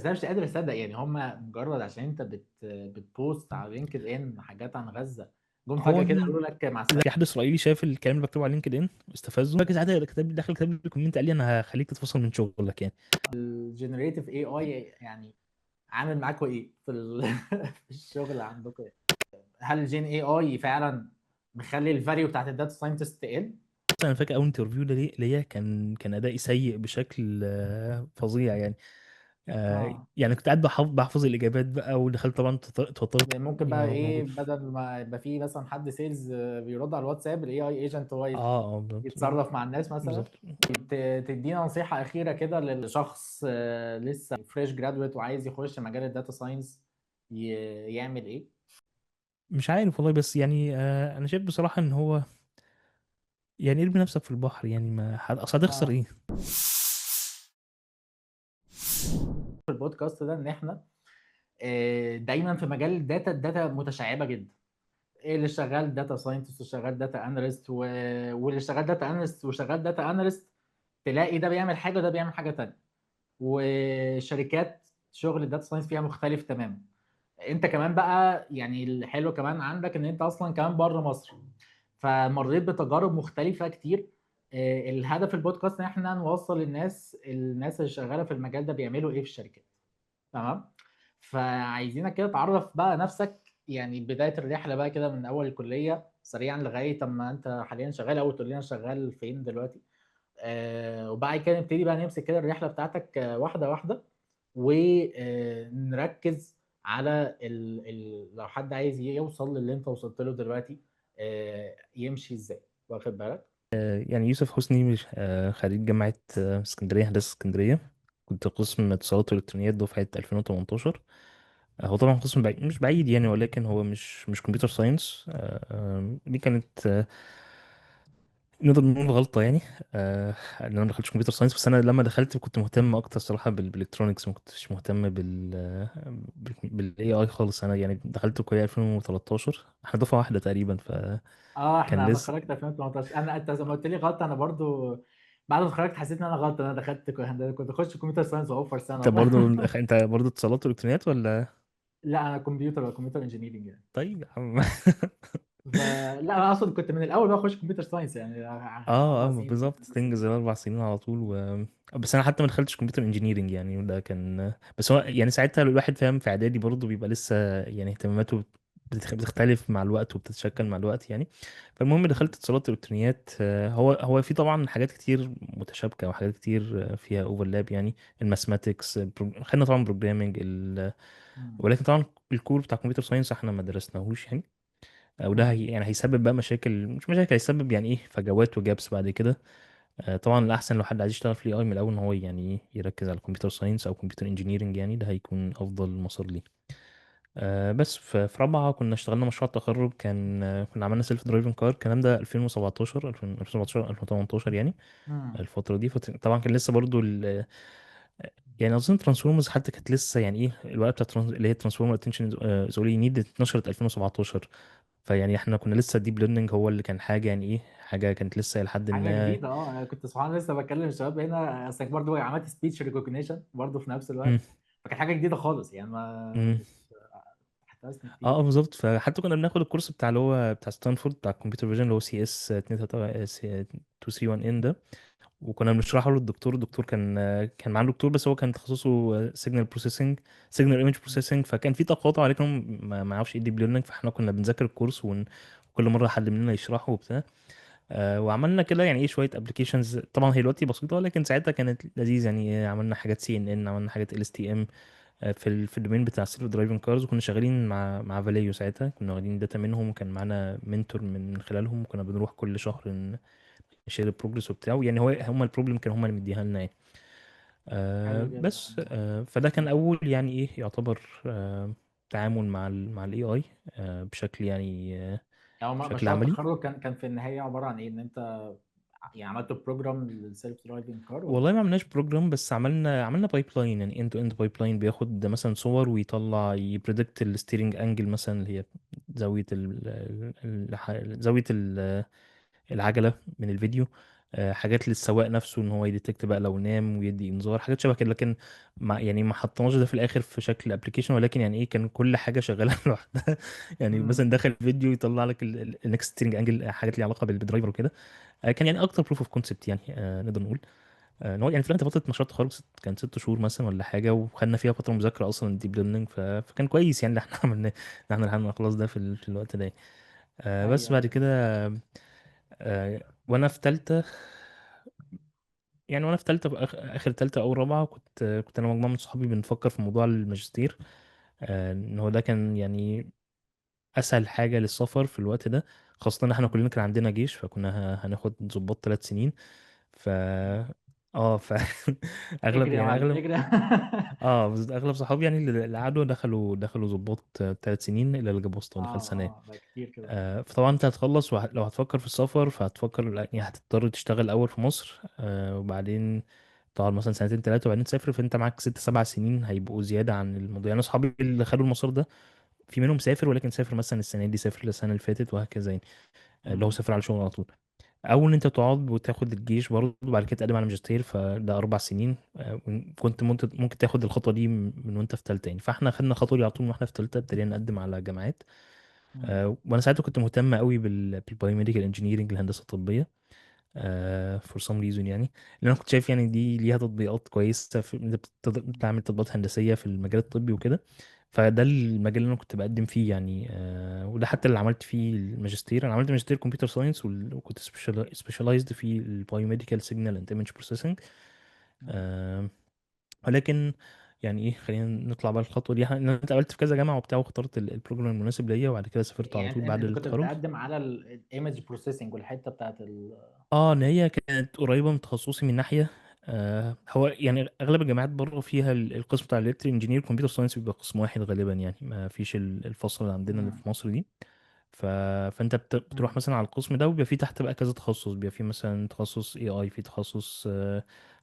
انا مش قادر اصدق يعني هم مجرد عشان انت بتبوست على لينكد ان حاجات عن غزه، جم هو فجاه كده قالوا لك مع السلامه. في حد اسرائيلي شاف الكلام اللي مكتوب على لينكد ان استفزه، فاكر ساعتها كتب دخل كتب لي كومنت قال لي انا هخليك تتفصل من شغلك يعني. الجنريتيف اي اي يعني عامل معاكم ايه في في الشغل عندكم إيه؟ هل الجين اي اي فعلا مخلي الفاليو بتاعت الداتا ساينتست تقل؟ انا فاكر اول انترفيو ليا كان ادائي سيء بشكل فظيع يعني. اه يعني كنت قاعد بحفظ الاجابات بقى، ودخلت طبعا اتوترت. يعني ممكن بقى يا ايه، موجود. بدل ما يبقى فيه مثلا حد سيلز بيرد على الواتساب، الاي اي ايجنت هو اه بالظبط. يتصرف مع الناس مثلا. بالظبط. تدينا نصيحة أخيرة كده لشخص لسه فريش جرادويت وعايز يخش مجال الداتا ساينس، يعمل إيه؟ مش عارف والله، بس يعني انا شايف بصراحة ان هو يعني ارمي نفسك في البحر، يعني ما اصل هتخسر اه ايه. في البودكاست ده إن إحنا دايما في مجال الداتا متشعبة جدا. إيه اللي شغال داتا ساينتست وشغال داتا اناليست واللي شغال داتا اناليست وشغال داتا اناليست، تلاقي ده بيعمل حاجة وده بيعمل حاجة تانية. وشركات شغل الداتا ساينس فيها مختلف تماما. انت كمان بقى يعني الحلو كمان عندك ان انت اصلا كمان بره مصر، فمريت بتجارب مختلفه كتير. الهدف البودكاست ان احنا نوصل للناس، الناس اللي شغاله في المجال ده بيعملوا ايه في الشركات. تمام. فعايزينك كده تعرف بقى نفسك، يعني بدايه الرحله بقى كده من اول الكليه سريعا لغايه اما انت حاليا شغال، او تقول لنا شغال فين دلوقتي. وبعد كده نبتدي بقى نمسك كده الرحله بتاعتك واحده واحده، ونركز على لو حد عايز يوصل للي انت وصلت له دلوقتي يمشي ازاي، واخد بالك؟ يعني يوسف حسني مش خريج جامعة اسكندرية، هندسة اسكندرية. كنت قسم اتصالات والكترونيات دفعة 2018. هو طبعا قسم بعيد، مش بعيد يعني، ولكن هو مش كمبيوتر ساينس. دي كانت نقدر نقول غلطة يعني. ان انا ما دخلتش كمبيوتر ساينس، بس انا لما دخلت كنت مهتم اكتر صراحة بالالكترونكس، ما كنتش مهتم بالاي اي خالص. انا يعني دخلت الكلية 2013، احنا دفعة واحدة تقريبا، فكان اه احنا لسه. اتخرجت 2018. انت زي ما قلت لي غلط، انا برضو بعد ما اتخرجت حسيت ان انا غلط، انا دخلت كنت اخش كمبيوتر ساينس واوفر انت سنه. برضو انت برضو اتصالات والكترونيات ولا؟ لا انا كمبيوتر انجينيرنج يعني. طيب يا عم. فلا انا اقصد كنت من الاول بقى اخش كمبيوتر ساينس يعني اه 4 سنين ولا بالظبط، 5 سنين. تنجز ال4 سنين على طول بس انا حتى ما دخلتش كمبيوتر انجينيرنج يعني، ده كان بس هو يعني ساعتها الواحد فاهم في اعدادي برضه بيبقى لسه يعني اهتماماته بتختلف مع الوقت وبتتشكل مع الوقت يعني. فالمهم دخلت اتصالات الكترونيات. هو في طبعا حاجات كتير متشابكه وحاجات كتير فيها اوفرلاب يعني. الماثماتكس خدنا طبعا بروجرامنج مم. ولكن طبعا الكور بتاع كمبيوتر ساينس احنا ما درسناهوش يعني. وده مم. يعني هيسبب بقى مشاكل، مش مشاكل، هيسبب يعني ايه فجوات وجابس بعد كده. طبعا الاحسن لو حد عايز يشتغل في الاي اي من الاول ان هو يعني إيه يركز على كمبيوتر ساينس او كمبيوتر انجينيرنج، يعني ده هيكون افضل مسار ليه. بس في رابعه كنا اشتغلنا مشروع التخرج، كنا عملنا سيلف درايفنج كار. الكلام ده 2017 2017 2018 يعني. مم. الفتره دي طبعا كان لسه برضو يعني اظن ترانسفورمرز حتى كانت لسه يعني ايه الوقت بتاع اللي هي ترانسفورمر اتنشن زولي نيد اتنشرت 2017. فيعني احنا كنا لسه الديب ليرنينج هو اللي كان حاجه يعني ايه، حاجه كانت لسه لحد حاجه ما. جديده. اه انا كنت سبحان الله لسه بكلم الشباب هنا، اصل برضه عملت سبيتش ريكوجنيشن برضه في نفس الوقت. فكانت حاجه جديده خالص يعني، ما مم. مش احتاسني كتير. بالظبط. فحتى كنا بناخد الكورس بتاع اللي هو بتاع ستانفورد بتاع الكمبيوتر فيجن اللي هو سي اس 231 ان ده. وكنا بنشرحه للدكتور. الدكتور كان معاه دكتور بس هو كان تخصصه سيجنال بروسيسنج، سيجنال ايمج بروسيسنج. فكان في تقاطع عليكم ما يعرفش ايه ديب ليرنينج. فاحنا كنا بنذاكر الكورس وكل مره حد مننا يشرحه وبتاع. وعملنا كده يعني ايه شويه ابلكيشنز. طبعا هي دلوقتي بسيطه لكن ساعتها كانت لذيذ يعني. عملنا حاجات سي ان ان، عملنا حاجات ال اس تي ام في الدومين بتاع السيلف درايفنج كارز. وكنا شغالين مع فاليو ساعتها، كنا واخدين داتا منهم وكان معانا منتور من خلالهم، وكنا بنروح كل شهر نشير البروجرس وبتاعه يعني. هم البروبلم كانوا هم اللي مديها لنا يعني. حلو جدا. بس فده كان اول يعني ايه يعتبر تعامل مع الاي اي بشكل يعني يعني بشكل مشروع عملي. التخرج كان في النهايه عباره عن ايه؟ ان انت يعني عملت بروجرام للسيلف درايفنج كار والله ولا؟ ما عملناش بروجرام، بس عملنا بايب لاين يعني اند تو اند بايب لاين. بياخد مثلا صور ويطلع يبريدكت الستيرنج انجل مثلا، اللي هي زاويه زاويه العجله من الفيديو. حاجات للسواق نفسه ان هو يديتكت بقى لو نام ويدي انذار، حاجات شبه كده. لكن ما حطيناش ده في الاخر في شكل ابلكيشن، ولكن يعني ايه كان كل حاجه شغاله لوحدها. يعني مثلا امم. داخل فيديو يطلع لك النكست ستيرنج انجل، حاجات ليها علاقه بالدرايفر وكده. كان يعني اكتر بروف اوف كونسبت يعني، نقدر نقول ان هو يعني في الاخر فتره مشروع التخرج كان 6 شهور مثلا ولا حاجه، وخدنا فيها فتره مذاكره اصلا الديب ليرنينج، فكان كويس يعني اللي احنا عملناه، ان احنا لحقنا نخلص ده في الوقت ده. بس ايوه بعد ايوه. كده وانا في ثالثه، يعني وانا في ثالثه في اخر ثالثه او رابعه، كنت انا ومجموعه من صحابي بنفكر في موضوع الماجستير. ان هو ده كان يعني اسهل حاجه للسفر في الوقت ده، خاصه ان احنا مم. كلنا كان عندنا جيش، فكنا هناخد ضباط 3 سنين. ف اه ف اجري اغلب يا يعني معلم اغلب اجري. اغلب صحابي يعني اللي قعدوا دخلوا ضباط 3 سنين، الا اللي جاب وسط ودخل اه سنه. اه، ده كتير كده. فطبعا انت هتخلص، لو هتفكر في السفر فهتفكر يعني هتضطر تشتغل الاول في مصر، وبعدين تقعد مثلا سنتين ثلاثه وبعدين تسافر، فانت معاك 6 7 سنين هيبقوا زياده عن الموضوع. يعني اصحابي اللي خدوا المسار ده في منهم سافر، ولكن سافر مثلا السنه دي، سافر السنه اللي فاتت، وهكذا يعني. اللي هو امم. سافر على شغل على طول. او ان انت تقعد وتاخد الجيش برضه، وبعد كده تقدم على ماجستير، فده 4 سنين. كنت ممكن تاخد الخطوه دي من وانت في ثالثه يعني. فاحنا خدنا الخطوه دي على طول واحنا في ثالثه، ابتدينا نقدم على جامعات. امم. وانا ساعتها كنت مهتم قوي بالبايوميديكال انجينيرنج، الهندسه الطبيه. فور سام ريزون يعني، لان انا كنت شايف يعني دي ليها تطبيقات كويسه في إن انت بتعمل تطبيقات هندسيه في المجال الطبي وكده. فده المجال اللي انا كنت بقدم فيه يعني. وده حتى اللي عملت فيه الماجستير. انا عملت ماجستير كمبيوتر ساينس، وكنت سبيشاليزد في البايوميديكال سيجنال اند ايمج بروسيسنج. ولكن يعني ايه، خلينا نطلع بقى الخطوه دي. انا اتقابلت في كذا جامعه وبتاع، واخترت البروجرام المناسب ليا، وبعد كده سافرت على يعني طول انت بعد كنت التخرج. بتقدم على الايمج بروسيسنج والحته بتاعت ال. اه، ان هي كانت قريبه من تخصصي من ناحيه. هو يعني اغلب الجامعات بره فيها القسم بتاع الالكتريك انجينير كمبيوتر ساينس بيبقى قسم واحد غالبا يعني، ما فيش الفصل اللي عندنا اللي امم. في مصر دي. ف... فانت بتروح امم. مثلا على القسم ده، وبيبقى فيه تحت بقى كذا تخصص. بيبقى فيه مثلا تخصص اي اي، في تخصص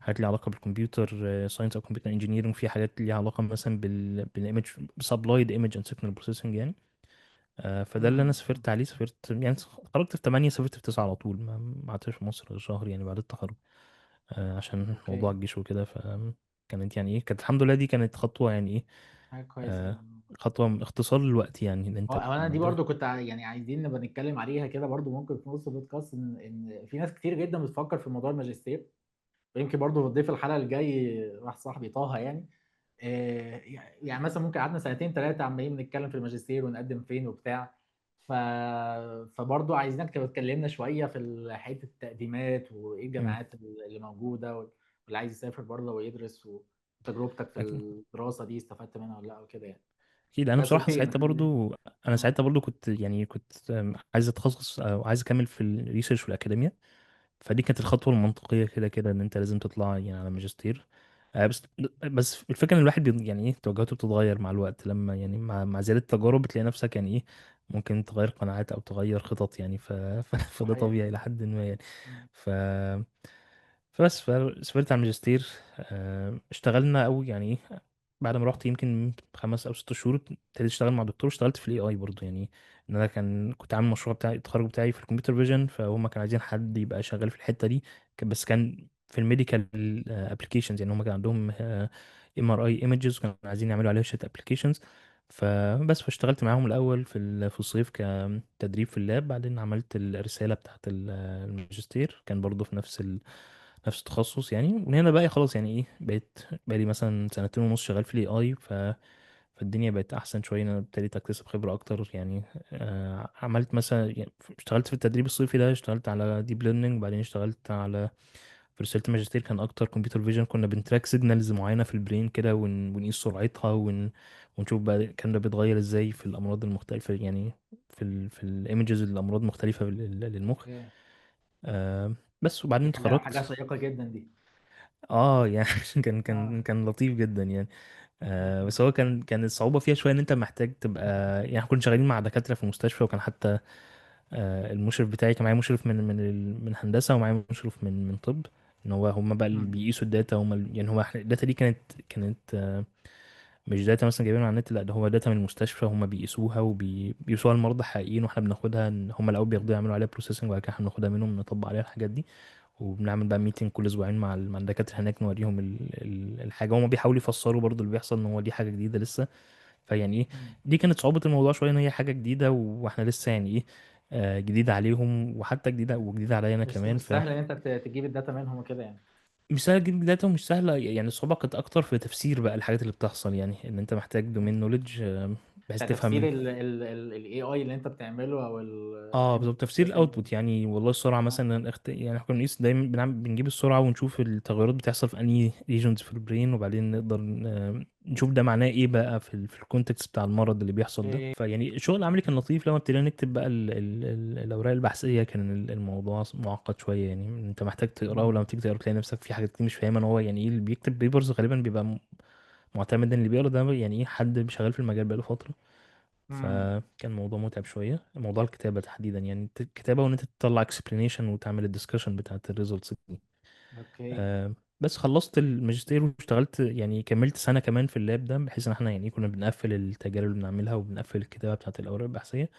حاجات ليها علاقه بالكمبيوتر ساينس او كمبيوتر انجينيرنج، في حاجات ليها علاقه مثلا بالايمج، سبلايد ايمج اند سيجنال بروسيسنج يعني. فده اللي انا امم. سافرت عليه. سافرت يعني خرجت في 8، سافرت في 9 على طول. ما قعدتش في مصر غير شهر يعني بعد التخرج، عشان موضوع اوكي. الجيش وكده. فكانت يعني ايه، كانت الحمد لله دي كانت خطوة يعني ايه، حاجه كويسه. خطوة اختصار للوقت يعني، ان انت هو انا دي ده. برضو كنت يعني عايزين نبقى نتكلم عليها كده برضو، ممكن في نص البودكاست، ان في ناس كتير جدا بتفكر في موضوع الماجستير. ويمكن برضو ضيف الحلقه الجاي واحد صاحبي طه يعني. يعني مثلا ممكن قعدنا سنتين ثلاثه عمالين بنتكلم في الماجستير ونقدم فين وبتاع. ف... فبرضو عايزينك تبقى تكلمنا شويه في حته التقديمات وايه مم. الجامعات اللي موجوده، واللي عايز يسافر بره ويدرس، وتجربتك في اكيد. الدراسه دي استفدت منها ولا لا وكده يعني. اكيد انا بس بصراحة اوكي ساعتها نخلي. برضو، انا مم. ساعتها برضو كنت يعني كنت عايز اتخصص او عايز اكمل في الريسيرش والاكاديميا. فدي كانت الخطوة المنطقية كده كده، ان انت لازم تطلع يعني على ماجستير. بس الفكرة ان الواحد يعني ايه توجهاته بتتغير مع الوقت، لما يعني مع زيادة التجارب بتلاقي نفسك يعني ايه ممكن تغير قناعات او تغير خطط يعني. فده صحيح. طبيعي لحد ما يعني. مم. ف فسافرت على الماجستير. اشتغلنا قوي يعني ايه، بعد ما رحت يمكن 5 أو 6 شهور ابتديت اشتغل مع دكتور. اشتغلت في الاي اي برضه يعني. ان انا كنت عامل مشروع بتاعي التخرج بتاعي في الكمبيوتر فيجن، فهم كانوا عايزين حد يبقى شغال في الحته دي. بس كان في الميديكال ابلكيشنز يعني. هم كان عندهم ام ار اي ايمجز، وكانوا عايزين يعملوا عليها شويه ابلكيشنز. فاشتغلت معاهم الاول في الصيف كتدريب في اللاب. بعدين عملت الرساله بتاعت الماجستير، كان برضه في نفس التخصص يعني. ومن هنا بقى خلاص يعني ايه بقالي مثلا سنتين ونص شغال في الاي اي. فالدنيا بقت احسن شويه، انا ابتديت اكتسب خبره اكتر يعني. عملت مثلا يعني اشتغلت في التدريب الصيفي ده، اشتغلت على ديب ليرنينج، وبعدين اشتغلت على في رسالة الماجستير كان اكتر كمبيوتر فيجن. كنا بنتراك سيجنالز معينه في البرين كده، ونقيس سرعتها، ونشوف بقى كان ده بيتغير ازاي في الامراض المختلفه يعني، في الايمجز الامراض مختلفه للمخ. اوكي. آه بس دي وبعدين حاجه اتخرجت. شيقه جدا دي. اه يعني كان اه. كان كان لطيف جدا يعني. مم. بس هو كان الصعوبة فيها شوية ان انت محتاج تبقى يعني. احنا كنا شغالين مع دكاترة في المستشفى، وكان حتى المشرف بتاعي كان معايا مشرف من هندسة، ومعايا مشرف من طب. ان هو هم بقى اللي مم. بيقيسوا الداتا. يعني هو الداتا دي كانت مش داتا مثلا جايبينها على النت، لا ده هو داتا من المستشفى. هم بيقيسوها وبيقيسوها المرضى حقيقيين، واحنا بناخدها ان هم الاول بياخدوها يعملوا عليها بروسيسنج، وبعد كده احنا بناخدها منهم نطبق عليها الحاجات دي. وبنعمل بقى ميتنج كل اسبوعين مع الدكاتره هناك، نوريهم الحاجه. هما بيحاولوا يفسروا برضو اللي بيحصل ان هو دي حاجه جديده لسه. فيعني ايه، مم. دي كانت صعوبه الموضوع شويه، ان هي حاجه جديده واحنا لسه يعني ايه، جديده عليهم، وحتى جديده وجديده عليا انا مش كمان. مش سهل ان انت تجيب الداتا منهم وكده يعني. مش سهل تجيب داتا، ومش سهله يعني، الصعوبه كانت اكتر في تفسير بقى الحاجات اللي بتحصل، يعني ان انت محتاج دومين نوليدج بحيث تفهم. كتفسير ال AI اللي انت بتعمله او اه بالظبط، تفسير السيستم ده. الاوتبوت يعني، والله السرعه اه. مثلا يعني احنا بنقيس دايما، بنجيب السرعه ونشوف التغيرات بتحصل في انهي ريجونز في البرين، وبعدين نقدر نشوف ده معناه ايه بقى في الكونتكست بتاع المرض اللي بيحصل ده. اوكي. فيعني الشغل العملي كان لطيف. لما ابتدينا نكتب بقى الاوراق البحثيه كان الموضوع معقد شويه، يعني انت محتاج تقراه، مم. ولما تيجي تقرا تلاقي نفسك في حاجات كتير مش فاهمها، ان هو يعني ايه اللي بيكتب بيبرز غالبا بيبقى معتمد ان اللي بيقرا ده يعني ايه، حد شغال في المجال بقاله فتره. مم. فكان موضوع متعب شوية، موضوع الكتابة تحديدا يعني، الكتابة وان انت تطلع explanation وتعمل الدiscussion بتاعت الريزلتس دي. اوكي. أه بس خلصت الماجستير واشتغلت، يعني كملت سنة كمان في اللاب ده، بحيث ان احنا يعني كنا بنقفل التجارب اللي بنعملها وبنقفل الكتابة بتاعت الأوراق البحثية.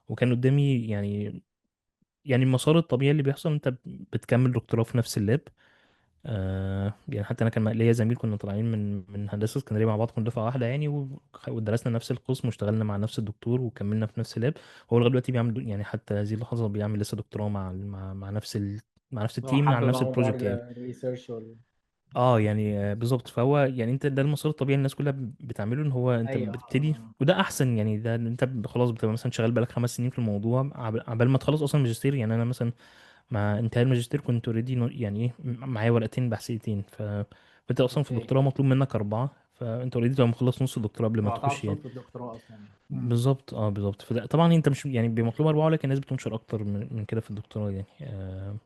وكان قدامي يعني المسار الطبيعي اللي بيحصل، انت بتكمل دكتوراه في نفس اللاب. يعني حتى انا كان ليا زميل، كنا طالعين من هندسه اسكندريه مع بعض، كنا دفعه واحده يعني، ودرسنا نفس القسم واشتغلنا مع نفس الدكتور وكملنا في نفس اللاب. هو لغايه دلوقتي بيعمل يعني حتى هذه اللحظه بيعمل لسه دكتوراه مع مع نفس لو التيم على حابب نفس اهو بقى البروجكت يعني. الريسيرش اه يعني بالظبط. فهو يعني انت ده المسار الطبيعي اللي الناس كلها بتعمله، ان هو انت ايوه. بتبتدي، وده احسن يعني، ده ان انت خلاص بتبقى مثلا شغال بقالك 5 سنين في الموضوع، عبال ما تخلص اصلا ماجستير. يعني انا مثلا مع انتهاء الماجستير كنت اوريدي يعني ايه، معايا ورقتين بحثيتين. فانت اصلا في اوكي. الدكتوراه مطلوب منك 4، فانت اوريدي لو مخلص نص الدكتوراه قبل ما تخش وهتعرف يعني. في الدكتوراه اصلا يعني. بالظبط اه بالظبط. فده طبعا انت مش يعني بمطلوب 4، ولكن الناس بتنشر اكتر من كده في الدكتوراه يعني،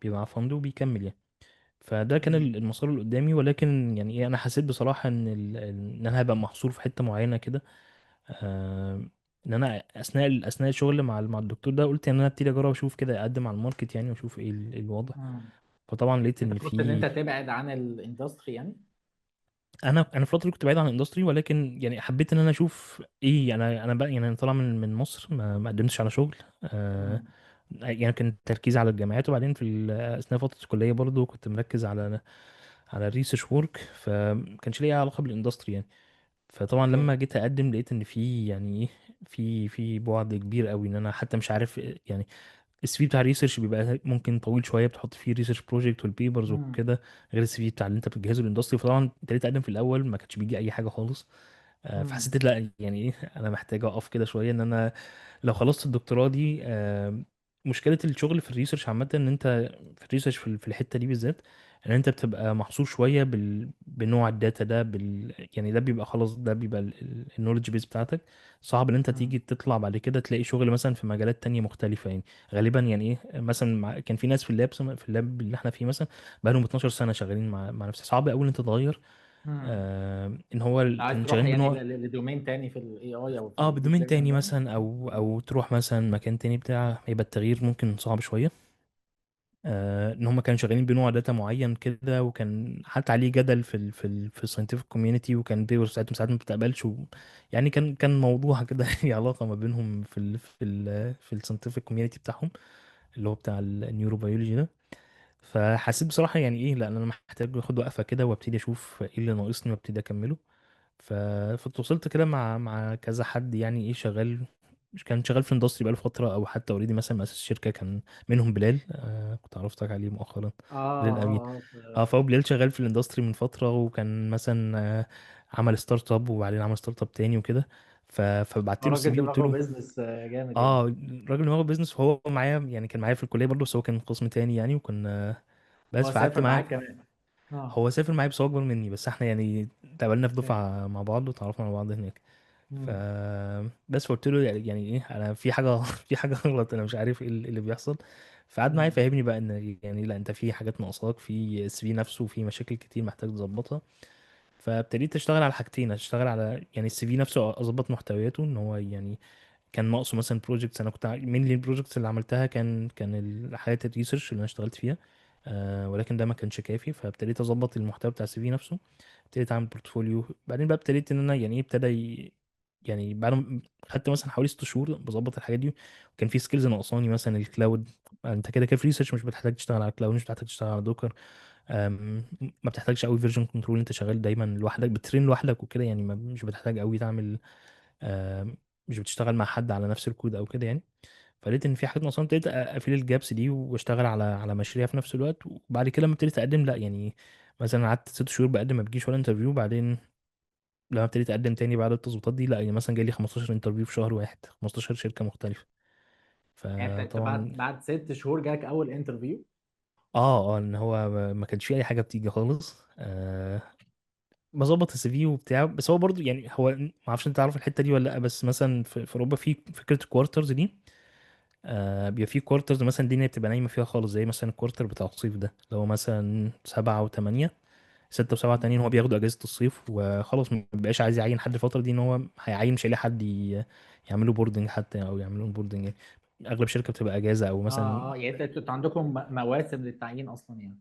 بيبقى معاه فند وبيكمل يعني. فده كان مم. المسار اللي قدامي. ولكن يعني ايه، انا حسيت بصراحة ان انا هبقى محصور في حتة معينة كده. آه، ان انا اثناء الشغل مع الدكتور ده، قلت ان انا ابتدي اجرب اشوف كده، اقدم على الماركت يعني، واشوف ايه إيه الوضع. مم. فطبعا لقيت انت ان قلت ان انت في، تبعد عن الاندستري يعني. انا في فتره كنت بعيد عن الاندستري، ولكن يعني حبيت ان انا اشوف ايه. انا بقى يعني انا طالع من مصر، ما قدمتش على شغل. مم. يعني كان تركيز على الجامعات، وبعدين اثناء فتره الكليه برضو كنت مركز على الريسيرش وورك، فكانش ليها علاقه بالاندستري يعني. فطبعا اوكي. لما جيت اقدم لقيت ان في يعني ايه، في بعد كبير قوي، ان انا حتى مش عارف يعني. السي في بتاع الريسيرش بيبقى ممكن طويل شويه، بتحط فيه ريسيرش بروجكت والبيبرز مم. وكده، غير السي في بتاع اللي انت بتجهزه للاندستري. فطبعا ابتديت اقدم في الاول، ما كانش بيجي اي حاجه خالص. مم. فحسيت لا يعني ايه، انا محتاج اقف كده شويه، ان انا لو خلصت الدكتوراه دي مشكله الشغل في الريسيرش عامه، ان انت في الريسيرش في الحته دي بالذات، ان انت بتبقى محصور شويه بنوع الداتا ده يعني ده بيبقى خلاص، ده بيبقى النولج بيز بتاعتك. صعب ان انت مم. تيجي تطلع بعد كده تلاقي شغل مثلا في مجالات تانية مختلفة يعني. غالبا يعني ايه، مثلا كان في ناس في اللاب اللي احنا فيه مثلا بقالهم 12 سنة شغالين مع نفسي. صعب قوي ان انت تتغير. مم. ان هو عايز كان تروح شغالين يعني بنوع، لدومين تاني في الاي اي او في اه الديب بدومين ليرنينج تاني يعني. مثلا، او تروح مثلا مكان تاني بتاع، هيبقى التغيير ممكن صعب شويه. ان هم كانوا شغالين بنوع داتا معين كده، وكان حتى عليه جدل في الساينتفك كوميونتي، وكان بيبر ساعتهم ساعات ما بتقبلش يعني كان موضوع كده ليه علاقه ما بينهم في الساينتفك كوميونتي بتاعهم، اللي هو بتاع النيوروبيولوجي ده. فحسيت بصراحه يعني ايه، لا انا محتاج اخد وقفه كده، وابتدي اشوف ايه اللي ناقصني وابتدي اكمله. ف... فتوصلت كده مع كذا حد يعني ايه شغال، مش كان شغال في اندستري بقاله فترة، او حتى اوريدي مثلا مؤسس شركة. كان منهم بلال، كنت عرفتك عليه مؤخرا. اه بلال امين. اه فهو بلال شغال في الاندستري من فترة، وكان مثلا عمل ستارت اب، وبعدين عمل ستارت اب تاني وكده. فبعت له السي راجل في، قلت دماغه له بيزنس جامد يعني. اه راجل دماغه بيزنس. وهو معايا يعني، كان معايا في الكلية برضه، بس هو كان قسم تاني يعني، وكنا بس هو فقعدت سافر معاه. معاك كمان. اه. هو سافر معايا، بس هو اكبر مني، بس احنا يعني اتقابلنا في اوكي. دفعة مع بعض، وتعرفنا على بعض هناك. ف مم. بس قلت له يعني ايه، انا في حاجه في حاجه غلط، انا مش عارف ايه اللي بيحصل. فقعد معايا مم. يفهمني بقى ان يعني لا، انت في حاجات ناقصاك في السي في نفسه، وفي مشاكل كتير محتاج تظبطها. فابتديت اشتغل على حاجتين، اشتغل على يعني السي في نفسه، اظبط محتوياته، ان هو يعني كان ناقصه مثلا بروجكتس. انا كنت مين البروجكتس اللي عملتها كان حاجات الريسيرش اللي انا اشتغلت فيها. ولكن ده ما كانش كافي، فابتديت اظبط المحتوى بتاع السي في نفسه. ابتديت اعمل بورتفوليو. بعدين بقى ابتديت ان انا يعني ايه، ابتدى يعني بعد ما خدت مثلا حوالي 6 شهور بظبط الحاجات دي، وكان في سكيلز ناقصاني مثلا الكلاود. انت كده كده في ريسيرش مش بتحتاج تشتغل على كلاود، مش بتحتاج تشتغل على دوكر. ما بتحتاجش قوي فيرجن كنترول، انت شغال دايما لوحدك بترين لوحدك وكده يعني، مش بتحتاج قوي تعمل آم، مش بتشتغل مع حد على نفس الكود او كده يعني. فلقيت ان في حاجات ناقصاني، ابتديت افيل الجابس دي واشتغل على مشاريع في نفس الوقت. وبعد كده لما ابتديت اقدم لا يعني، مثلا قعدت 6 شهور بقدم ما بيجيش ولا انترفيو. بعدين لما ابتديت اقدم تاني بعد التظبيطات دي، لا يعني مثلا جالي 15 انترفيو في شهر واحد، 15 شركة مختلفة. يعني انت فطبعا بعد 6 شهور جالك اول انترفيو؟ اه ان هو ما كانش في اي حاجة بتيجي خالص. بظبط السي في وبتاع. بس هو برضو يعني هو ما اعرفش انت عارف الحتة دي ولا لا، بس مثلا في اوروبا في فكرة الكوارترز دي. بيبقى في كوارترز مثلا الدنيا بتبقى نايمة فيها خالص، زي مثلا الكوارتر بتاع الصيف ده اللي هو مثلا 7 و8. 6 و7 تانيين هو بياخدوا أجازة الصيف وخلاص، ما بيبقاش عايز يعين حد الفترة دي، إن هو هيعين مش هيلاقي حد يعملوا بوردنج حتى أو يعملوا بوردنج يعني. أغلب شركة بتبقى أجازة أو مثلا. اه يعني انتوا عندكم مواسم للتعيين اصلا يعني؟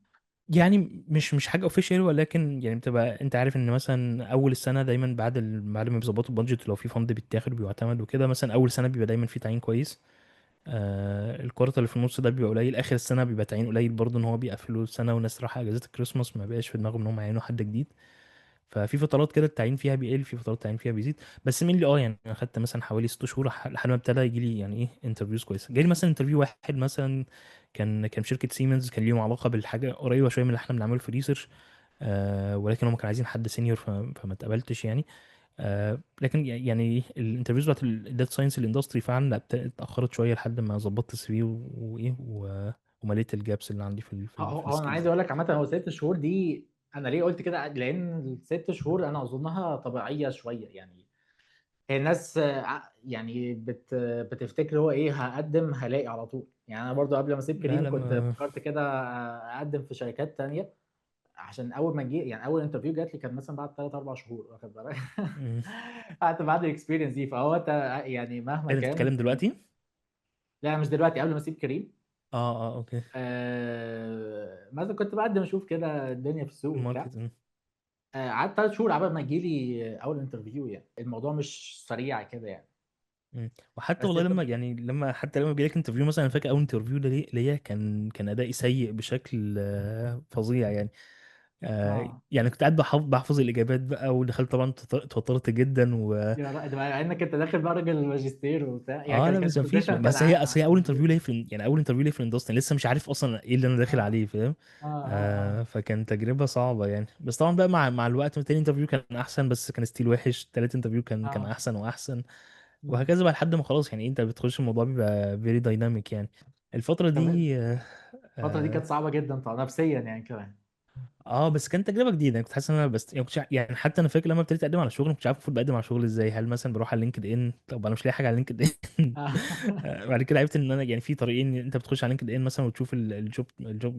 يعني مش حاجة اوفيشال، ولكن يعني بتبقى انت عارف ان مثلا اول السنة دايما بعد ما بيظبطوا البادجت، لو في فند بيتاخد وبيعتمد وكده، مثلا اول سنة بيبقى دايما في تعيين كويس. الكوارتر اللي في النص ده بيبقى قليل، اخر السنه بيبقى تعيين قليل برضه، ان هو بيقفلوا السنه والناس رايحه اجازات الكريسماس، ما بقاش في دماغهم ان هم يعينوا حد جديد. ففي فترات كده التعيين فيها بيقل، في فترات التعيين فيها بيزيد. بس مين اللي يعني انا خدت مثلا حوالي 6 شهور لحد ما ابتدى يجي لي يعني ايه انترفيوز كويسه. جالي مثلا انترفيو واحد مثلا، كان في شركه سيمنز، كان ليهم علاقه بالحاجه قريبه شويه من اللي احنا بنعمله في الريسيرش. ولكن هم كانوا عايزين حد سينيور فما اتقبلتش يعني. لكن يعني الانترفيوز بتاعت الداتا ساينس الاندستري فعلا لا، اتاخرت شويه لحد ما ظبطت السي في وايه ومليت الجابس اللي عندي في هو انا السكيلز عايز دي. اقول لك عامه، هو 6 شهور دي انا ليه قلت كده؟ لان ال6 شهور انا اظنها طبيعيه شويه يعني. هي الناس يعني بتفتكر هو ايه، هقدم هلاقي على طول يعني. انا برضو قبل ما اسيب لا كريم كنت لما فكرت كده اقدم في شركات تانية، عشان اول ما جي يعني اول انترفيو جات لي كان مثلا بعد 3 4 شهور، واخد بالك؟ مم. قعدت بعد الاكسبيرينس دي. فهو انت يعني مهما انت كان. بتتكلم دلوقتي؟ لا مش دلوقتي، قبل ما اسيب كريم. اه اوكي. مثلا كنت بقدم اشوف كده الدنيا في السوق وبتاع. ماركت. قعدت 3 شهور قبل ما يجي لي اول انترفيو. يعني الموضوع مش سريع كده يعني. وحتى بس والله انت لما يعني حتى لما بيجيلك انترفيو مثلا، انا فاكر اول انترفيو ده ليا كان ادائي سيء بشكل فظيع يعني. اه يعني كنت قاعد بحفظ الاجابات بقى، ودخلت طبعا اتوترت جدا يا رائد، مع انك انت داخل بقى راجل ماجستير وبتاع يعني، اه لا كان بس مفيش، البوزيشن كان بس هي اصل هي اول انترفيو. انترفيو ليا في يعني اول انترفيو ليا في الاندستري، لسه مش عارف اصلا ايه اللي انا داخل اه عليه، فاهم؟ اه اه فكان تجربه صعبه يعني. بس طبعا بقى مع الوقت، تاني انترفيو كان احسن بس كان ستيل وحش، تالت انترفيو كان اه احسن واحسن. مم. وهكذا بقى لحد ما خلاص يعني انت بتخش الموضوع بيبقى فيري دايناميك يعني. الفتره طب دي الفترة دي اه كانت صعبة جدا طبعا نفسيا يعني كمان. بس كانت تجربه جديده. أنا كنت حاسس ان انا بس يعني يعني حتى انا فاكر لما ابتديت اقدم على شغل، ما كنتش عارف المفروض بقدم على شغل ازاي. هل مثلا بروح على لينكد ان؟ طب انا مش لاقي حاجه على لينكد ان. اه بعد كده عرفت ان انا يعني في طريقين، انت بتخش على لينكد ان مثلا وتشوف الجوب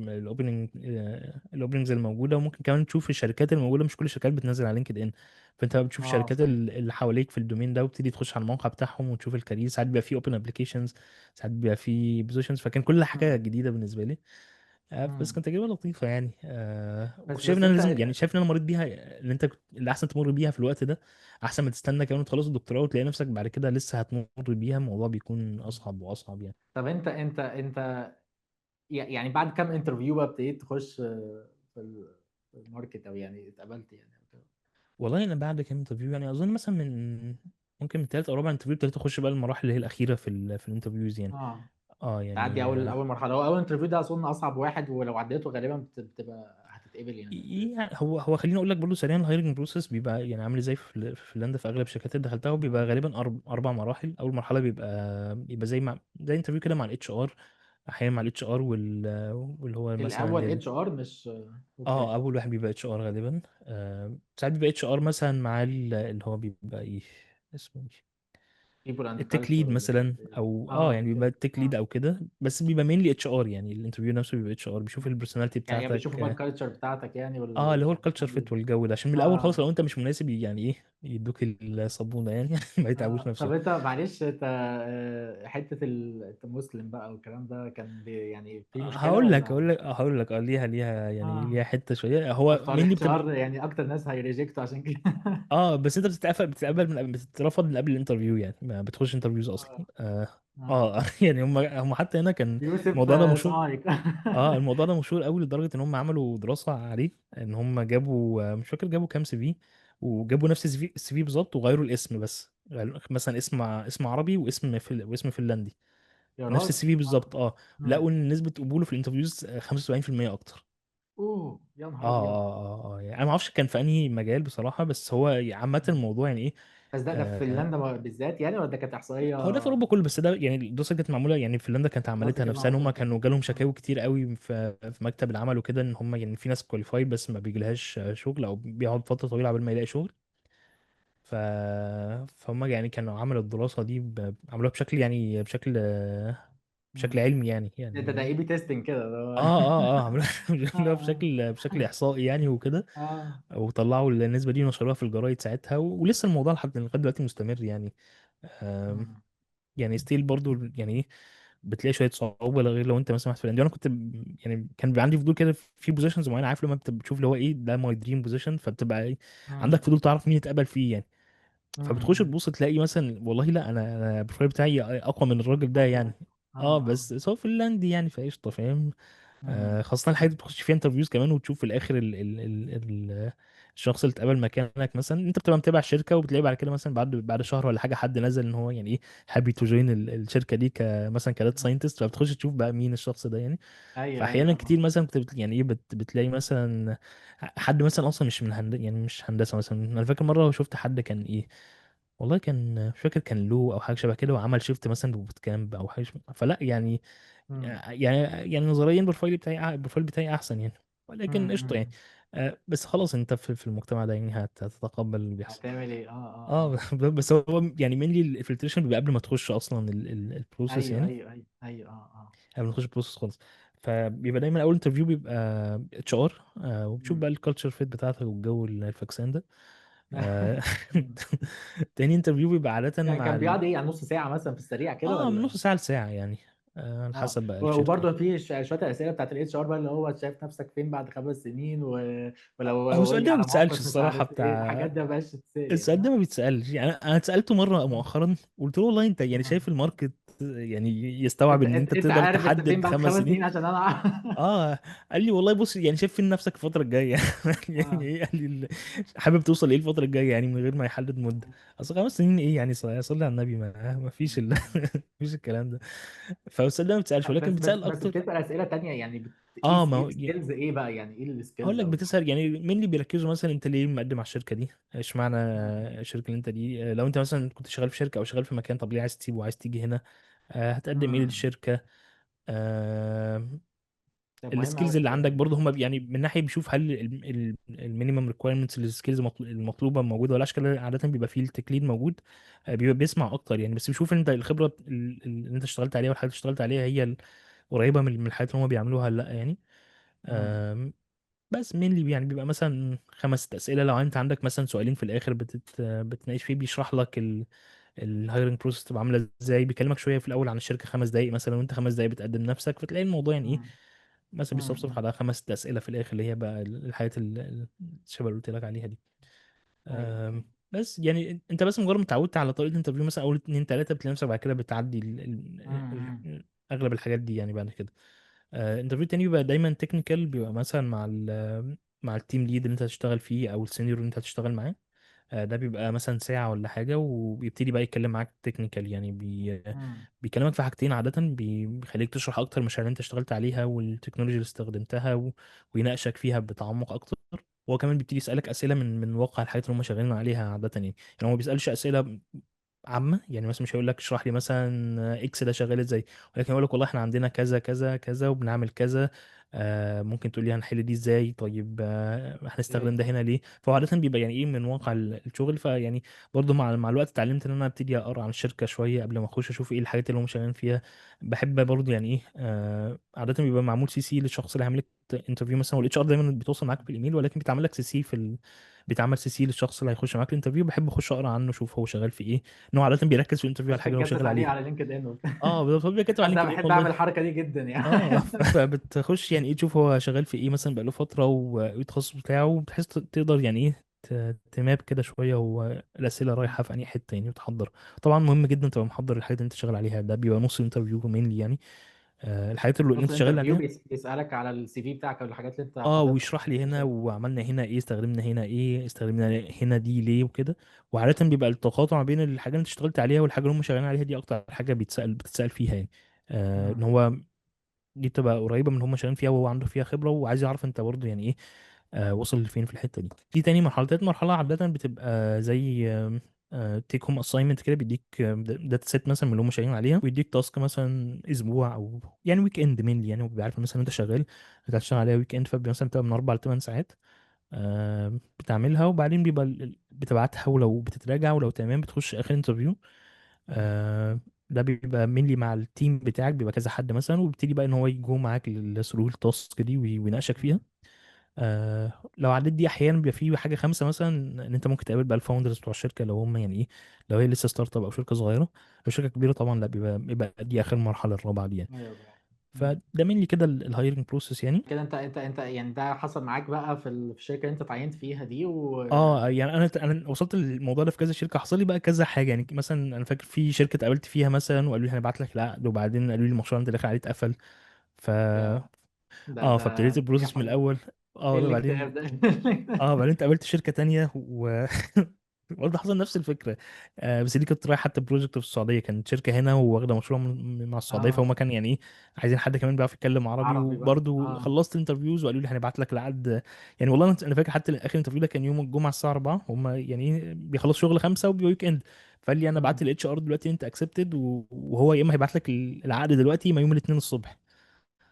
الاوبننجز الموجوده، وممكن كمان تشوف الشركات الموجوده. مش كل الشركات بتنزل على لينكد ان، فانت بتشوف اه الشركات صحيح. اللي حواليك في الدومين ده، وبتدي تخش على الموقع بتاعهم وتشوف الكارير. ساعات بيبقى في اوبن ابلكيشنز، ساعات بيبقى في بوزيشنز، فكان كل حاجه مم. جديده بالنسبه لي. بس مم. كانت تجربه لطيفه يعني. وكنت بس شايف ان بس انا انت لازم يعني، شايف ان انا مريت بيها، ان انت اللي احسن تمر بيها في الوقت ده، احسن ما تستنى كمان تخلص الدكتوراه وتلاقي نفسك بعد كده لسه هتمر بيها. الموضوع بيكون اصعب واصعب يعني. طب انت يعني بعد كام انترفيو بقى ابتديت تخش في الماركت، او يعني اتقبلت يعني أو كده؟ والله انا بعد كام انترفيو يعني، اظن مثلا ممكن من تالت او رابع انترفيو ابتديت اخش بقى المراحل اللي هي الاخيره في الانترفيوز يعني. اه اه تعدي يعني اول مرحلة. هو اول انترفيو ده اظن اصعب واحد، ولو عديته غالبا بتبقى هتتقبل يعني أو كده. يعني هو خليني اقول لك برضه سريعا، الهايرنج بروسيس بيبقى يعني عامل ازاي في فنلندا. في اغلب الشركات اللي دخلتها بيبقى مم. غالبا 4 مراحل. اول مرحله بيبقى زي انترفيو كده مع الاتش ار، احيانا مع الاتش ار واللي هو مثلا الاول اتش ار مش اوكي. اول واحد بيبقى اتش ار غالبا. ساعات بيبقى اتش ار مثلا مع اللي هو بيبقى ايه اسمه إيه؟ people and التك ليد culture ولا مش مثلا، عارف ايه. او اه يعني بيبقى اوكي. التك ليد اه او كده. بس بيبقى مينلي اتش ار يعني، الانترفيو نفسه بيبقى اتش ار بيشوف البرسوناليتي يعني بتاعتك. بيشوفوا بقى الكالتشر بتاعتك يعني اللي هو يعني الكالتشر هل فيت والجو ده، عشان من الاول خالص اه لو انت مش مناسب يعني ايه، يدوك الصابونه يعني ما يتعبوش طب نفسهم. انت معلش، انت حته انت مسلم بقى والكلام ده كان يعني في مشكله هقول لك ولا؟ هقول لك هقول لك ليها يعني اه. ليها حته شويه، هو بتوع مين الاتش بتبقى. ار يعني اكتر ناس هيريجكتوا عشان كده. اه بس انت بتتقبل من قبل، بتترفض من قبل الانترفيو يعني، ما بتخش انترفيوز اصلا. اه. اه. اه. يعني هم حتى هنا كان يوسف الموضوع ده مشهور. صاعق. اه الموضوع ده مشهور قوي لدرجه ان هم عملوا دراسه عليه، ان هم جابوا مش فاكر جابوا كام سي في، وجابوا نفس السي في بالظبط وغيروا الاسم بس، مثلا اسم عربي واسم فنلندي، يا نفس راجل. السي في اه. بالظبط. اه مم. لقوا ان نسبه قبوله في الانترفيوز 75% اكتر. اوه يا نهار اه ابيض. اه اه يعني انا ما اعرفش كان في انهي مجال بصراحه، بس هو عامه مم. الموضوع يعني ايه. بس ده في آه فنلندا بالذات يعني، ولا ده كانت احصائيه؟ هو ده في اوروبا كله، بس ده يعني الدراسه كانت معموله يعني، فنلندا كانت دراسه عملتها كده نفسها، ان معموله هم في كانوا فنلندا. جالهم مم. شكاوي كتير قوي في مكتب العمل وكده، ان هم يعني في ناس كواليفايد بس ما بيجيلهاش شغل، او بيقعد فتره طويله قبل ما يلاقي شغل. ف فهم يعني كانوا عملوا الدراسه دي عملوها بشكل يعني بشكل مم. علمي يعني ده يعني. اي بي تيستنج كده اللي هو. اه عملوها عملوها اه. بشكل احصائي يعني وكده. اه. وطلعوا النسبه دي ونشروها في الجرايد ساعتها، ولسه الموضوع لغايه دلوقتي مستمر يعني. مم. يعني ستيل برضو يعني ايه، بتلاقي شويه صعوبه غير لو انت مثلا واحد في الانديه. انا كنت يعني كان بيبقى عندي فضول كده في بوزيشنز معينه، عارف لما بتشوف اللي هو ايه ده ماي دريم بوزيشن، فبتبقى ايه عندك مم. فضول تعرف مين اتقبل فيه يعني. فبتخش مم. تبص تلاقي مثلا والله لا، انا البروفايل بتاعي اقوى من الراجل ده احلى. يعني. اه. اه اه. بس هو فنلندي يعني فقشطه فاهم. مم. خاصة الحاجات اللي بتخش فيها انترفيوز كمان، وتشوف في الآخر الشخص اللي اتقبل مكانك، مثلا انت بتبقى متابع الشركة، وبتلاقي بعد كده مثلا بعد شهر ولا حاجة حد نزل ان هو يعني ايه حابب تو جوين الشركة دي كمثلا كداتا مم. ساينتست، فبتخش تشوف بقى مين الشخص ده يعني. ايوه فأحيانا ايوه. كتير مثلا كنت يعني ايه بتلاقي مثلا حد مثلا اصلا مش من يعني مش هندسة مثلا. انا فاكر مرة شفت حد كان ايه، والله كان مش فاكر كان لو او حاجه شبه كده، وعمل شيفت مثلا ببوت كامب او حاجه فلا يعني مم. يعني نظريا البروفايل بتاعي احسن يعني، ولكن قشطه يعني. مم. بس خلاص انت في المجتمع ده يعني هتتقبل اللي بيحصل. هتعمل ايه؟ اه اه اه. بس هو يعني مينلي الفلتريشن بيبقى قبل ما تخش اصلا اه البروسيس ايوه يعني، ايوه ايوه ايوه. اه اه. قبل ما تخش البروسيس خالص. فبيبقى دايما اول انترفيو بيبقى اتش ار، وبتشوف مم. بقى الكالتشر فيت بتاعتك والجو الفاكسان ده. آه، مم. تاني انترفيو بيبقى عادة مع كان بيقعد ايه يعني، نص ساعه مثلا في السريع كده اه من ولا؟ نص ساعة لساعة يعني، على اه. حسب بقى الشركة. وبرضه في شويه الاسئله بتاعت الاتش ار بقى، اللي هو شايف نفسك فين بعد 5 سنين ولو هو قول السؤال لي ده ما على بيتسألش موقف مش الصراحة عارف ايه بتاع، الحاجات دي، ما بقاش تتسال يعني. السؤال ده ما بيتسألش يعني. أنا اتسألته مرة مؤخرا، قلت له والله انت يعني آه. شايف الماركت يعني يستوعب انت ان انت انت انت تقدر عارف انت فين تحدد بعد خمس خمس سنين سنين عشان انا اعرف. اه قال لي والله بص يعني شايف فين نفسك الفترة الجاية يعني اه. ايه، قال لي حابب توصل ايه الفترة الجاية يعني من غير ما يحدد مدة. اصل 5 سنين ايه يعني، صلي على النبي، ما فيش مفيش الكلام ده. فالسؤال ده ما بيتسألش، ولكن بس بيتسأل بس اكتر. بتسال اسئله تانية يعني اه ما ايه هو السكيلز ايه بقى يعني، ايه هقول السكيلز لك او بتسأل يعني مين اللي بيركزوا مثلا انت ليه مقدم على الشركه دي، اشمعنى مم. الشركه اللي انت دي. لو انت مثلا كنت شغال في شركه او شغال في مكان، طب ليه عايز تسيبه وعايز تيجي هنا. هتقدم ايه مم. للشركه. آه طب مهم قوي السكيلز اللي الحاجات عندك دي. برضه هم يعني من ناحيه بيشوف هل المينيمم ريكويرمنتس للسكيلز المطلوبه موجوده ولا لا. عشان عاده بيبقى فيه التكليد موجود، بيبقى بيسمع اكتر يعني، بس بيشوف انت الخبره اللي انت اشتغلت عليها والحاجات اللي اشتغلت عليها هي قريبه من الحاجات اللي هم بيعملوها ولا لا يعني. مم. بس مين يعني بيبقى مثلا 5 6 أسئلة، لو انت عندك مثلا سؤالين في الاخر بتناقش فيه، بيشرح لك الهايرنج بروسيس تبقى عامله ازاي، بيكلمك شويه في الاول عن الشركه 5 دقائق مثلا، وانت 5 دقائق بتقدم نفسك، فتلاقي الموضوع يعني ايه، مم. مثلا بيصفصف مم. على 5 6 أسئلة في الاخر، اللي هي بقى الحاجات الشبه اللي قلت لك عليها دي. ايوه ايوه. بس يعني انت بس مجرد ما اتعودت على طريقه الانترفيو مثلا اول 2 3، بتلاقي نفسك بعد كده بتعدي مم. اغلب الحاجات دي يعني بعد كده. انترفيو تاني بيبقى دايما تكنيكال، بيبقى مثلا مع التيم ليد اللي انت هتشتغل فيه او السينيور اللي انت هتشتغل معاه. ده بيبقى مثلا ساعة ولا حاجة، وبيبتدي بقى يتكلم معاك تكنيكال يعني مم. بيكلمك في حاجتين عادة، بيخليك تشرح أكتر المشاريع اللي أنت اشتغلت عليها والتكنولوجيا اللي استخدمتها ويناقشك فيها بتعمق أكتر. هو كمان بيبتدي يسألك أسئلة من واقع الحاجات اللي هم شغالين عليها عادة يعني. يعني هو ما بيسألش أسئلة عامة يعني، مثلا مش هيقول لك اشرح لي مثلا اكس ده شغال ازاي، ولكن يقول لك والله احنا عندنا كذا كذا كذا وبنعمل كذا. ممكن تقول لي هنحل دي ازاي، طيب هنستخدم اوكي. ده هنا ليه. فهو عاده بيبقى يعني ايه من واقع الشغل. فيعني برضه مع الوقت اتعلمت ان انا ابتدي اقرا عن الشركه شويه قبل ما اخش اشوف ايه الحاجات اللي هم شغالين فيها. بحب برضه يعني ايه عاده بيبقى معمول سي سي للشخص اللي هيعمل لك انترفيو مثلا، والاتش ار دايما بيتواصل معاك بالايميل، ولكن بيتعمل لك سي سي بيتعمل سي سي للشخص اللي هيخش معاك الانترفيو. بحب اخش اقرا عنه اشوف هو شغال في ايه، ان هو عاده بيركز في الانترفيو على عشان الحاجه اللي هو تجسس شغال عليه عليها. على لينكد ان وبتاع. اه بالظبط، هو بيبقى كاتب على اصل لينكد انا ان بحب اعمل والله. الحركه دي جدا اه يعني. فبتخش يعني ايه تشوف هو شغال في ايه مثلا بقاله فترة وايه التخصص بتاعه، بحيث تقدر يعني ايه تماب كده شوية والأسئلة رايحة في أي حتة يعني وتحضر. طبعا مهم جدا تبقى محضر الحاجات اللي انت شغال عليها، ده بيبقى نص الانترفيو مينلي يعني. الحاجات اللي نص انت شغال الانترفيو عليها. بيسالك على السي في بتاعك او الحاجات اللي انت اه حاططها ويشرح لي في هنا الشغل. وعملنا هنا ايه، استخدمنا هنا ايه، استخدمنا هنا دي ليه وكده. وعادة بيبقى التقاطع ما بين الحاجة اللي انت اشتغلت عليها والحاجة اللي هم شغالين عليها، دي أكتر حاجة بتتسأل فيها يعني. ان امم. هو دي تبقى قريبه من اللي هم شغالين فيها وهو عنده فيها خبره، وعايز يعرف انت برضه يعني ايه وصل لفين في الحته دي. في تاني مرحله عاده بتبقى زي تيك هوم اساينمنت كده، بيديك داتا سيت مثلا من اللي هم شغالين عليها، ويديك تاسك مثلا اسبوع او يعني ويك اند مينلي يعني. وبيبقى عارف مثلا انت شغال هتشتغل عليها ويك اند، فبيبقى مثلا بتبقى من 4 ل 8 ساعات بتعملها. وبعدين بيبقى بتبعتها، ولو بتتراجع ولو تمام بتخش اخر انترفيو. آه ده بيبقى مينلي مع التيم بتاعك، بيبقى كذا حد مثلا، وبيبتدي بقى ان هو يجو معاك للثرو التاسك دي ويناقشك فيها. لو عديت دي احيانا بيبقى في حاجه خمسه مثلا، ان انت ممكن تقابل بقى الفاوندرز بتوع الشركه لو هم يعني ايه، لو هي لسه ستارت اب او شركه صغيره. لو شركه كبيره طبعا لا، بيبقى دي اخر مرحله الرابعه دي يعني. ايوه طبعا. مم. فده مينلي كده الهايرنج بروسيس يعني. كده انت يعني ده حصل معاك بقى في في الشركه اللي انت اتعينت فيها دي اه يعني انا وصلت للموضوع ده في كذا شركه، حصل لي بقى كذا حاجه يعني. مثلا انا فاكر في شركه اتقابلت فيها مثلا وقالوا لي هنبعت لك العقد، وبعدين قالوا لي المشروع اللي انت داخل عليه اتقفل. ف يا ده اه ده فابتديت ايه البروسيس من الاول. ايه اه ده بعدين. الاكتئاب ده؟ اه بعدين اتقابلت شركة تانية برضه حصل نفس الفكرة. بس دي كنت رايح حتى بروجكت في السعودية، كانت شركة هنا وواخدة مشروع مع السعودية، فهم اه، كان يعني ايه عايزين حد كمان بيعرف يتكلم عربي. عربي بقى، وبرضه اه. خلصت انترفيوز وقالوا لي هنبعت لك العقد. يعني والله انا فاكر حتى اخر انترفيو ده كان يوم الجمعة الساعة 4، هم يعني ايه بيخلصوا شغل 5 وبيبقى ويك اند. فقال لي انا بعت مم. الاتش ار دلوقتي انت اكسبتد، وهو يا اما هيبعت لك العقد دلوقتي يا اما يوم الاثنين الصبح.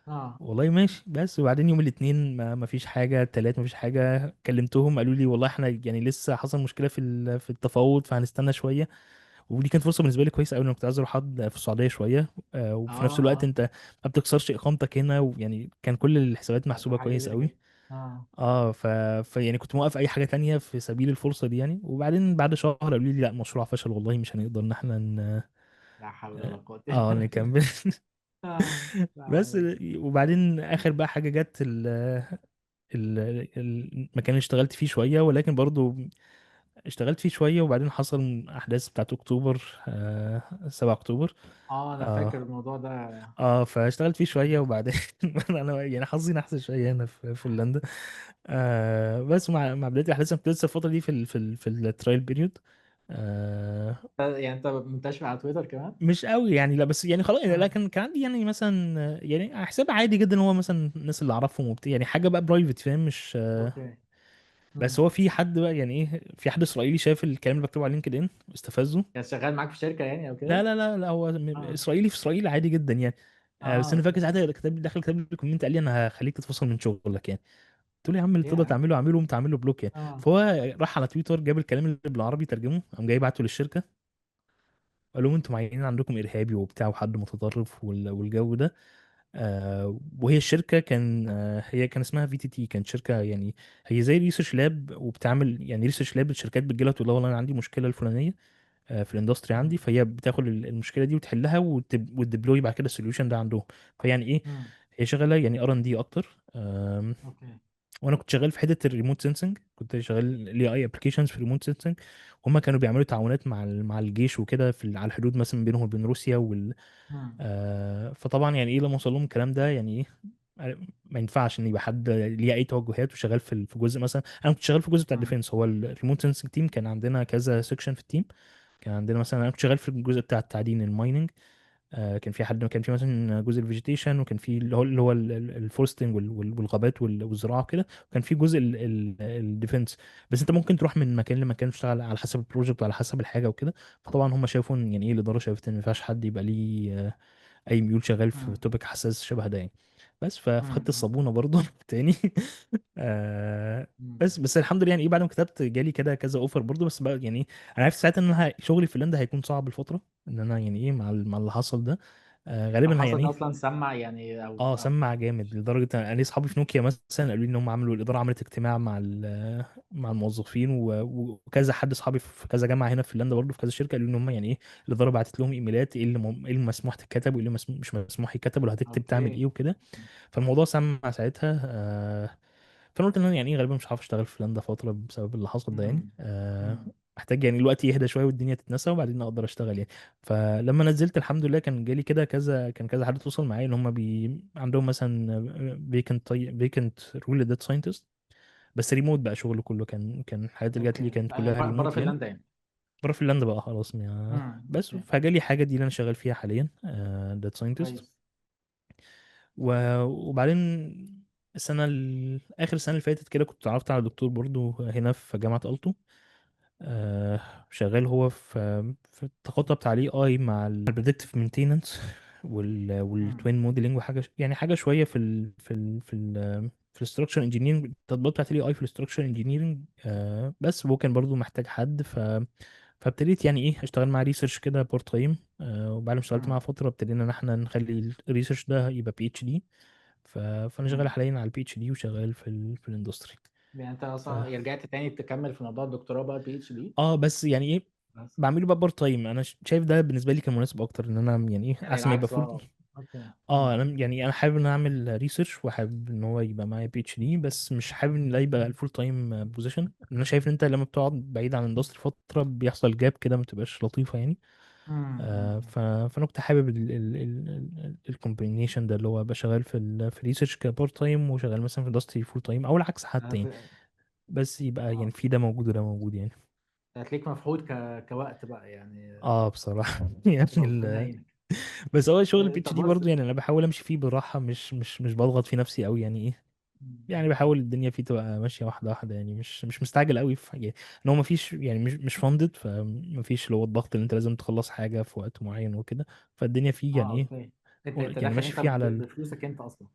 اه. والله ماشي. بس وبعدين يوم الاثنين ما فيش حاجه، التلات ما فيش حاجه، كلمتهم قالوا لي والله احنا يعني لسه حصل مشكله في التفاوض فهنستنى شويه. ودي كانت فرصه بالنسبه لي كويسه قوي، انا كنت عايز اروح اقعد في السعوديه شويه. اه. وفي نفس الوقت اه. انت ما بتخسرش اقامتك هنا، ويعني كان كل الحسابات ده محسوبه حاجه كويس جميله قوي. جدا. اه. اه يعني كنت موقف اي حاجه تانية في سبيل الفرصه دي يعني. وبعدين بعد شهر قالوا لي لا المشروع فشل والله مش هنقدر ان احنا لا حول ولا قوه. نكمل. اه. لا بس. حول. وبعدين اخر بقى حاجه جت المكان اللي اشتغلت فيه شوية، ولكن برضو اشتغلت فيه شوية وبعدين حصل أحداث بتاعت أكتوبر 7 أكتوبر. اه، انا فاكر اه الموضوع ده. فاشتغلت فيه شوية وبعدين أنا يعني حظي نحس شوية هنا في هولندا. بس مع بداية الأحداث أنا كنت لسه الفترة دي في الترايل بيريود. يعني انت منتشر على تويتر كمان؟ مش قوي يعني، لا بس يعني خلاص، اه. لكن كان عندي يعني مثلا يعني حساب عادي جدا، هو مثلا الناس اللي اعرفهم وبتاع يعني حاجه بقى برايفت فاهم مش اوكي. بس مم. هو في حد بقى يعني ايه، في حد اسرائيلي شاف الكلام اللي مكتوب على لينكد ان استفزه. كان شغال معاك في شركه يعني او لا كده؟ لا لا لا هو اه. اسرائيلي في اسرائيل عادي جدا يعني. بس اه. انا فاكر اوكي. ساعتها كتب لي كومنت قال لي انا هخليك تتفصل من شغلك يعني. قلت له يا عم اللي تقدر يا. تعمله اعمله وانت تعمل له بلوك يعني. اه. فهو راح على تويتر جاب الكلام اللي بالعربي ترجمه، قام جاي بعته للشركه. قال لهم انتوا معينين عندكم ارهابي وبتاع وحد متطرف والجو ده. وهي الشركه هي كان اسمها في تي تي، كانت شركه يعني هي زي ريسيرش لاب، وبتعمل يعني ريسيرش لاب الشركات بتجي لها تقول لها والله انا عندي مشكله الفلانيه في الاندستري مم. عندي، فهي بتاخد المشكله دي وتحلها وتديبلوي بعد كده السوليوشن ده عندهم. فيعني ايه مم. هي شغاله يعني ار ان دي اكتر. اوكي. وانا كنت شغال في حته الريموت سensing، كنت شغال الاي اي ابلكيشنز في الريموت سensing. هما كانوا بيعملوا تعاونات مع الجيش وكده على الحدود مثلا بينهم وبين روسيا مم. فطبعا يعني ايه لما وصل لهم الكلام ده يعني ايه ما ينفعش ان يبقى حد ليه اي توجهات وشغال في جزء مثلا. انا كنت شغال في الجزء بتاع مم. الديفنس، هو الريموت سensing تيم كان عندنا كذا سيكشن في التيم. كان عندنا مثلا انا كنت شغال في الجزء بتاع التعدين المايننج. كان في حد كان في مثلا جزء الفيجيتيشن، وكان في اللي هو الفورستنج والغابات والزراعه كده، وكان في جزء الديفنس. بس انت ممكن تروح من مكان لمكان تشتغل على حسب البروجكت وعلى حسب الحاجه وكده. فطبعا هم شافوا يعني ايه الاداره شافت ان ما ينفعش حد يبقى ليه اي ميول شغال في مم. توبيك حساس شبه ده يعني. بس فخدت الصابونه مم. برضه تاني. آه مم. بس الحمد لله يعني ايه، بعد ما كتبت جالي كده كذا اوفر برضه، بس بقى يعني ايه، انا عرفت ساعتها ان انا شغلي في فنلندا هيكون صعب الفتره، ان انا يعني ايه مع اللي حصل ده. اللي غالبا حصل يعني ده ايه. اصلا سمع يعني اه او سمع جامد لدرجه انا لي اصحابي في نوكيا مثلا قالوا لي ان هم عملوا، الاداره عملت اجتماع مع الموظفين، وكذا حد اصحابي في كذا جامعه هنا في فنلندا برضه في كذا شركه قالوا ان هم يعني ايه، الاداره بعتت لهم ايميلات ايه اللي ايه اللي مسموح تتكتب وايه اللي مش مسموح يتكتب، ولو هتكتب تعمل اوكي. ايه وكده. فالموضوع سمع ساعتها. فانا قلت ان انا يعني ايه غالبا مش هعرف اشتغل في فنلندا فتره بسبب اللي حصل ده يعني. مم. مم. محتاج يعني الوقت يهدى شويه والدنيا تتنسى وبعدين اقدر اشتغل يعني. فلما نزلت الحمد لله كان جالي كده كذا حد توصل معايا ان هم عندهم مثلا فيكنت رول داتا ساينتست، بس ريموت بقى شغله كله، كان الحاجات اللي جات لي اوكي، كانت كلها بره ريموت يعني. فنلندا يعني. بره فنلندا بقى خلاص بس اوكي. فجالي حاجه دي اللي انا شغال فيها حاليا داتا ساينتست. كويس. وبعدين اخر السنه اللي فاتت كده كنت اتعرفت على دكتور برضو هنا في جامعه التو. آه شغال هو في التخطيط بتاع الاي اي مع البريدكتيف مينتيننس مم. والتوين موديلنج وحاجه يعني حاجه شويه في الاستراكشر انجينيرنج، التطبيقات بتاعت الاي اي في الاستراكشر انجينيرنج. بس هو كان برضو محتاج حد فابتديت يعني ايه اشتغل مع ريسيرش كده بارت تايم. وبعد ما اشتغلت معاه مم. فتره ابتدينا ان احنا نخلي الريسيرش ده يبقى بي اتش دي. فانا شغال مم. حاليا على البي اتش دي وشغال في الاندستري. يعني انت اصلا رجعت تاني تكمل في موضوع الدكتوراه بقى PhD؟ اه بس يعني ايه بس بعمله بقى بارت تايم. انا شايف ده بالنسبه لي كان مناسب اكتر، ان انا يعني ايه يعني احسن ما يبقى العكس، فول. اه. اوكي. اه مم. انا يعني انا حابب ان انا اعمل ريسيرش وحابب ان هو يبقى معايا بي اتش دي، بس مش حابب ان ده يبقى الفول تايم بوزيشن. انا شايف ان انت لما بتقعد بعيد عن الاندستري فتره بيحصل جاب كده ما تبقاش لطيفه يعني. مم. مم. فانا كنت حابب الكومبينيشن ده اللي هو ابقى شغال في الريسيرش كبارت تايم وشغال مثلا في اندستري فول تايم او العكس حتى يعني. هت- بس يبقى يعني اه، في ده موجود وده موجود يعني. هتلاقيك مفحوط كوقت بقى يعني. اه بصراحة يعني ربنا يعينك. بس هو شغل البي اتش طب دي بص. برضه يعني انا بحاول امشي فيه بالراحة، مش بضغط في نفسي قوي يعني ايه. يعني بحاول الدنيا فيه تبقى ماشية واحدة واحدة يعني، مش مستعجل قوي في حاجة، ان هو مفيش يعني مش فاندد، فمفيش اللي هو الضغط اللي انت لازم تخلص حاجة في وقت معين وكده. فالدنيا فيه اه، يعني ايه اوكي. انت يعني داخل ماشي انت فيه على بفلوسك انت اصلا.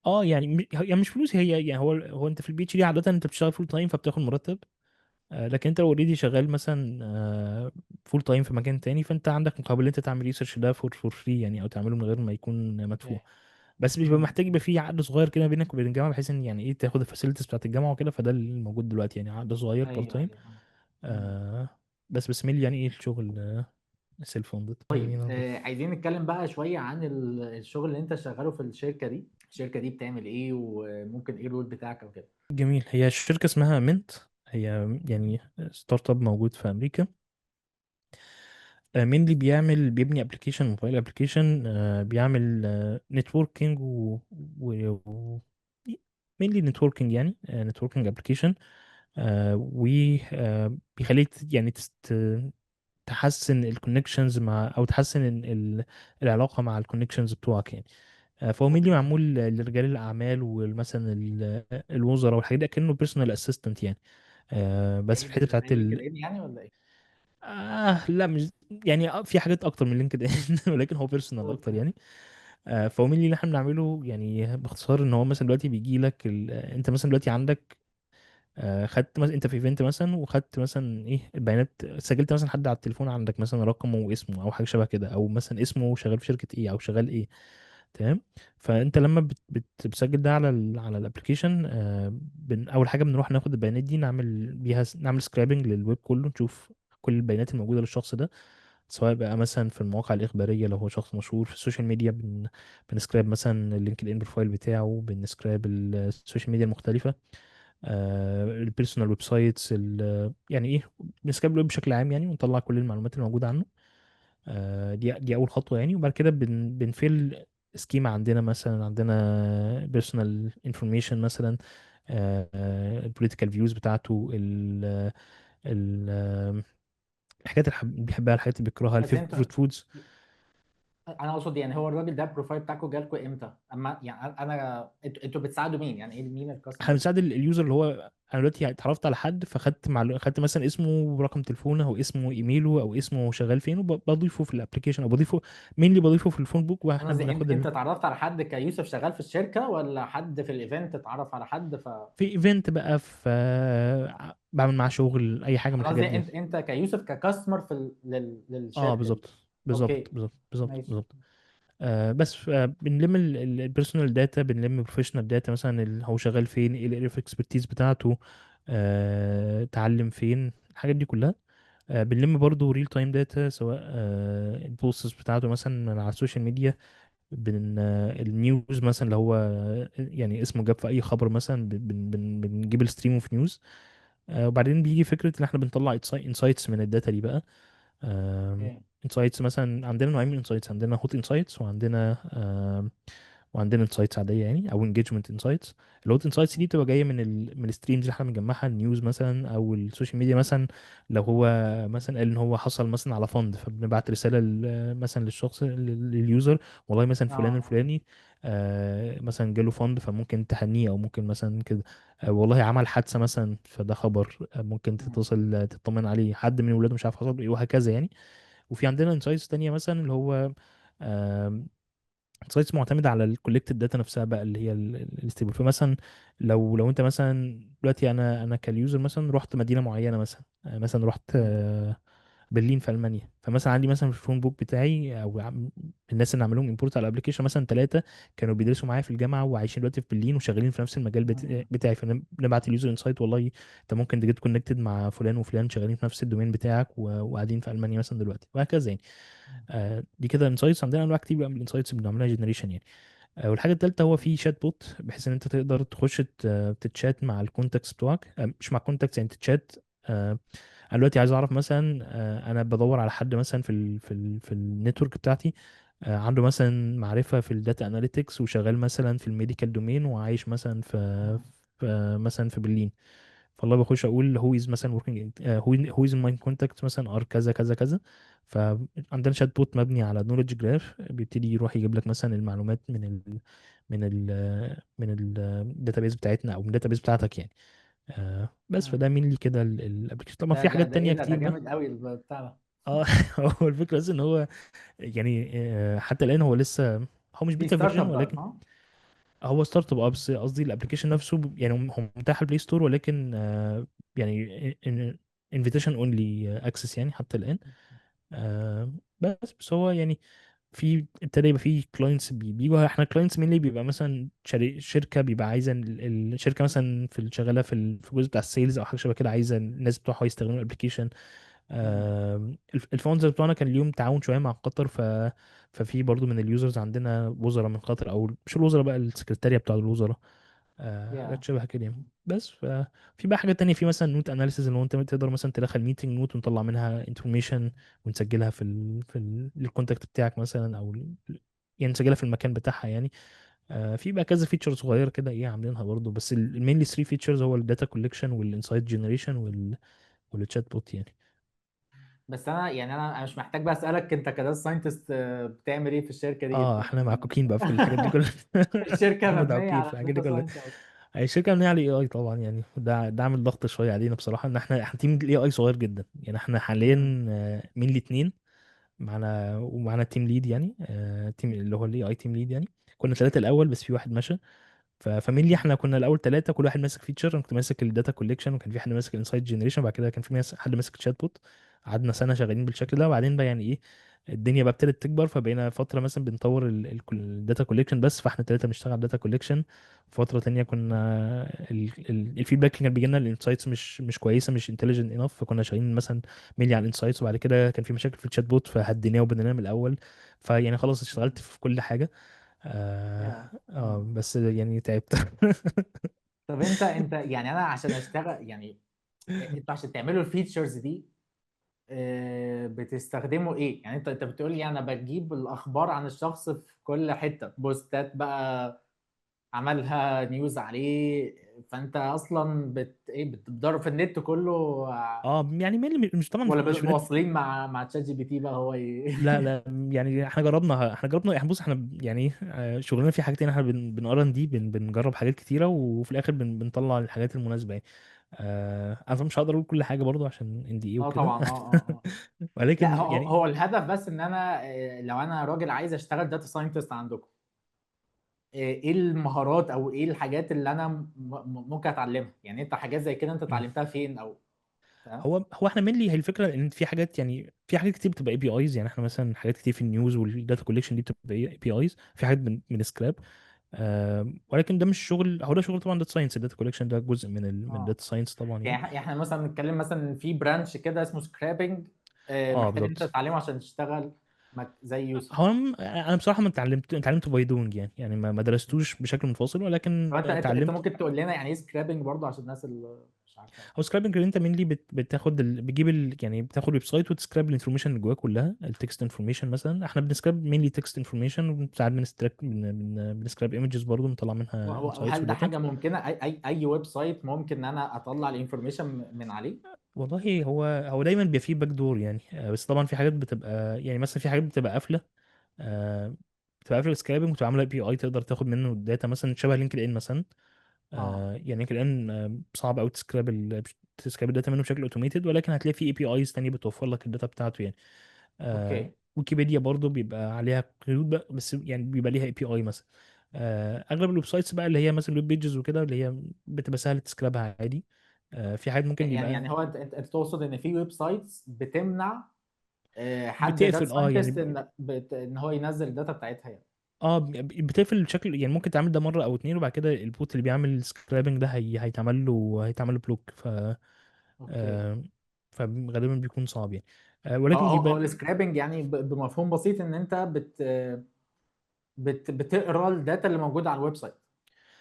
اه يعني يعني مش فلوس هي يعني هو انت في البي اتش دي عادة انت بتشتغل فول تايم فبتاخد مرتب. لكن انت لو اوريدي شغال مثلا فول تايم في مكان تاني فانت عندك مقابل ان انت تعمل ريسيرش ده فور فري يعني، او تعمله من غير ما يكون مدفوع. اوكي. بس بيبقى مم. محتاج يبقى فيه عقد صغير كده بينك وبين الجامعه بحيث ان يعني ايه تاخد الفاسيلتيز بتاعت الجامعه وكده، فده اللي موجود دلوقتي يعني عقد صغير بارت ايوه، تايم. ايوه. مم. آه بس ميل يعني ايه الشغل سيلف فوندد يعني طيب، نقدر. عايزين نتكلم بقى شوية عن الشغل اللي انت شغاله في الشركة دي. الشركة دي بتعمل ايه، وممكن ايه الرول بتاعك او كده؟ جميل. هي الشركه اسمها منت. هي يعني ستارت اب موجود في امريكا. مين بيبني ابلكيشن موبايل ابلكيشن بيعمل نتوركينج و مينلي نتوركينج يعني نتوركينج ابلكيشن. وبيخليك يعني تحسن الكونكشنز مع او تحسن العلاقه مع الكونكشنز بتوعك يعني. فهو مينلي اوكي. معمول لرجال الاعمال ومثلا الوزراء والحاجات دي كأنه بيرسونال اسيستنت يعني. بس في زي الحته بتاعت زي لينكد ان يعني ولا ايه؟ لا مش يعني في حاجات اكتر من لينكد ان ولكن هو بيرسونال اكتر اوكي. يعني. فهو مين اللي احنا بنعمله يعني باختصار ان هو مثلا دلوقتي بيجي لك انت مثلا دلوقتي عندك خدت مثلا انت في ايفنت مثلا وخدت مثلا ايه البيانات، سجلت مثلا حد على التليفون عندك مثلا رقمه واسمه او حاجه شبه كده، او مثلا اسمه شغال في شركه ايه او شغال ايه. تمام. فانت لما بتسجل ده على الابلكيشن اول حاجه بنروح ناخد البيانات دي نعمل بيها نعمل سكرابنج للويب كله، نشوف كل البيانات الموجوده للشخص ده، سواء بقى مثلا في المواقع الإخبارية لو هو شخص مشهور، في السوشيال ميديا بنسكراب مثلا اللينكد إن بروفايل بتاعه، بنسكراب السوشيال ميديا المختلفة، البيرسونال ويب سايتس يعني إيه، بنسكراب الويب بشكل عام يعني ونطلع كل المعلومات الموجودة عنه. دي أول خطوة يعني. وبعد كده بنفيل سكيما عندنا، مثلا عندنا بيرسونال انفورميشن مثلا، البوليتيكال فيوز بتاعته، ال الحاجات اللي بيحبها، الحاجات اللي بيكرهها، بس انت الفيفورت فودز. انا اقصد يعني هو الراجل ده البروفايل بتاعكم جالكم امتى؟ اما يعني انا انتوا بتساعدوا مين؟ يعني ايه مين احنا الكاستمر؟ بنساعد اليوزر اللي هو انا دلوقتي اتعرفت على حد، فخدت خدت مثلا اسمه ورقم تليفونه او اسمه ايميله او اسمه شغال فين، وبضيفه في الابلكيشن، او بضيفه مين اللي بضيفه في الفون بوك، انا واحنا زي انت بناخد انت اتعرفت على حد كيوسف شغال في الشركه، ولا حد في الايفنت اتعرف على حد في ايفنت بقى، في بعمل معاه شغل اي حاجه من انا الحاجات قصدي دي. انت كيوسف ككاستمر اه للشركه دي. بالظبط بالظبط اوكي. بالظبط بالظبط ماشي. بالظبط. بس بنلم البيرسونال داتا، بنلم بروفيشنال داتا، مثلا هو شغال فين، ايه الاريا اوف اكسبرتيز بتاعته، اتعلم فين، الحاجات دي كلها. بنلم برضو ريل تايم داتا، سواء البوستس بتاعته مثلا من على السوشيال ميديا، النيوز مثلا اللي هو يعني اسمه جاب في اي خبر مثلا، بنجيب الستريم اوف نيوز. وبعدين بيجي فكرة ان احنا بنطلع انسايتس من الداتا دي بقى. اوكي. انسايتس مثلا عندنا نوعين من انسايتس، عندنا هوت انسايتس، وعندنا انسايتس عاديه يعني، او انجيجمنت انسايتس. الهوت انسايتس دي بتبقى جايه من الستريمز اللي احنا بنجمعها، النيوز مثلا او السوشيال ميديا مثلا. لو هو مثلا قال ان هو حصل مثلا على فند، فبنبعت رساله مثلا للشخص لليوزر، والله مثلا فلان اه. الفلاني مثلا جاله فند، فممكن تهنيه، او ممكن مثلا كده. والله عمل حادثه مثلا، فده خبر ممكن تتصل تطمن عليه، حد من ولاده مش عارف حصل له ايه، وهكذا يعني. وفي عندنا انسايتس تانية مثلا اللي هو انسايتس معتمدة على الكولكتد داتا نفسها بقى، اللي هي الستيبل. فمثلا لو انت مثلا دلوقتي، انا كاليوزر مثلا رحت مدينة معينة مثلا، مثلا رحت برلين في المانيا، فمثلا عندي مثلا في الفون بوك بتاعي، او الناس اللي عملوهم امبورت على الابلكيشن مثلا ثلاثة كانوا بيدرسوا معايا في الجامعة وعايشين دلوقتي في برلين وشغالين في نفس المجال بتاعي، فنبعت اليوزر انسايت، والله انت ممكن تجيت كونكتد مع فلان وفلان شغالين في نفس الدومين بتاعك وقاعدين في المانيا مثلا دلوقتي، وهكذا يعني. دي كده انسايتس. عندنا انواع كتير بقى من الانسايتس بنعملها جنريشن يعني. والحاجه الثالثه هو في شات بوت، بحيث ان انت تقدر تخش تتشات مع الكونتاكتس بتوعك، مش مع الكونتاكتس يعني، تتشات. انا دلوقتي عايز اعرف مثلا، انا بدور على حد مثلا في النتورك بتاعتي، عنده مثلا معرفه في الداتا اناليتكس، وشغال مثلا في الميديكال دومين، وعايش مثلا في مثلا في برلين. فالله بخش اقول هو از مثلا working هو از ماي كونتاكت مثلا ار كذا كذا كذا. فعندنا شات بوت مبني على نولج جراف، بيبتدي يروح يجيب لك مثلا المعلومات من الداتابيز بتاعتنا، او من الداتابيز بتاعتك يعني. بس مم. فده مين لي كده الابلكيشن، طبعا ده في ده حاجات ده ايه تانية ده كتير بقى. جامد قوي البتاع ده. اه هو الفكرة بس ان هو يعني حتى الان هو لسه، هو مش دي بيتا ستارت فيرجن اب بقى ولكن صح؟ هو ستارت اب. بس قصدي الابلكيشن نفسه يعني هو متاح على البلاي ستور، ولكن يعني انفيتيشن اونلي اكسس يعني حتى الان. بس هو يعني في ابتدى يبقى في كلاينتس بيجوا، احنا كلاينتس مين اللي بيبقى مثلا شركه بيبقى عايزه الشركه مثلا شغاله في الجزء بتاع السيلز او حاجه شبه كده، عايزه الناس بتوعها يستخدموا الابلكيشن. مم. الفاوندرز بتوعنا كان اليوم تعاون شويه مع قطر، ففي برضو من اليوزرز عندنا وزراء من قطر، او مش الوزراء بقى، السكرتارية بتاع الوزراء، يا. حاجات شبه كده يعني. بس ففي بقى حاجات تانية، في مثلا نوت اناليسيز، اللي هو انت تقدر مثلا تدخل ميتنج نوت ونطلع منها انفورميشن ونسجلها الكونتاكت بتاعك مثلا، او يعني نسجلها في المكان بتاعها يعني. في بقى كذا فيتشر صغيره كده ايه عاملينها برضو، بس المينلي 3 فيتشرز هو الداتا كولكشن والانسايت جنريشن والتشات بوت يعني. بس انا يعني انا مش محتاج بقى اسالك انت كداتا ساينتست بتعمل ايه في الشركه دي اه احنا معكوكين بقى في الحاجات دي كلها الشركه مبنيه مدعوكين في على الحاجات دي الداتا كلها. ساينس اصلا. الشركه مبنيه على الاي اي طبعا يعني، ده عامل ضغط شويه علينا بصراحه، ان احنا تيم الاي اي صغير جدا يعني. احنا حاليا مم. مين الاثنين معانا، ومعانا تيم ليد يعني، تيم اللي هو الاي اي تيم ليد يعني. كنا ثلاثه الاول بس في واحد مشى. فمين اللي احنا كنا الاول ثلاثه، كل واحد ماسك فيتشر. انا كنت ماسك الداتا كوليكشن، وكان في حد ماسك الانسايت جنريشن، وبعد كده كان في حد ماسك تشات بوت. قعدنا سنه شغالين بالشكل ده، وبعدين بقى يعني ايه، الدنيا بقى ابتدت تكبر، فبقينا فتره مثلا بنطور الداتا كوليكشن بس، فاحنا ثلاثه بنشتغل على الداتا كوليكشن. فتره تانية كنا الفيدباك اللي كان بيجي لنا الانسايتس مش كويسه، مش انتليجنت انف، فكنا شغالين مثلا مينلي على الانسايتس. وبعد كده كان في مشاكل في الشات بوت، فهديناه وبديناه من الاول. فيعني خلاص اشتغلت في كل حاجه. يا. مم. بس يعني تعبت طب انت يعني انا عشان اشتغل يعني، انتوا عشان تعملوا الفيتشرز دي بتستخدموا ايه؟ يعني انت بتقول لي انا بجيب الاخبار عن الشخص في كل حته، بوستات بقى عملها نيوز عليه، فانت اصلا بتضرب في النت كله، اه يعني مين مش طبعا ولا مش بنت. مواصلين مع تشات جي بي تي بقى هو لا لا، يعني احنا جربنا يعني، بص احنا يعني شغلنا في حاجتين، احنا بنقرا ان دي بنجرب حاجات كتيره، وفي الاخر بنطلع الحاجات المناسبه يعني. انا طبعاً مش هقدر اقول كل حاجه برضو عشان ان دي ايه اه وكده. طبعا، اه. لا، ولكن هو يعني هو الهدف بس ان انا، لو انا راجل عايز اشتغل داتا ساينتست عندكم، ايه المهارات او ايه الحاجات اللي انا ممكن اتعلمها؟ يعني انت حاجات زي كده انت اتعلمتها فين او فاهم؟ هو احنا مينلي هي الفكره ان في حاجات، يعني في حاجات كتير بتبقى اي بي ايز، يعني احنا مثلا حاجات كتير في النيوز والداتا كوليكشن دي بتبقى اي بي ايز، في حاجات من سكراب. ولكن ده مش شغل، هو ده شغل طبعا داتا ساينس، الداتا كوليكشن ده جزء من اه، داتا ساينس طبعا يعني. يعني احنا مثلا نتكلم مثلا في برانش كده اسمه سكرابنج، اه محتاج انت بالظبط. تتعلمه عشان تشتغل زي يوسف. هو انا بصراحه ما اتعلمته باي دوينج، يعني ما درستوش بشكل منفصل، طب ولكن انت اتعلمت. ممكن تقول لنا يعني ايه سكرابنج برضه عشان الناس اللي مش عارفه؟ هو سكرابنج اللي انت مينلي بتاخد بتجيب يعني بتاخد ويب سايت وتسكراب الانفورميشن اللي جواه كلها، التكست انفورميشن مثلا، احنا بنسكراب مينلي تكست انفورميشن، وساعات بنسكراب ايمجز برضه بنطلع منها انسايتس وهل ده وداتا. حاجه ممكنه؟ اي ويب سايت ممكن ان انا اطلع الانفورميشن من عليه؟ والله هو دايما بيبقى فيه باك دور يعني، بس طبعا في حاجات بتبقى، يعني مثلا في حاجات بتبقى قافله، آه، بتبقى قافله سكرابنج، وتبقى عامله بي اي تقدر تاخد منه الداتا، مثلا شبه لينكد ان مثلا. اه، يعني لينكد ان صعب قوي تسكراب الداتا منه بشكل اوتوميتد، ولكن هتلاقي في اي بي ايز تانية بتوفر لك الداتا بتاعته يعني. اوكي. ويكيبيديا برضو بيبقى عليها قيود بقى، بس يعني بيبقى ليها اي بي اي مثلا. اغلب الويب سايتس بقى اللي هي مثلا الويب بيجز وكده، اللي هي بتبقى سهل تسكرابها عادي. في حاجات ممكن يعني بيبقى هو انت تقصد ان في ويب سايتس بتمنع حد داتا بتقفل ساينتست يعني. ان هو ينزل الداتا بتاعتها يعني؟ اه بتقفل شكل، يعني ممكن تعمل ده مره او اتنين، وبعد كده البوت اللي بيعمل سكرابنج ده هيتعمل له بلوك. اوكي. آه فغالبا بيكون صعب يعني. هو ولكن هو هو بيبقى. السكرابنج يعني بمفهوم بسيط ان انت بتقرا الداتا اللي موجوده على الويب سايت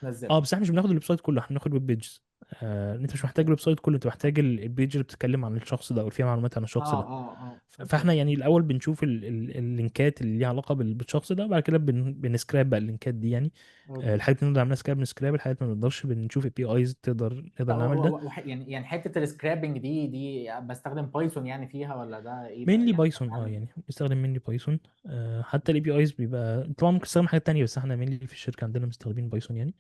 تنزلها. اه بس احنا مش بناخد الويب سايت كله، احنا بناخد ويب بيجز. انت مش محتاج اوكي. الويب سايت كله، انت محتاج البيج اللي بتتكلم عن الشخص ده او اللي فيها معلومات عن الشخص ده. اه، اوكي. فاحنا يعني الاول بنشوف اللينكات اللي ليها علاقه بالشخص ده، وبعد كده بنسكراب بقى اللينكات دي يعني. اوكي. الحاجات اللي نقدر نعملها سكراب بنسكراب، الحاجات اللي ما نقدرش بنشوف اي بي ايز نقدر طب نعمل ده. يعني حته السكرابنج دي بستخدم بايثون يعني فيها، ولا ده ايه ده مينلي يعني بايثون، بتعمل يعني إيه؟ بنستخدم مينلي بايثون. حتى الاي بي ايز بيبقى طبعا ممكن تستخدم حاجات تانية، بس احنا مينلي في الشركه عندنا مستخدمين بايثون يعني.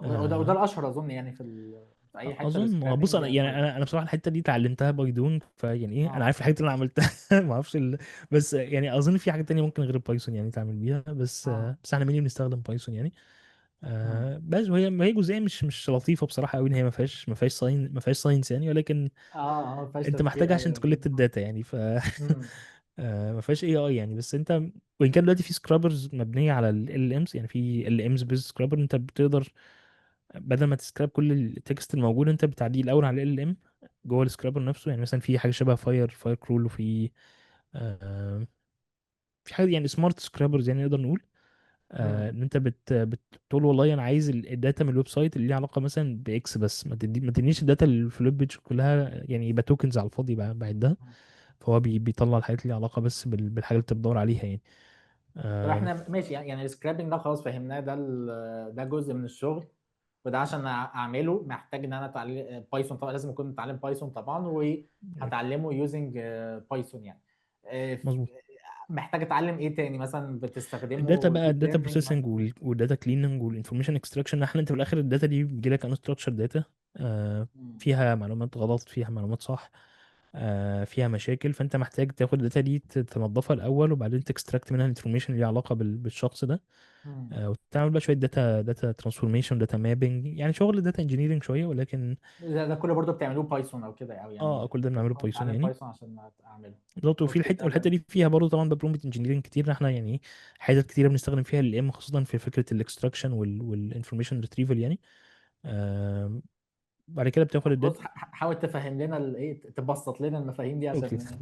وده آه، الاشهر اظن يعني في اي حته اظن بص، السكرابنج انا هي يعني بايثون. انا بصراحه الحته دي اتعلمتها باي دونج، فيعني ايه انا اه. عارف الحاجات اللي انا عملتها. ما اعرفش بس يعني اظن في حاجات تانية ممكن غير بايثون يعني تعمل بيها، اه. بس احنا مين بنستخدم بايثون يعني. امم. بس وهي جزئيه مش لطيفه بصراحه قوي، ان هي ما فيهاش ساينس يعني، ولكن اه، ما فيهاش انت تفكير، محتاجها عشان ايوه تكولكت بالظبط. الداتا يعني. امم. ما فيهاش اي اي يعني، بس انت وان كان دلوقتي في سكرابرز مبنيه على ال امز، يعني في ال امز بيز سكرابر، انت بتقدر بدل ما تسكراب كل التكست الموجود، انت بتعديه الاول على ال ام جوه السكرابر نفسه. يعني مثلا في حاجه شبه فاير كرول، وفي آه في حاجه يعني سمارت سكرابرز يعني نقدر نقول. امم. ان انت بتقول والله انا عايز الداتا من الويب سايت اللي ليها علاقه مثلا باكس، بس ما تدينيش الداتا اللي في الويب بيج كلها، يعني يبقى توكنز على الفاضي بعدها. فهو بيطلع الحاجات اللي ليها علاقه بس بالحاجه اللي انت بتدور عليها يعني. طب آه احنا ماشي، يعني السكرابنج ده خلاص فهمناه، ده جزء من الشغل، وده عشان اعمله محتاج ان انا اتعلم بايثون طبعا، لازم اكون متعلم بايثون طبعا، وهتعلمه يوزنج بايثون يعني. آه، مظبوط. محتاج اتعلم ايه تاني مثلا الداتا بتستخدمه؟ بقى، ديب الداتا ليرنينج بروسيسنج مثلا؟ والداتا كليننج والانفورميشن اكستراكشن. احنا انت في الاخر الداتا دي بيجي لك انستراكشر داتا، مم. فيها معلومات غلط، فيها معلومات صح، فيها مشاكل، فانت محتاج تاخد الداتا دي تنظفها الاول، وبعدين تكستراكت منها الانفورميشن اللي ليها علاقه بالشخص ده. مم. وتعمل بقى شويه داتا ترانسفورميشن، داتا مابنج، يعني شغل داتا انجينيرنج شويه، ولكن ده كله برضه بتعملوه بايثون او كده، او اه يعني كل ده بنعمله كنت بايثون اتعلم يعني. بايثون عشان اعمله؟ بالظبط. وفي اوكي، والحته تمام. دي فيها برضه طبعا برومبت انجينيرنج كتير، احنا يعني حاجات كتيره بنستخدم فيها الام، خاصه في فكره الاكستراكشن والانفورميشن ريتريفل يعني. آم، بعد كده بتاخد بص، الداتا. حاول تفهم لنا تبسط لنا المفاهيم دي اوكي. عشان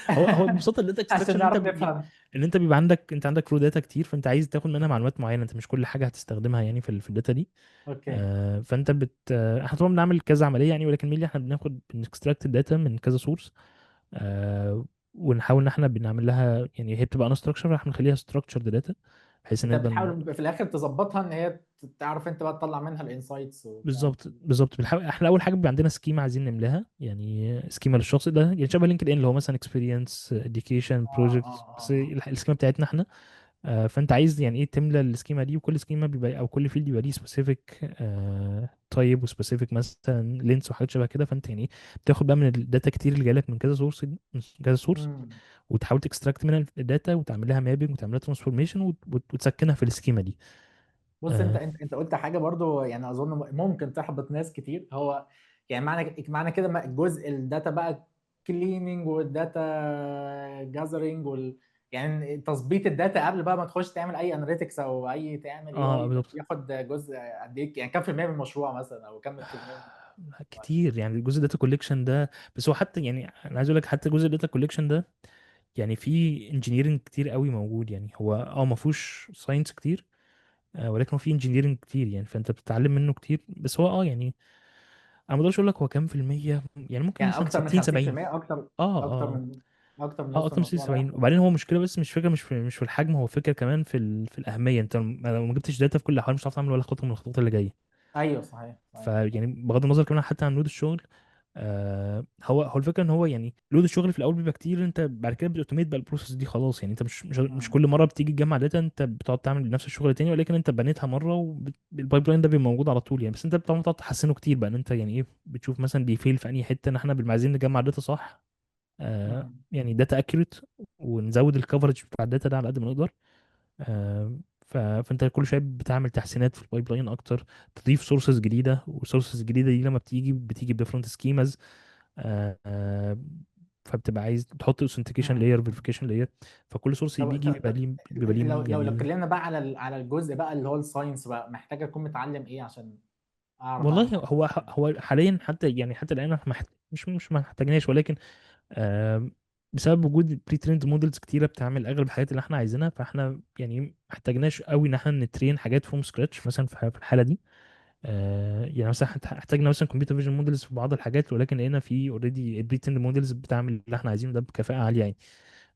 هو ببساطه الداتا عشان اكستراكشن، نعرف نفهم. ان انت بيبقى عندك رو داتا كتير، فانت عايز تاخد منها معلومات معينه، انت مش كل حاجه هتستخدمها يعني في الداتا دي. اوكي. فانت احنا طبعا بنعمل كذا عمليه يعني، ولكن مين احنا بنكستراكت الداتا من كذا سورس. ونحاول ان احنا بنعمل لها، يعني هي بتبقى انستراكشر، احنا بنخليها ستراكشرد داتا، بحيث ان انت نقدر. بتحاول في الاخر تظبطها ان هي تعرف انت بقى تطلع منها الانسايتس وبتاع. بالظبط بالظبط، بنحاول احنا اول حاجه بيبقى عندنا سكيما عايزين نملاها، يعني سكيما للشخص ده، يعني شبه لينكد ان اللي هو مثلا اكسبيرينس اديوكيشن اه اه بروجكت، بس اه السكيما بتاعتنا احنا. فانت عايز يعني ايه تملى السكيما دي، وكل سكيما بيبقى او كل فيلد بيبقى ليه سبيسيفيك طيب وسبيسيفيك مثلا لينس وحاجات شبه كده. فانت يعني ايه بتاخد بقى من الداتا كتير اللي جايلك من كذا سورس، من كذا سورس، امم وتحاول تكستراكت منها الداتا وتعمل لها مابنج وتعمل لها ترانسفورميشن وتسكنها في السكيما دي. بص، انت آه، انت قلت حاجه برضو يعني اظن ممكن تحبط ناس كتير. هو يعني معنى كده جزء الداتا بقى كليننج والداتا جاذرنج يعني تظبيط الداتا قبل بقى ما تخش تعمل اي اناليتكس او اي تعمل اي ده بالظبط. بياخد جزء قد ايه؟ يعني كام في المية من المشروع مثلا، او كام في المية من المشروع؟ كتير يعني جزء الداتا كوليكشن ده. بس هو حتى يعني انا عايز اقول لك حتى جزء الداتا كوليكشن ده يعني في انجينيرنج كتير قوي موجود، يعني هو ما فيهوش ساينس كتير، ولكن هو في انجينيرنج كتير يعني، فانت بتتعلم منه كتير. بس هو يعني انا ما اقدرش اقول لك هو كام في المية، يعني ممكن يعني مثلا اكتر من 60 70. 50%، اكتر اه اكتر اه من اكتر من اه نص اكتر من 60 المشروع رايح 70. في وبعدين هو مشكله، بس مش فكره، مش في الحجم، هو فكره كمان في الاهميه. انت لو ما جبتش داتا في كل الاحوال مش هتعرف تعمل ولا خطوه من الخطوات اللي جايه. ايوه صحيح صحيح صح. فيعني بغض النظر كمان حتى عن لود الشغل، هو الفكره ان هو يعني لود الشغل في الاول بيبقى كتير، انت بعد كده بتوتوميت بقى البروسيس دي خلاص، يعني انت مش مم. كل مره بتيجي تجمع داتا انت بتقعد تعمل نفس الشغل تاني، ولكن انت بنيتها مره والبايب لاين ده بيبقى موجود على طول يعني. بس انت بتقعد تحسنه كتير بقى، ان انت يعني ايه بتشوف مثلا بيفيل في انهي حته، ان احنا بنبقى عايزين نجمع داتا صح، مم. يعني داتا اكيوريت، ونزود الكفرج بتاع الداتا ده على قد ما نقدر. آه، فانت كل شويه بتعمل تحسينات في البايب لاين اكتر، تضيف سورسز جديده، والسورسز الجديده دي لما بتيجي بديفرنت سكيماز. فبتبقى عايز تحط اوثنتيكيشن مم. لاير، مم. فيريفيكيشن لاير، فكل سورس طب بيجي بيبقى ليه لو يعني. اتكلمنا بقى على على الجزء بقى اللي هو الساينس بقى، محتاج اكون متعلم ايه عشان اعرف اعمل والله حاجه هو زي كده؟ هو حاليا حتى يعني حتى الان احنا مش ما محتاجناش، ولكن بسبب وجود بري تريند مودلز كتيره بتعمل اغلب الحاجات اللي احنا عايزينها، فاحنا يعني ما احتاجناش قوي ان احنا نترين حاجات فروم سكراتش مثلا في الحاله دي. يعني مثلا احتاجنا مثلا كمبيوتر فيجن مودلز في بعض الحاجات، ولكن لقينا في اوريدي البري تريند مودلز بتعمل اللي احنا عايزينه ده بكفاءه عاليه يعني.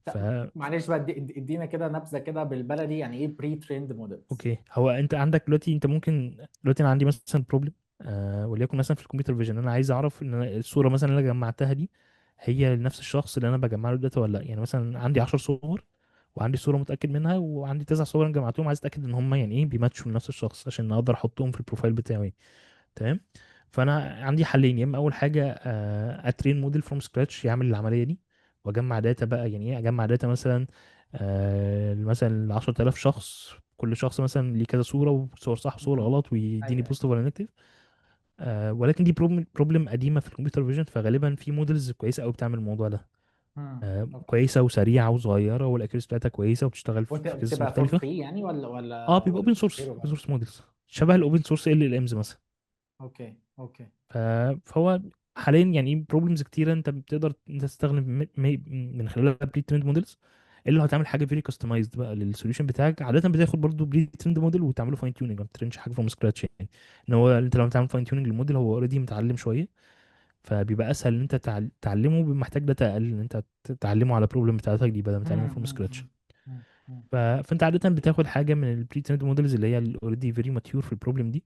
ف لا معلش بقى، ادينا كده نبذه كده بالبلدي، يعني ايه بري تريند مودلز؟ اوكي، هو انت عندك دلوقتي، انت ممكن دلوقتي انا عندي مثلا بروبلم، وليكن مثلا في الكمبيوتر فيجن انا عايز اعرف ان الصوره مثلا اللي انا جمعتها دي هي لنفس الشخص اللي انا بجمع له الداتا ولا لا. يعني مثلا عندي 10 صور، وعندي صوره متاكد منها، وعندي 9 صور انا جمعتهم عايز اتاكد ان هم يعني ايه بيماتشوا لنفس الشخص عشان اقدر احطهم في البروفايل بتاعي. تمام. فانا عندي حلين، يا اما اول حاجه اترين موديل فروم سكراتش يعمل العمليه دي، واجمع داتا بقى، يعني ايه اجمع داتا مثلا مثلا ل 10000 شخص، كل شخص مثلا ليه كذا صوره، وصور صح وصور مم. غلط، ويديني ايوه ايوه. بوزيتيف ولا نيجاتيف. ولكن دي بروبلم قديمه في الكمبيوتر فيجن، فغالبا في موديلز كويسه قوي بتعمل الموضوع ده، اوكي. كويسه وسريعه وصغيره، والاكيرس بتاعتها كويسه، وبتشتغل وانت في كيسز بتبقى فور مختلفه. فري يعني ولا اه ولا بيبقى ولا اوبن سورس، بتشتري اوبن بقى؟ سورس موديلز شبه الاوبن سورس ال امز مثلا. اوكي اوكي. ف- فهو حاليا يعني بروبلمز كتيره انت بتقدر انت تستخدم من خلالها بري تريند موديلز، اللي لو هتعمل حاجه فيري كاستمايزد بقى للسوليوشن بتاعك. عاده بتاخد برضو بري تريند موديل وتعمله فاين تيوننج، ما بترنش حاجه فروم سكراتش يعني. ان هو انت لما تعمل فاين تيوننج للموديل هو اوريدي متعلم شويه، فبيبقى اسهل ان انت تعلمه بمحتاج داتا اقل، ان انت تعلمه على بروبلم بتاعتك دي بدل ما تعلمه فروم سكراتش. فانت عاده بتاخد حاجه من البري تريند موديلز اللي هي اوريدي فيري ماتيور في البروبلم دي،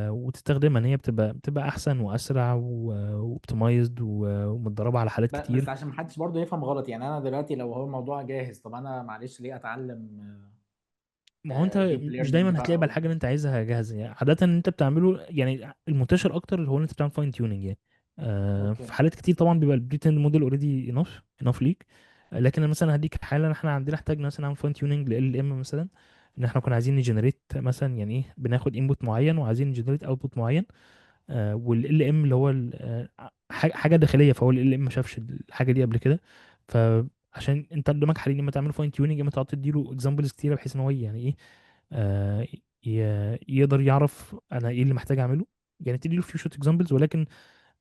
وتستخدمها ان هي بتبقى احسن واسرع واوبتمايزد ومتدربه على حالات بس كتير. عشان محدش برضه يفهم غلط، يعني انا دلوقتي لو هو الموضوع جاهز، طب انا معلش ليه اتعلم ما هو انت ديب مش ليرنينج دايما هتلاقي بقى بقى الحاجه اللي انت عايزها جاهزه، يعني عاده انت بتعمله يعني المنتشر اكتر هو ان انت بتعمل فاين تيوننج يعني. اوكي. في حالات كتير طبعا بيبقى البريتند موديل اوريدي انف ليك. لكن أنا مثلا هديك حاله احنا عندنا احتاجنا مثلا نعمل فاين تيوننج ل ام مثلا، ان احنا كنا عايزين نجنريت مثلا، يعني ايه بناخد انبوت معين وعايزين نجنريت اوتبوت معين. والال ام اللي هو حاجه داخليه، فهو ال ام ما شافش الحاجه دي قبل كده. فعشان انت قدامك حاليا، اما تعمل فاين تيوننج، اما تقعد تديله اكزامبلز كتيره بحيث ان هو يعني ايه يقدر يعرف انا ايه اللي محتاج اعمله. يعني تديله فيو شوت اكزامبلز، ولكن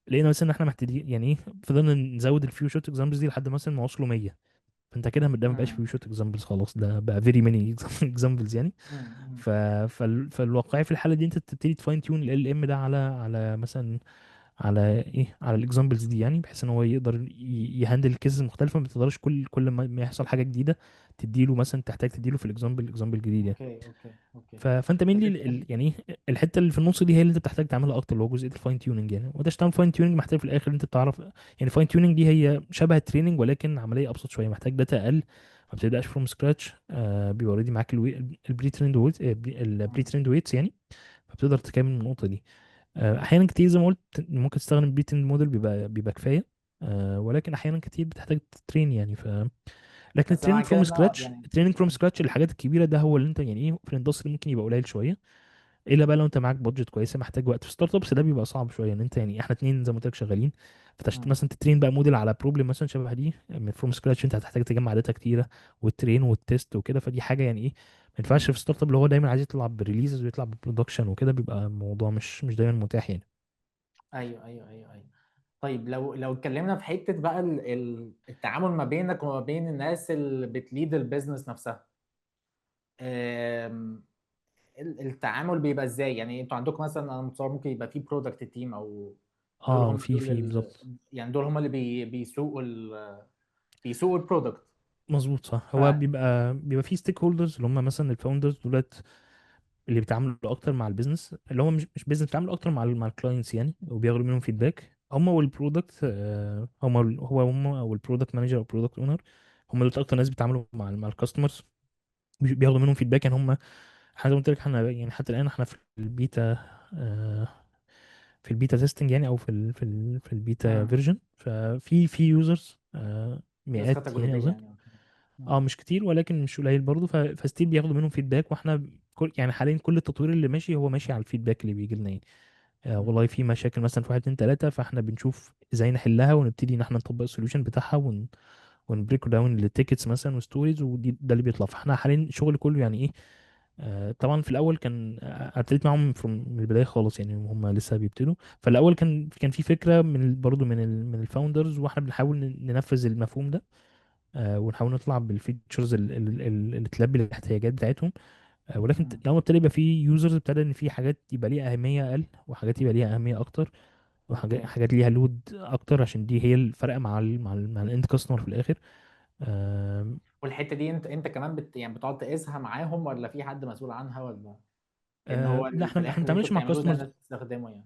لقينا مثلا ان احنا محتاجين يعني ايه فضلنا نزود الفيو شوت اكزامبلز دي لحد مثلا ما وصلوا 100. فانت كده ده ما بقاش فيو امم شوت اكزامبلز خلاص، ده بقى فيري ماني اكزامبلز يعني. امم ف... فالواقعي في الحاله دي انت تبتدي تفاين تيون ال ام ده على مثلا على ايه، على الاكزامبلز دي يعني، بحيث ان هو يقدر يهندل الكيسز المختلفه. ما تقدرش كل ما يحصل حاجه جديده تديله مثلا، تحتاج تديله في الاكزامبل جديد يعني. اوكي اوكي اوكي. فانت مين بس لي يعني إيه، الحته اللي في النص دي هي اللي انت بتحتاج تعملها اكتر، اللي هو جزئيه الفاين تيوننج يعني. وانت عشان تعمل فاين تيوننج محتاج في الاخر انت تعرف يعني. فاين تيوننج دي هي شبه التريننج ولكن عمليه ابسط شويه، محتاج داتا اقل، ما بتبداش فروم سكراتش. بيبقى اوريدي معاك البري تريند ويت، البري مم. تريند ويتس يعني. فبتقدر تكمل من النقطه دي. احيانا كتير زي ما قلت ممكن تستخدم بري تريند موديل، بيبقى كفايه. ولكن احيانا كتير بتحتاج ترين يعني. لكن بس التريننج معنى كده فروم ان سكراتش، يعني التريننج فروم سكراتش الحاجات الكبيره ده هو اللي انت يعني ايه في الاندستري ممكن يبقى قليل شويه. الا بقى لو انت معاك بادجت كويسه، محتاج وقت في ستارت ابس، ده بيبقى صعب شويه. ان انت يعني احنا اتنين زي ما قلت لك شغالين، مم. مثلا تترين بقى موديل على بروبلم مثلا شبه دي من فروم سكراتش، انت هتحتاج تجمع داتا كتيره والترين والتيست وكده. فدي حاجه يعني ايه، ما ينفعش مم. في ستارت اب اللي هو دايما عايز يطلع بريليزز ويطلع ببرودكشن وكده، بيبقى الموضوع مش دايما متاح يعني. ايوه ايوه ايوه ايوه. طيب لو اتكلمنا في حته بقى التعامل ما بينك وما بين الناس اللي بتليد البيزنس نفسها، آم، التعامل بيبقى ازاي؟ يعني انتوا عندكم مثلا، انا متصور ممكن يبقى في برودكت تيم، او دول اه، هم في بالظبط. يعني دول هم اللي بيسوقوا بيسوقوا البرودكت. مظبوط صح. ف هو بيبقى في ستيك هولدرز اللي هم مثلا الفاوندرز دولت، اللي بيتعاملوا اكتر مع البيزنس، اللي هم مش بيزنس، بيتعاملوا اكتر مع الكلاينتس يعني، وبياخدوا منهم فيدباك. هم والبرودكت، هم او البرودكت مانجر او البرودكت اونر، هم دول اكتر ناس بيتعاملوا مع الكاستمرز، بياخدوا منهم فيدباك يعني. هم زي ما قلت لك احنا يعني حتى الان احنا في البيتا، آه، في البيتا تيستنج يعني، او في البيتا مم. فيرجن. ففي يوزرز نسخه مئات يعني تجريبيه اظن. يعني. مم. اه مش كتير ولكن مش قليل برضه. فستيل بياخدوا منهم فيدباك، واحنا يعني حاليا كل التطوير اللي ماشي هو ماشي على الفيدباك اللي بيجي لنا يعني. مم. والله في مشاكل مثلا في واحد اتنين تلاتة، فاحنا بنشوف ازاي نحلها ونبتدي ان احنا نطبق السوليوشن بتاعها ونبريك داون للتيكتس مثلا وستوريز، ودي ده اللي بيطلع. فاحنا حاليا الشغل كله يعني ايه. طبعا في الاول كان ابتديت معاهم من البدايه خالص يعني، هم لسه بيبتدوا. فالاول كان في فكره برضه من الفاوندرز، واحنا بنحاول ننفذ المفهوم ده. ونحاول نطلع بالفيتشرز اللي تلبي الاحتياجات بتاعتهم. ولكن مم. لما ابتدى يبقى في يوزرز، ابتدى ان في حاجات يبقى ليها اهميه اقل، وحاجات يبقى ليها اهميه اكتر، وحاجات اوكي. حاجات ليها لود اكتر، عشان دي هي الفرق مع الاند كاستمر في الاخر. آم، والحته دي انت كمان يعني بتقعد تقيسها معاهم، ولا في حد مسؤول عنها، ولا ان هو لا، في احنا ما الاخر اللي انتوا بنتعاملش مع بتعملوه ده كاستمرز. الناس بتستخدمه يعني؟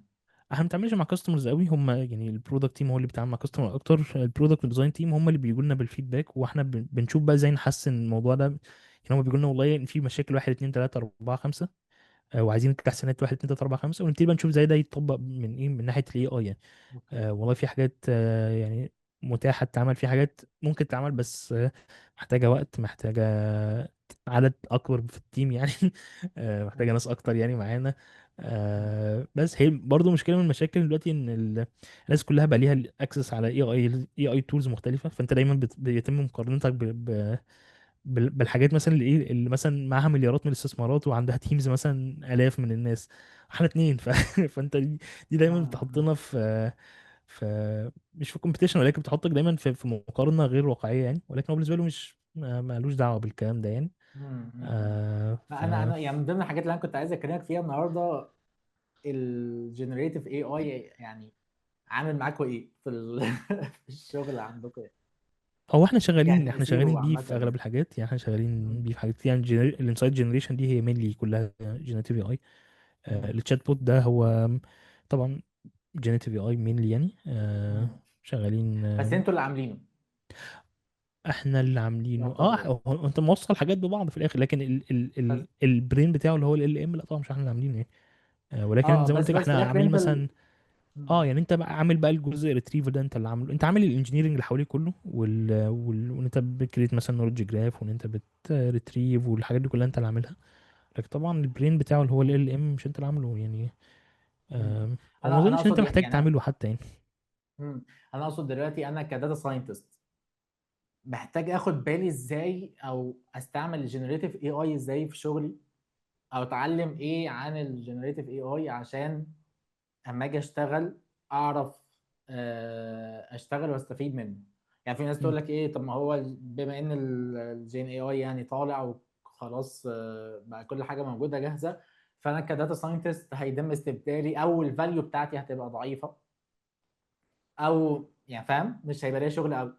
احنا ما بنتعاملش مع كاستمرز قوي. هم يعني البرودكت تيم هو اللي بيتعامل مع كاستمر اكتر. البرودكت والديزاين تيم هم اللي بيجوا لنا بالفيدباك، واحنا بنشوف بقى ازاي نحسن الموضوع ده يعني. هم بيقولوا لنا والله ان في مشاكل واحد اتنين تلاته اربعه خمسه، وعايزين تحسينات واحد اتنين تلاته اربعه خمسه، ونبتدي بقى نشوف ازاي ده يتطبق من ايه، من ناحيه الاي اي يعني. اوكي. والله في حاجات يعني متاحه تتعمل، في حاجات ممكن تتعمل بس محتاجه وقت، محتاجه عدد اكبر في التيم يعني. محتاجه مم. ناس اكتر يعني معانا. مم. بس هي برضو مشكله من المشاكل دلوقتي ان الناس كلها بقى ليها الاكسس على اي اي تولز مختلفه. فانت دايما بيتم مقارنتك بالحاجات مثلا اللي مثلا معاها مليارات من الاستثمارات وعندها تيمز مثلا الاف من الناس. احنا اتنين فانت دي دايما مم. بتحطنا مش في كومبيتيشن، ولكن بتحطك دايما في مقارنه غير واقعيه يعني. ولكن هو بالنسبه له مش مالوش دعوه بالكلام ده يعني. مم. مم. آه ف انا يعني من ضمن الحاجات اللي انا كنت عايز اكلمك فيها النهارده، الجنريتيف اي اي يعني عامل معاكم ايه في الشغل عندكم يعني؟ هو احنا شغالين كتأثيره بيه عامة في اغلب يعني. الحاجات يعني. احنا شغالين مم. بيه في حاجات كتير يعني. الانسايت جنريشن دي هي مينلي كلها جينيريتيف اي. مم. التشات بوت ده هو طبعا جينيريتيف اي مينلي يعني. مم. شغالين بس انتوا اللي عاملينه احنا اللي عاملينه. يعتبر يعني. انت موصل حاجات ببعض في الاخر، لكن بس البرين بتاعه اللي هو ال ام، لا طبعا مش احنا اللي عاملينه يعني. ولكن زي ما قلت لك بس في احنا الاخر عاملين انت مثلا. مم. يعني انت بقى عامل بقى الجزء ريتريفر ده، انت اللي عامله. انت عامل الانجينيرنج اللي حواليه كله، وان انت بتكريت مثلا نولج جراف، وان انت بتريتريف، والحاجات دي كلها انت اللي عاملها. لكن طبعا البرين بتاعه اللي هو ال ام مش انت اللي عامله يعني. مم. وما انا اظنش ان انت اقصد محتاج يعني تعمله حتى يعني. مم. انا اقصد دلوقتي انا كداتا ساينتست محتاج اخد بالي ازاي، او استعمل الجنريتيف اي اي ازاي في شغلي، او اتعلم ايه عن الجنريتيف اي اي عشان اما اجي اشتغل اعرف اشتغل واستفيد منه. يعني في ناس مم. تقول لك ايه، طب ما هو بما ان الجين اي اي يعني طالع وخلاص، بقى كل حاجه موجوده جاهزه، فانا كداتا ساينتست هيتم استبدالي او الفاليو بتاعتي هتبقى ضعيفه. او يعني فاهم مش هيبقى ليا شغل قوي.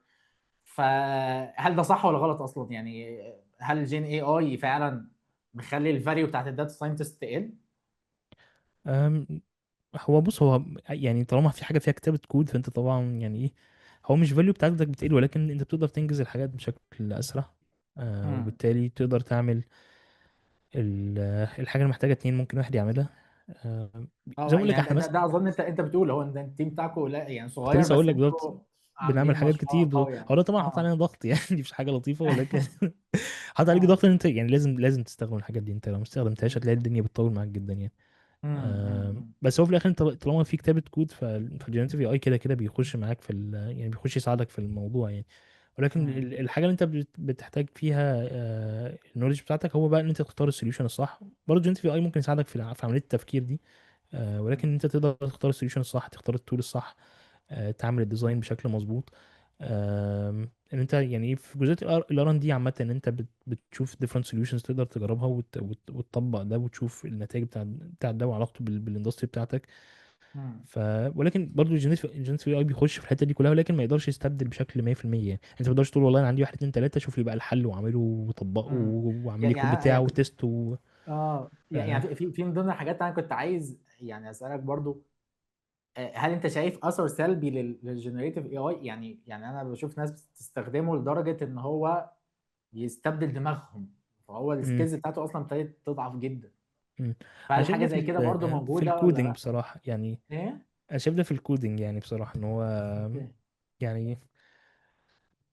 فهل ده صح ولا غلط اصلا يعني؟ هل الجين اي اي فعلا مخلي الفاليو بتاعت الداتا ساينتست تقل؟ أم، هو بص، هو يعني طالما في حاجه فيها كتابه كود فانت طبعا يعني ايه، هو مش فاليو بتاعتك بتقل، ولكن انت بتقدر تنجز الحاجات بشكل اسرع. امم. وبالتالي تقدر تعمل الحاجه اللي محتاجه اتنين ممكن واحد يعملها. آه، زي ما اه بقول لك يعني احنا ده, مثلا، ده اظن انت بتقول هو ان التيم بتاعكم لا يعني كنت صغير، لسه اقول بس لك بالظبط، انتوا بنعمل عاملين حاجات كتير مشروع قوي هو يعني. ده طبعا حط اه. علينا ضغط يعني دي مش حاجه لطيفه، ولكن حط عليك اه. ضغط ان انت يعني لازم تستخدم الحاجات دي. انت لو ما استخدمتهاش هتلاقي الدنيا بتطول معاك جدا يعني. امم. بس هو في الاخر انت طالما في كتابه كود فالجينيريتيف اي كده كده بيخش معاك في يعني بيخش يساعدك في الموضوع يعني. ولكن امم. الحاجه اللي انت بتحتاج فيها النولج بتاعتك هو بقى ان انت تختار السوليوشن الصح. برضه جينيريتيف اي ممكن يساعدك في عمليه التفكير دي. ولكن انت تقدر تختار السوليوشن الصح، تختار التول الصح، تعمل الديزاين بشكل مظبوط. ان انت يعني إيه، في جزئيه الار ان دي عامه ان انت بتشوف different solutions تقدر تجربها وتطبق ده وتشوف النتائج بتاع ده وعلاقته بالاندستري بتاعتك. امم. ولكن برضه الجينيريتيف اي بيخش في الحته دي كلها، ولكن ما يقدرش يستبدل بشكل 100%. يعني انت ما تقدرش تقول والله انا عندي واحد اتنين تلاته شوف لي بقى الحل واعمله وطبقه امم. واعمل لي يعني الكود بتاعه يعني كنت وتيست اه آه، يعني في من ضمن الحاجات انا كنت عايز يعني اسالك برضو، هل انت شايف اثر سلبي للجنريتيف اي اي؟ يعني انا بشوف ناس بتستخدمه لدرجه ان هو يستبدل دماغهم، فهو مم، السكيلز بتاعته اصلا ابتدت تضعف جدا. مم. انا فهل شايف حاجه ده زي كده برضو في موجوده ولا الكودينج لا؟ بصراحه يعني. ايه. انا شايف ده في الكودينج يعني بصراحه ان هو اوكي. يعني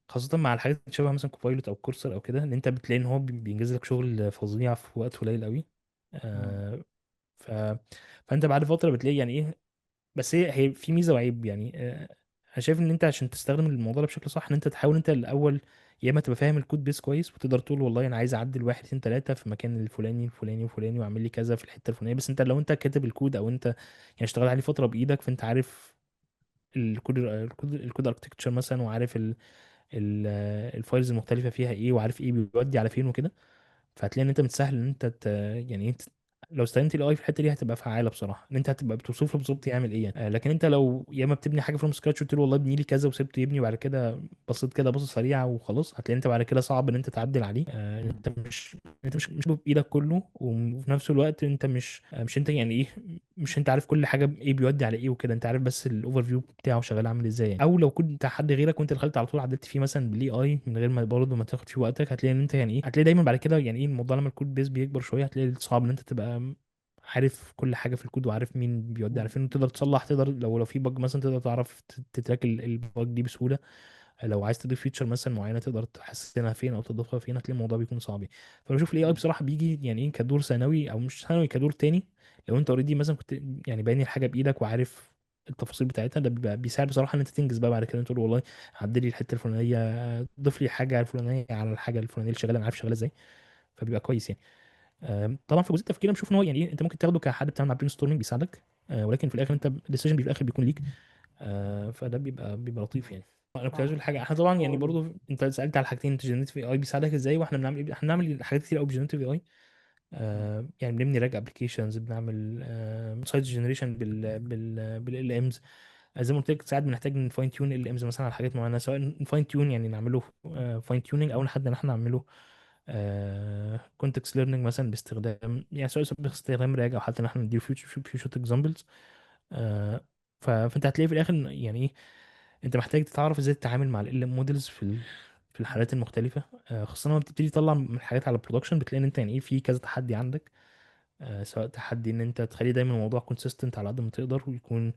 خاصة مع الحاجات اللي شبه مثلا كوبايلوت او كورسر او كده، ان انت بتلاقي ان هو بينجز لك شغل فظيع في وقت قليل قوي. مم. آه، ف فانت بعد فترة بتلاقي يعني ايه. بس هي في ميزة وعيب يعني. انا شايف ان انت عشان تستخدم الموضوع ده بشكل صح ان انت تحاول انت الاول يا اما تبقى فاهم الكود بيس كويس وتقدر تقول والله انا عايز اعدل واحد اتنين تلاته في المكان الفلاني الفلاني الفلاني واعمل لي كذا في الحته الفلانيه. بس انت لو انت كاتب الكود او انت يعني اشتغلت عليه فتره بايدك فانت عارف الكود اركتكتشر مثلا، وعارف ال- الفايلز المختلفة فيها ايه، وعارف ايه بيودي على فين وكده. فهتلاقي ان انت متسهل ان انت يعني انت لو استخدمت الاي في الحته دي هتبقى فعاله بصراحه، ان انت هتبقى بتوصف له بالظبط يعمل ايه يعني. لكن انت لو يا اما بتبني حاجه فروم سكراتش قلت له والله ابني لي كذا وسبته يبني وبعد كده بصيت كده بصه سريعه وخلاص، هتلاقي انت بعد كده صعب ان انت تعدل عليه. مم. انت مش بايدك كله، وفي نفس الوقت انت مش انت يعني ايه، مش انت عارف كل حاجه ايه بيودي على ايه وكده. انت عارف بس الاوفر فيو بتاعه شغال عامل ازاي يعني. او لو كنت حد غيرك وانت دخلت على طول عدلت فيه مثلا بالاي اي من غير ما برضه ما تاخد فيه وقتك، هتلاقي ان انت يعني ايه، هتلاقي دايما بعد كده يعني ايه الموضوع لما الكود بيس بيكبر شويه هتلاقي صعب ان انت تبقى عارف كل حاجه في الكود وعارف مين بيودي على مم. فين وتقدر تصلح. تقدر لو في بج مثلا تقدر تعرف تتراك البج دي بسهوله. لو عايز تضيف فيتشر مثلا معينه تقدر تحسنها فين او تضيفها فين، هتلاقي الموضوع بيكون صعب. فانا بشوف الاي اي مم. بصراحه بيجي يعني ايه كدور ثانوي او مش ثانوي، كدور تاني. لو انت اوريدي مثلا كنت يعني باني الحاجه بايدك وعارف التفاصيل بتاعتها، ده بيساعد بصراحه ان انت تنجز بقى بعد كده. انت تقول والله عدل لي الحته الفلانيه، ضيف لي حاجه الفلانيه على الحاجه الفلانيه اللي شغاله انا عارف شغاله ازاي. فبيبقى كويس يعني. طبعا في جزء التفكير انا بشوف ان هو يعني ايه انت ممكن تاخده كحد بتعمل مع برين ستورمنج بيساعدك. ولكن في الاخر انت الديسيجن في الاخر بيكون ليك. فده بيبقى لطيف يعني. انا كنت عايز اقول اه. حاجه، احنا طبعا يعني هو برضو انت سالت على حاجتين، انت جنريتيف اي بيساعدك ازاي واحنا بنعمل ايه. احنا بنعمل حاجات كتير قوي بجنريتيف اي. مم. يعني بنبني راج ابلكيشنز، بنعمل سايت جنريشن بالال امز. زي ما قلت لك ساعات بنحتاج نفاين تيون ال امز مثلا على حاجات معينه، سواء نفاين تيون يعني نعمله فاين تيوننج او لحد ان احنا نعمله كونتكست ليرنينج مثلا باستخدام يعني سواء باستخدام راج او حتى ان احنا ندير فيوتشر اكزامبلز. فانت هتلاقي في الاخر يعني ايه انت محتاج تتعرف ازاي تتعامل مع ال موديلز في مم. الحالات المختلفه. خاصه لما بتبتدي تطلع من الحاجات على البرودكشن بتلاقي ان انت يعني ايه في كذا تحدي عندك. سواء تحدي ان انت تخلي دايما الموضوع كونسيستنت على قد ما تقدر، ويكون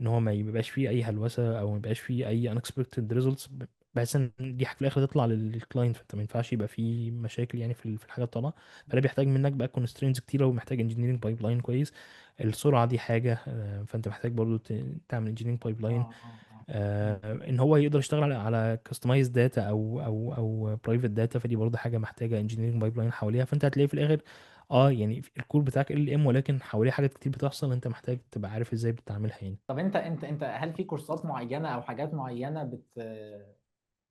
ان هو ما يبقاش فيه اي هلوسه او ما يبقاش فيه اي unexpected results، بحيث ان دي حاجه في الاخر تطلع للكلاينت. فانت ما ينفعش يبقى فيه مشاكل يعني في الحاجه الطالعه. فده بيحتاج منك بقى constraints كتيره ومحتاج engineering pipeline كويس. السرعه دي حاجه. فانت محتاج برضو تعمل engineering pipeline. اه. اه. اه. مم. ان هو يقدر يشتغل على كاستمايز داتا او برايفت داتا، فدي برضه حاجه محتاجه انجينيرنج بايب لاين حواليها. فانت هتلاقي في الاخر يعني الكور بتاعك ال ام، ولكن حواليه حاجات كتير بتحصل انت محتاج تبقى عارف ازاي بتعملها يعني. طب انت هل في كورسات معينه او حاجات معينه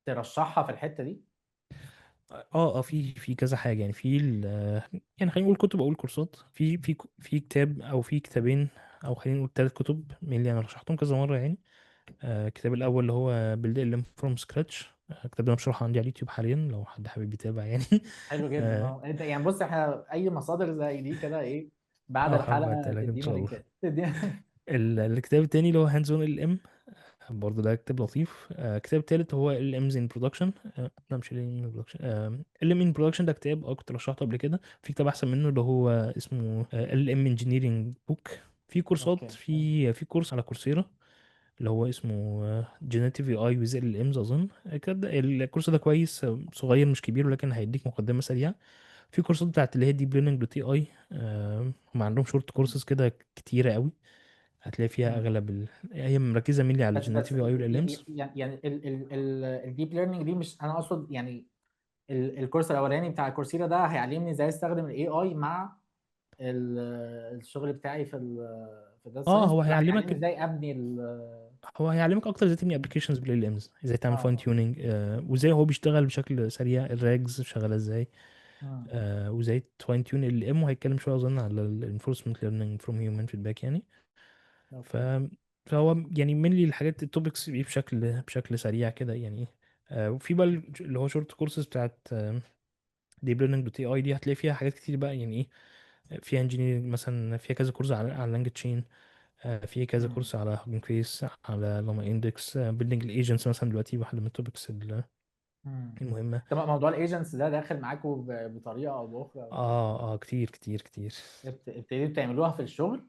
ترشحها في الحته دي؟ في كذا حاجه يعني في يعني خلينا نقول كتب، اقول كورسات في كتاب او في كتابين، او خلينا نقول 3 كتب من اللي انا رشحتهم كذا مره يعني. الكتاب الاول اللي هو build LM from scratch. الكتاب ده مشروح عندي على اليوتيوب حاليا لو حد حابب يتابع يعني. حلو جدا. اه. اه انت يعني بص، احنا اي مصادر زي دي كده ايه، بعد هبعتها الحلقه لك ان تدينا شاء الله. لينكات تدينا. الكتاب التاني اللي هو هاندز اون LM، برضه ده كتاب لطيف. الكتاب التالت هو ال امز ان برودكشن. لا مش ال ام ان برودكشن، ال ام ان برودكشن ده كتاب كنت رشحته قبل كده. في كتاب احسن منه اللي هو اسمه ال ام انجينيرنج بوك. في كورسات، اوكي حلو. في كورس على كورسيرا اللي هو اسمه جينيريتيف اي اي ويز ال امز اظن. الكتاب ده، الكورس ده كويس، صغير مش كبير، ولكن هيديك مقدمه سريعه. في كورسات بتاعت اللي هي ديب ليرنينج دوت اي اي. هم عندهم شورت مم. كورسز كده كتيره قوي، هتلاقي فيها مم. اغلب هي مركزه مينلي على بس الجينيريتيف اي اي والال امز. يعني الديب ليرنينج دي، مش انا اقصد يعني الكورس الاولاني بتاع كورسيرا ده هيعلمني ازاي استخدم الاي اي مع ال- الشغل بتاعي في الداتا اه ساينس، هو ولا هيعلمني هيعلمك ازاي ابني هو هيعلمك اكتر ازاي تبني ابلكيشنز بالال امز، ازاي تعمل فاين اه. تيوننج، وازاي هو بيشتغل بشكل سريع، الراجز شغاله ازاي، مم. وازاي تفاين تيون ال ام. وهيتكلم شويه اظن على الانفورسمنت ليرنينج فروم هيومن فيدباك يعني. ف اوكي. فهو يعني من لي الحاجات التوبكس بشكل سريع كده يعني. وفي بقى اللي هو شورت كورسز بتاعت ديب ليرنينج دوت اي اي دي، هتلاقي فيها حاجات كتير بقى يعني ايه. فيها انجينيرنج مثلا، فيها كذا كورس على لانجوج تشين، في كذا مم. كورس على هاجن فيس، على لاما اندكس، بيلدينج الايجنتس مثلا دلوقتي واحده من التوبكس مم. المهمه. طب موضوع الايجنتس ده داخل معاكم بطريقه او باخرى ولا ايه؟ اه كتير كتير كتير. ابتديتوا تعملوها في الشغل؟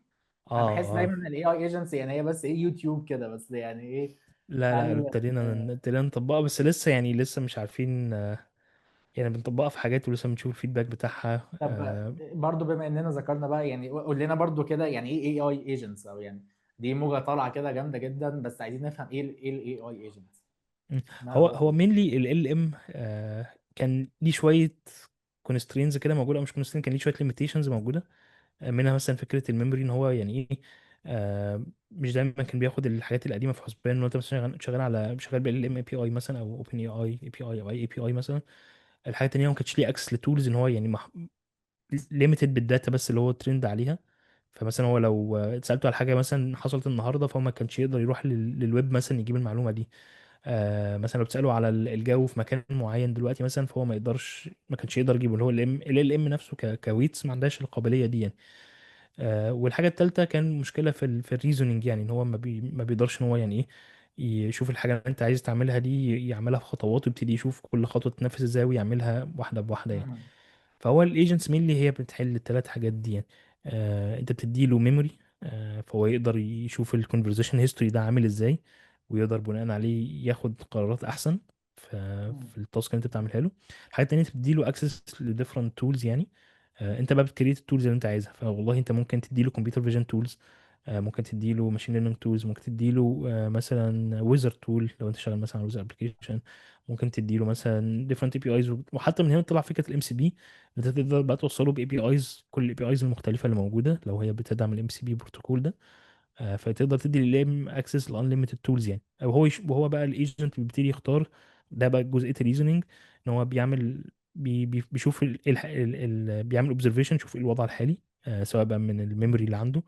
انا اه بحس اه. دايما ان الاي اي ايجنتس يعني هي بس ايه، يوتيوب كده بس يعني ايه. لا هل ابتدينا نطبقها، بس لسه يعني لسه مش عارفين، يعني بنطبقها في حاجات ولسه بنشوف الفيدباك بتاعها. طب برضو بما اننا ذكرنا بقى، يعني قول لنا برضو كده يعني ايه اي اي ايجنتس، او يعني دي موجة طالعة كده جامدة جدا، بس عايزين نفهم ايه الاي اي ايجنتس، ما هو هو هو هو. مينلي ال ام كان ليه شويه كونسترينز كده موجوده، او مش كونسترين، كان ليه شويه ليميتيشنز موجوده. منها مثلا فكره الميموري، ان هو يعني ايه، مش دايما كان بياخد الحاجات القديمه في حسبان. لو انت مثلا شغال بال ام اي بي اي مثلا، او اوبن اي اي بي اي، او اي بي اي مثلا، الحاجات التانيه ما كانتش ليه اكسس لتولز، ان هو يعني ليميتد بالداتا بس اللي هو ترند عليها. فمثلا هو لو اتسالته على حاجه مثلا حصلت النهارده، فهو ما كانش يقدر يروح للويب مثلا يجيب المعلومه دي. مثلا لو بتساله على الجو في مكان معين دلوقتي مثلا، فهو ما كانش يقدر يجيبه، اللي هو ال ام نفسه كويتس ما عندهاش القابليه دي يعني. والحاجه الثالثه كان مشكله في الريزونينج، يعني ان هو ما بيقدرش ان هو يعني ايه يشوف الحاجه اللي انت عايز تعملها دي، يعملها في خطوات، ويبتدي يشوف كل خطوه تتنفذ ازاي ويعملها واحده بواحده يعني. مم. فهو الايجنتس مين اللي هي بتحل الثلاث حاجات دي يعني. انت بتدي له ميموري، فهو يقدر يشوف الكونفرزيشن هيستوري ده عامل ازاي، ويقدر بناء عليه ياخد قرارات احسن مم. في التاسك اللي انت بتعملها له. الحاجه التانيه، انت بتدي له اكسس لديفرنت تولز يعني. انت بقى بتكريت التولز اللي انت عايزها. فوالله انت ممكن تدي له كمبيوتر فيجن تولز، ممكن تدي له ماشين ليرنينج تولز، ممكن تدي له مثلا ويزر تول لو انت شغال مثلا على ويزر ابلكيشن، ممكن تدي له مثلا ديفرنت اي بي ايز. وحتى من هنا طلع فكره الام سي بي، انت تقدر بقى توصله باي بي ايز، كل الاي بي ايز المختلفه اللي موجوده لو هي بتدعم الام سي بي بروتوكول ده. فتقدر تدي للام اكسس لانليمتد تولز يعني. او وهو بقى الايجنت بيبتدي يختار. ده بقى جزئيه الريزونينج، ان هو بيعمل بيشوف بيعمل اوبزرفيشن، يشوف ايه الوضع الحالي، سواء بقى من الميموري اللي عنده،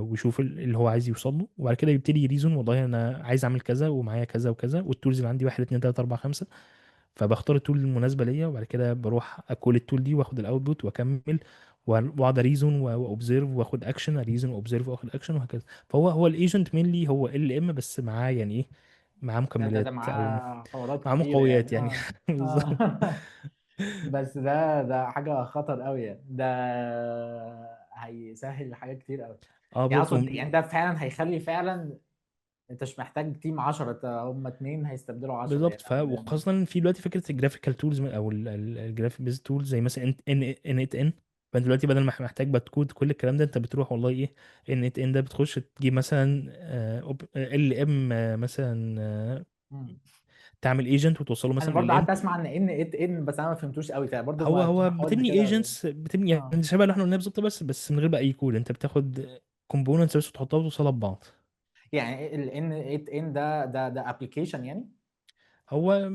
ويشوف اللي هو عايز يوصل له. وبعد كده يبتدي يريزون، والله انا عايز اعمل كذا ومعايا كذا وكذا، والتولز اللي عندي 1 2 3 4 5. فبختار التول المناسبه ليا، وبعد كده بروح اكول التول دي واخد الاوتبوت واكمل، واقعد اريزون واوبزرف واخد اكشن، اريزون واوبزرف واخد اكشن وهكذا. فهو الايجنت مينلي هو ال ام، بس معاه يعني ايه، معاه ده مكملات او معاه حوارات معاه كتير مقويات يعني، يعني. اه. بالظبط. اه. بس ده حاجة خطر قوي يعني، ده هيسهل حاجات كتير قوي. اه يعني بالظبط. اقصد يعني ده فعلا هيخلي فعلا انت مش محتاج تيم 10، هم اتنين هيستبدلوا 10 بالظبط. يعني او يعني. وخاصة في دلوقتي فكرة الجرافيكال تولز، او الجرافيك بيز تولز، زي مثلا ان ات ان. فانت دلوقتي بدل ما محتاج بتكود كل الكلام ده، انت بتروح والله ايه، ان ات ان ده بتخش تجيب مثلا ال ام مثلا، مم. تعمل ايجنت وتوصله انا مثلا برضه للام. قعدت اسمع ان ات ان، بس انا ما فهمتوش قوي، فبرضه هو بتشرحوا لنا بتبني كده. ايجنتس، بتبني اه يعني شبه اللي احنا قلناه بالظبط، بس من غير بقى اي كود. انت بتاخد كومبوننتس بس وتحطها وتوصلها ببعض. يعني ال ان ات ان ده ابلكيشن يعني. هو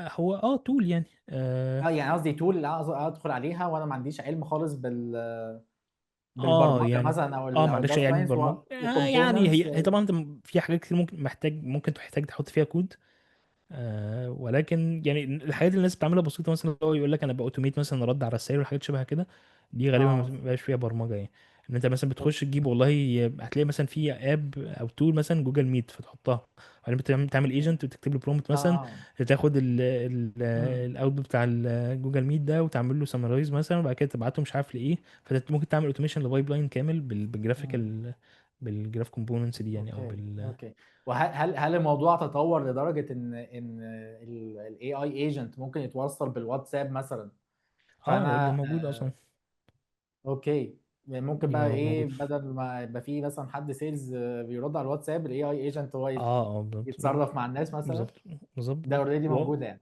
هو تول يعني. اه يعني قصدي تول ادخل عليها وانا ما عنديش علم خالص بالبرمجه يعني مثلا او اه ما او عندكش الداتا اي علم ساينس برمجه، يعني وكومبوننتس. هي طبعا انت في حاجات كتير ممكن تحتاج تحط فيها كود. ولكن يعني الحاجات اللي الناس بتعملها بسيطه، مثلا اللي هو يقول لك انا باوتوميت مثلا رد على الرسائل وحاجات شبه كده، دي غالبا ما اه. بيبقاش فيها برمجه يعني. ان انت مثلا بتخش اوكي. تجيب والله، هتلاقي مثلا في اب او تول مثلا جوجل ميت فتحطها، وبعدين تعمل ايجنت وتكتب له برومبت مثلا، اه. تاخد امم. الاوتبوت بتاع الجوجل ميت ده وتعمل له سمرايز مثلا، وبعد كده تبعته مش عارف لايه. فانت ممكن تعمل اوتوميشن لبايب لاين كامل امم. بالجرافيكال، بالجراف كومبوننتس دي يعني، او اوكي. بال. اوكي. وهل الموضوع تطور لدرجه ان الاي اي ايجنت ممكن يتوصل بالواتساب مثلا؟ اه ده فانا موجود اصلا. اوكي. يعني ممكن يعني بقى هو ايه، موجود. بدل ما يبقى في مثلا حد سيلز بيرد على الواتساب، الاي اي ايجنت هو اه بالظبط يتصرف مع الناس مثلا. بالظبط بالظبط. ده اوريدي موجوده يعني.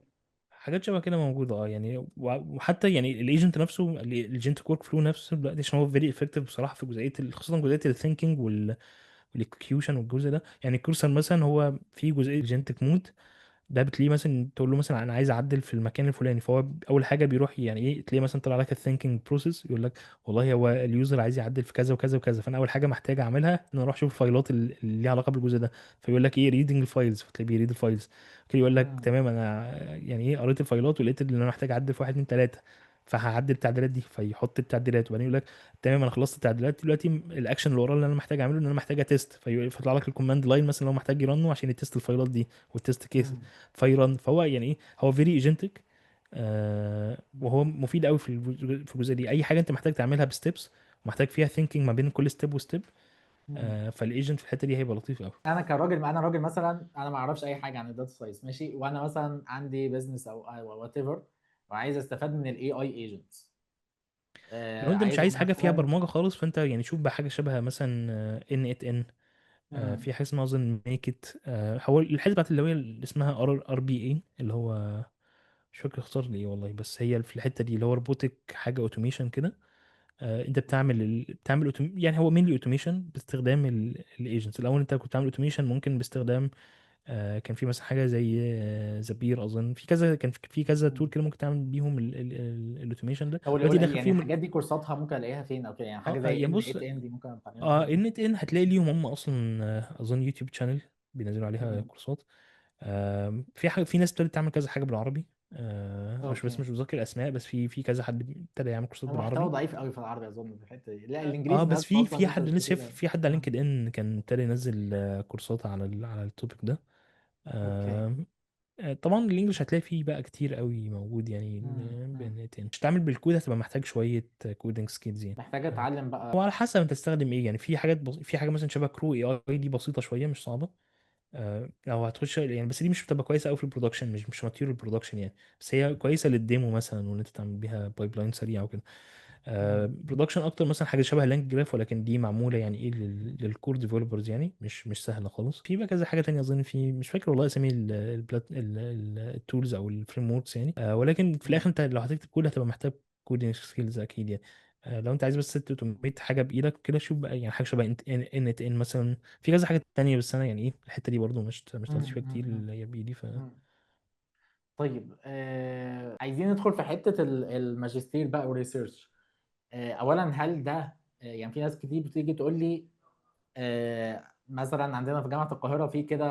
حاجات شبه كده موجودة يعني، وحتى يعني الايجنت نفسه، الايجنت ورك فلو نفسه دلوقتي، عشان هو فيري افكتيف بصراحة في جزئية خصوصا جزئية الثينكينج والاكسكيوشن والجزء ده. يعني الكورسر مثلا هو في جزئية ايجنتك مود، ده بتلاقيه مثلا تقول له مثلا انا عايز اعدل في المكان الفلاني، فهو اول حاجه بيروح يعني ايه، تلاقيه مثلا طلع لك الثينكينج بروسيس، يقول لك والله هو اليوزر عايز يعدل في كذا وكذا وكذا، فانا اول حاجه محتاج اعملها ان انا اروح اشوف الفايلات اللي ليها علاقه بالجزء ده. فيقول لك ايه ريدنج الفايلز، فتلاقيه بيريد الفايلز. كده يقول لك امم. تمام انا يعني ايه قريت الفايلات ولقيت ان انا محتاج اعدل في واحد اتنين تلاته، فهعدل التعديلات دي، فيحط التعديلات. وبعدين يقول لك تمام انا خلصت التعديلات دلوقتي، الاكشن اللي وراه اللي انا محتاج اعمله ان انا محتاج اتست، فيطلع لك الكوماند لاين مثلا لو محتاج يرنه عشان يتست الفايلات دي والتست كيس امم. فيران. فهو يعني ايه، هو فيري ايجنتك. وهو امم. مفيد قوي في الجزء دي، اي حاجه انت محتاج تعملها بستبس ومحتاج فيها ثينكينج ما بين كل ستيب وستيب. امم. فالايجنت في الحته دي هيبقى لطيف قوي. انا راجل مثلا، انا ما اعرفش اي حاجه عن الداتا ساينس ماشي، وانا مثلا عندي بزنس او وات ايفر، وعايز استفاد من الاي اي ايجنتس. لو انت مش عايز عايز حاجه فيها ادخل. برمجه خالص، فانت يعني شوف بقى حاجه شبه مثلا ان ات ان. امم. في حاجه اسمها اظن ميك ات. هو الحته بتاعت اللي هي اللي اسمها ار بي اي، اللي هو مش فاكر اختصار لي ايه والله، بس هي في الحته دي اللي هو روبوتك حاجه اوتوميشن كده. انت بتعمل اوكي. يعني هو مينلي اوتوميشن باستخدام الايجنتس. الاول انت كنت بتعمل اوتوميشن ممكن باستخدام كان في مثلا حاجه زي زبير اظن، في كذا، كان في كذا تول مم. كده ممكن تعمل بيهم الاوتوميشن ده. طب دلوقتي داخل يعني فيهم الحاجات دي كورساتها ممكن الاقيها فين او كده؟ يعني حاجه زي يعني ان بص، 8 ان دي ممكن اتعلمها فين؟ ان ان هتلاقي ليهم هم اصلا اظن يوتيوب شانل بينزلوا عليها مم. كورسات. في حاجه، في ناس ابتدت تعمل كذا حاجه بالعربي. مش بس اوكي. مش متذكر الاسماء، بس في كذا حد ابتدى يعمل كورسات المحتوى بالعربي. ضعيف قوي في العربي اظن في الحته دي، لا اه الانجليزي بس نفسه اصلا في انت حد مش لسه شايف، كده. في حد على لينكد ان كان ابتدى ينزل كورسات على على التوبيك ده. اوكي. آه، طبعا الانجليش هتلاقي فيه بقى كتير قوي موجود يعني. مم. مش تعمل بالكود هتبقى محتاج شويه كودنج سكيلز يعني. محتاج اتعلم بقى. وعلى حسب انت تستخدم ايه يعني. في حاجات في حاجه مثلا شبه كرو اي اي، دي بسيطه شويه مش صعبه. لو هتخش يعني، بس دي مش بتبقى كويسه قوي في البرودكشن، مش ماتيريال برودكشن يعني. بس هي كويسه للديمو مثلا، وان انت تعمل بيها بايب لاين سريع وكده. مم. برودكشن اكتر مثلا حاجه شبه لانج جراف، ولكن دي معموله يعني ايه للكور ديفلوبرز يعني، مش سهله خالص. في بقى كذا حاجه تانية اظن، في مش فاكر والله اسامي التولز او الفريم وركس يعني. ولكن في الاخر مم. انت لو هتكتب كود هتبقى محتاج كودينج سكيلز اكيد يعني. لو انت عايز بس توميت حاجه بايدك كده، شوف بقى يعني حاجه شبه ان مثلا. في كذا حاجه تانية، بس انا يعني ايه الحته دي برضو مش مم. دلوقتي فيها كتير مم. اللي هي بايدي ف. مم. طيب عايزين ندخل في حته الماجستير بقى والريسيرش. اولا هل ده يعني في ناس كتير بتيجي تقول لي مثلا عندنا في جامعة القاهرة في كده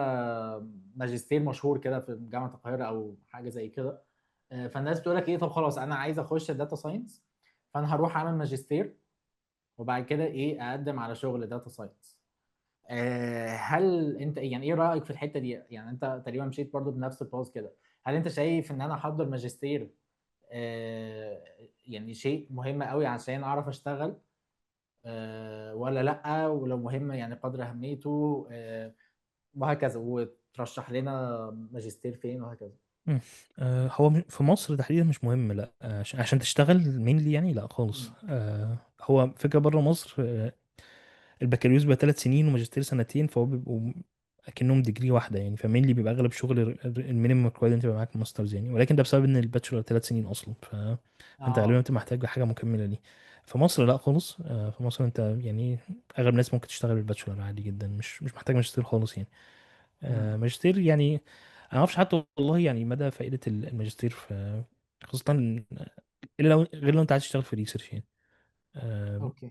ماجستير مشهور كده في جامعة القاهرة أو حاجة زي كده. فالناس بتقول لك إيه، طب خلاص أنا عايز أخش داتا ساينس، فأنا هروح أعمل ماجستير وبعد كده إيه أقدم على شغل داتا ساينس. هل أنت يعني إيه رأيك في الحتة دي؟ يعني أنت تقريبا مشيت برضو بنفس الباص كده. هل أنت شايف إن أنا أحضر ماجستير آه، يعني شيء مهم قوي عشان أعرف أشتغل ولا لأ؟ ولو مهم يعني قدر أهميته وهكذا، وترشح لنا ماجستير فين وهكذا. مم. هو في مصر تحديدا مش مهم، لا. عشان تشتغل مينلي يعني، لا خالص. مم. هو فكرة بره مصر، البكالوريوس بيبقى 3 سنين وماجستير سنتين، فهو بيبقوا اكنهم ديجري واحده يعني. فمينلي بيبقى اغلب شغل المينيمم ريكوايرد تبقى معاك ماسترز يعني، ولكن ده بسبب ان الباتشولر 3 سنين اصلا. فانت غالبا اه. بتبقى محتاج حاجه مكمله ليه. في مصر لا خالص. في مصر انت يعني اغلب الناس ممكن تشتغل بالباتشولر عادي جدا، مش محتاج ماجستير خالص يعني. مم. ماجستير يعني انا ما اعرفش حتى والله يعني مدى فائده الماجستير في، خاصه الا لو غير لو انت عايز تشتغل في ريسيرش يعني. اوكي.